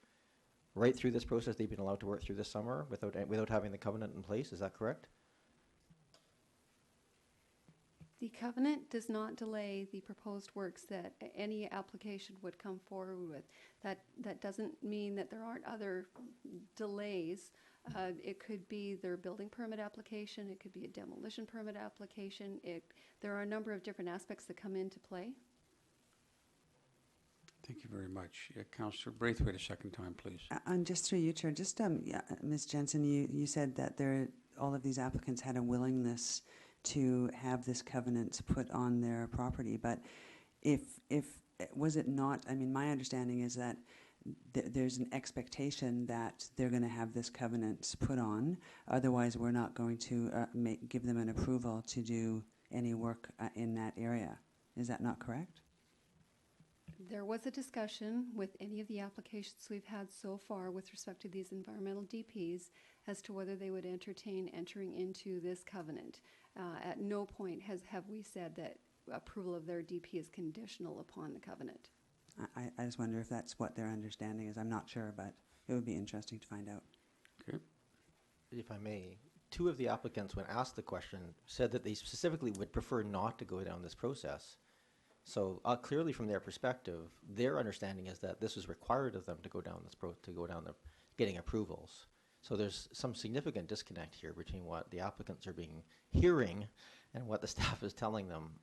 right through this process. They've been allowed to work through this summer without having the covenant in place. Is that correct? The covenant does not delay the proposed works that any application would come forward with. That doesn't mean that there aren't other delays. It could be their building permit application. It could be a demolition permit application. There are a number of different aspects that come into play. Thank you very much. Councillor Braithwaite, a second time, please. And just through you, Chair, just yeah, Ms. Jensen, you said that all of these applicants had a willingness to have this covenant put on their property, but if was it not? I mean, my understanding is that there's an expectation that they're going to have this covenant put on. Otherwise, we're not going to give them an approval to do any work in that area. Is that not correct? There was a discussion with any of the applications we've had so far with respect to these environmental DPs as to whether they would entertain entering into this covenant. At no point have we said that approval of their DP is conditional upon the covenant. I just wonder if that's what their understanding is. I'm not sure, but it would be interesting to find out. Okay. If I may, two of the applicants, when asked the question, said that they specifically would prefer not to go down this process. So clearly, from their perspective, their understanding is that this is required of them to go down this getting approvals. So there's some significant disconnect here between what the applicants are hearing and what the staff is telling them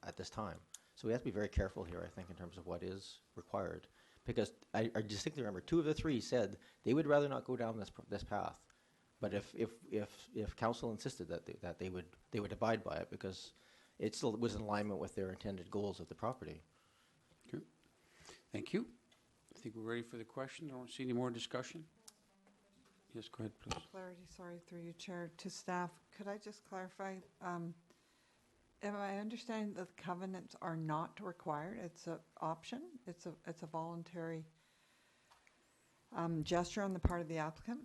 at this time. So we have to be very careful here, I think, in terms of what is required, because I distinctly remember two of the three said they would rather not go down this path. But if council insisted that they would abide by it, because it still was in alignment with their intended goals of the property. Okay. Thank you. I think we're ready for the question. I don't see any more discussion. Yes, go ahead, please. Clarity, sorry, through you, Chair, to staff. Could I just clarify? Am I understanding that the covenants are not required? It's an option. It's a voluntary gesture on the part of the applicant.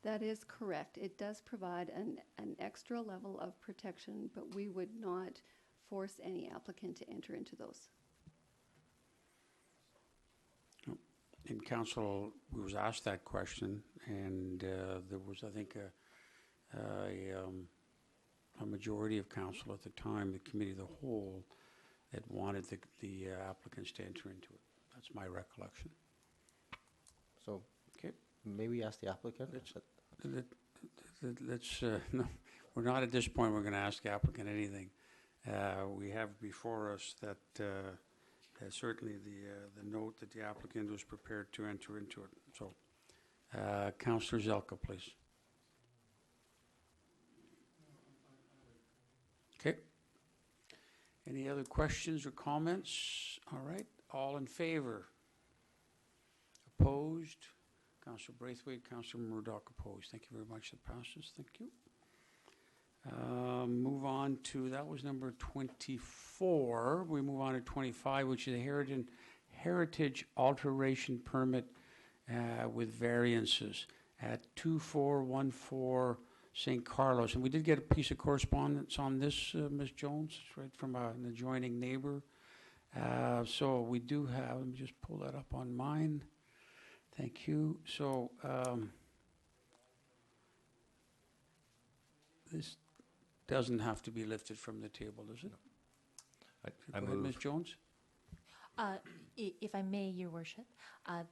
That is correct. It does provide an extra level of protection, but we would not force any applicant to enter into those. In council, we was asked that question, and there was, I think, a majority of council at the time, the committee of the whole, that wanted the applicants to enter into it. That's my recollection. So, okay, may we ask the applicant? Let's no, we're not at this point. We're going to ask the applicant anything. We have before us that certainly the note that the applicant was prepared to enter into it. So, Councillor Zelka, please. Okay. Any other questions or comments? All right. All in favor? Opposed? Councillor Braithwaite, Councillor Murdoch opposed. Thank you very much. That passes. Thank you. Move on to, that was number 24. We move on to 25, which is a heritage alteration permit with variances at 2414 St. Carlos. And we did get a piece of correspondence on this, Ms. Jones, right from an adjoining neighbor. So we do have, let me just pull that up on mine. Thank you. So this doesn't have to be lifted from the table, does it? I Go ahead, move. Ms. Jones. If I may, Your Worship,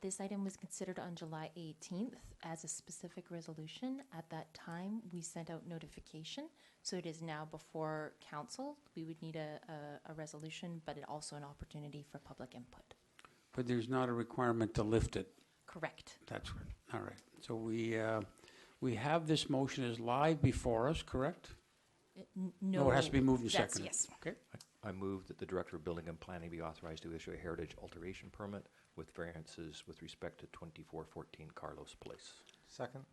this item was considered on July 18th as a specific resolution. At that time, we sent out notification, so it is now before council. We would need a resolution, but also an opportunity for public input. But there's not a requirement to lift it. Correct. That's right. All right. So we have this motion is live before us, correct? No. It has to be moved and That's- seconded. Yes. Okay. I move that the Director of Building and Planning be authorized to issue a heritage alteration permit with variances with respect to 2414 Carlos Place. Second.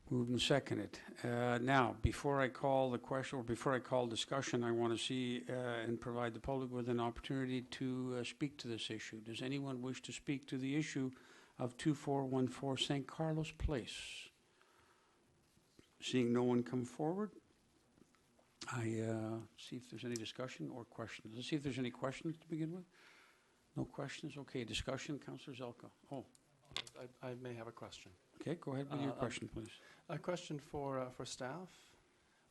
Moved and seconded. Now, before I call the question, or before I call discussion, I want to see and provide the public with an opportunity to speak to this issue. Does anyone wish to speak to the issue of 2414 St. Carlos Place? Seeing no one come forward, I see if there's any discussion or questions. Let's see if there's any questions to begin with. No questions? Okay, discussion, Councillor Zelka. Oh. I may have a question. Okay, go ahead with your question, please. A question for staff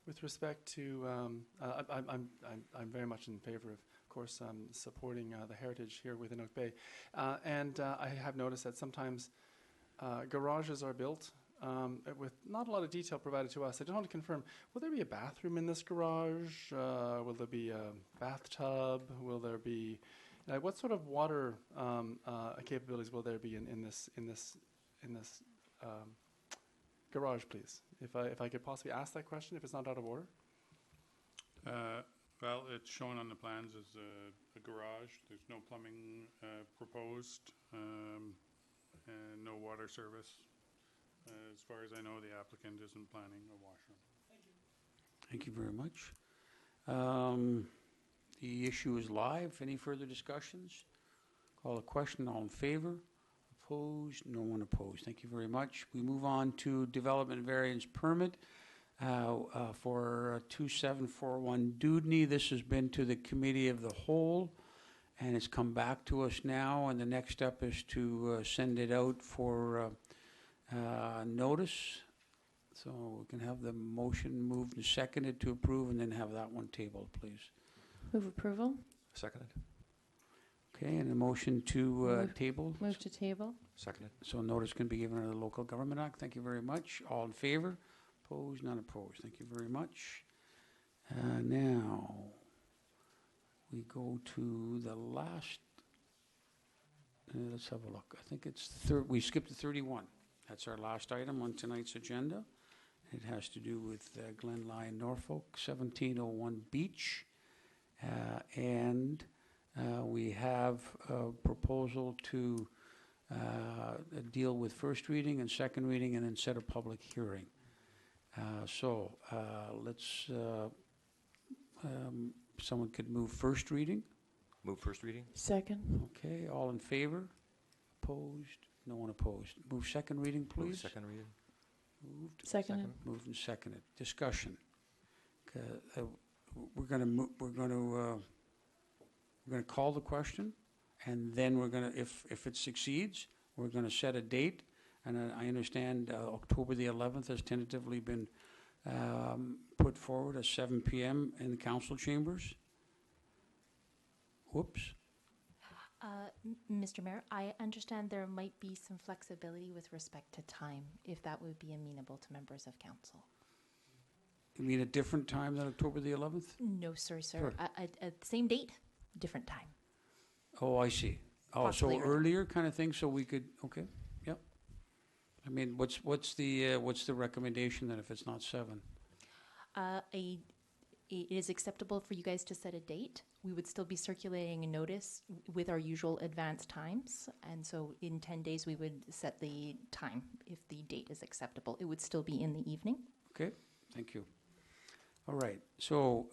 with respect to, I'm very much in favor of course, supporting the heritage here within Oak Bay. And I have noticed that sometimes garages are built with not a lot of detail provided to us. I just want to confirm, will there be a bathroom in this garage? Will there be a bathtub? Will there be What sort of water capabilities will there be in this garage, please? If I could possibly ask that question, if it's not out of order. Well, it's shown on the plans as a garage. There's no plumbing proposed, and no water service. As far as I know, the applicant isn't planning a washroom. Thank you very much. The issue is live. Any further discussions? Call a question. All in favor? Opposed? No one opposed. Thank you very much. We move on to development variance permit for 2741 Dudney. This has been to the committee of the whole, and it's come back to us now, and the next step is to send it out for notice. So we can have the motion moved and seconded to approve, and then have that one tabled, please. Move approval. Seconded. Okay, and a motion to table. Move to table. Seconded. So notice can be given under the Local Government Act. Thank you very much. All in favor? Opposed? None opposed. Thank you very much. Now, we go to the last, let's have a look. I think it's, we skipped to 31. That's our last item on tonight's agenda. It has to do with Glen Lyon, Norfolk, 1701 Beach. And we have a proposal to deal with first reading and second reading and then set a public hearing. Let's, someone could move first reading. Move first reading. Second. Okay, all in favor? Opposed? No one opposed. Move second reading, please. Move second reading. Moved. Seconded. Moved and seconded. Discussion. We're going to call the question, and then we're going to, if it succeeds, we're going to set a date. And I understand October the 11th has tentatively been put forward at 7 p.m. in the council chambers. Whoops. Mr. Mayor, I understand there might be some flexibility with respect to time, if that would be amenable to members of council. You mean a different time than October the 11th? No, sir. Sure. At the same date, different time. Oh, I see. Oh, Possibly so earlier. earlier kind of thing, so we could, okay, yep. I mean, what's the recommendation then if it's not 7? It is acceptable for you guys to set a date. We would still be circulating a notice with our usual advance times, and so in 10 days we would set the time if the date is acceptable. It would still be in the evening. Okay, thank you. All right, so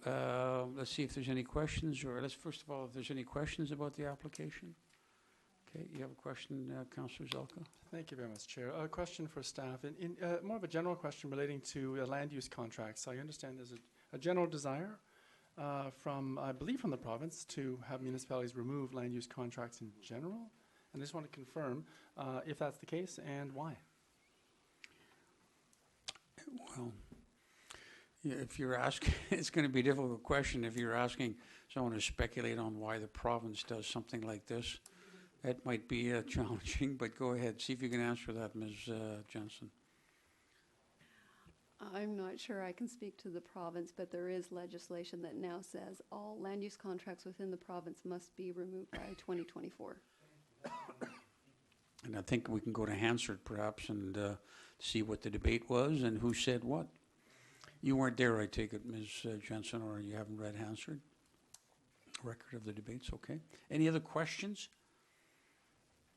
let's see if there's any questions, or let's first of all, if there's any questions about the application. Okay, you have a question, Councillor Zelka? Thank you very much, Chair. A question for staff, in more of a general question relating to land use contracts. I understand there's a general desire from, I believe, from the province to have municipalities remove land use contracts in general. And I just want to confirm if that's the case and why. Well, yeah, if you're asking, it's going to be a difficult question if you're asking someone to speculate on why the province does something like this. That might be challenging, but go ahead. See if you can answer that, Ms. Jensen. I'm not sure I can speak to the province, but there is legislation that now says all land use contracts within the province must be removed by 2024. And I think we can go to Hansard perhaps and see what the debate was and who said what. You weren't there, I take it, Ms. Jensen, or you haven't read Hansard? Record of the debates, okay. Any other questions?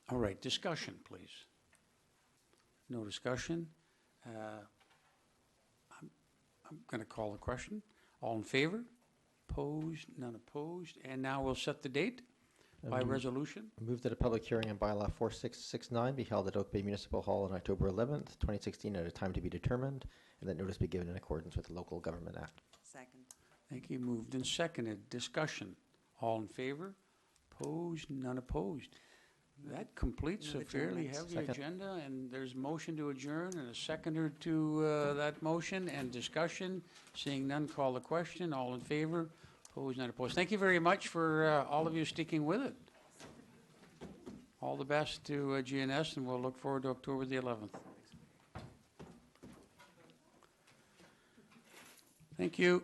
All right, discussion, please. No discussion. I'm going to call the question. All in favor? Opposed? None opposed. And now we'll set the date by resolution. Move that a public hearing on bylaw 4669 be held at Oak Bay Municipal Hall on October 11th, 2016 at a time to be determined, and that notice be given in accordance with the Local Government Act. Second. Thank you. Moved and seconded. Discussion. All in favor? Opposed? None opposed. That completes a fairly heavy agenda, and there's motion to adjourn and a seconder to that motion and discussion. Seeing none, call the question. All in favor? Opposed? None opposed. Thank you very much for all of you sticking with it. All the best to GNS, and we'll look forward to October the 11th. Thank you.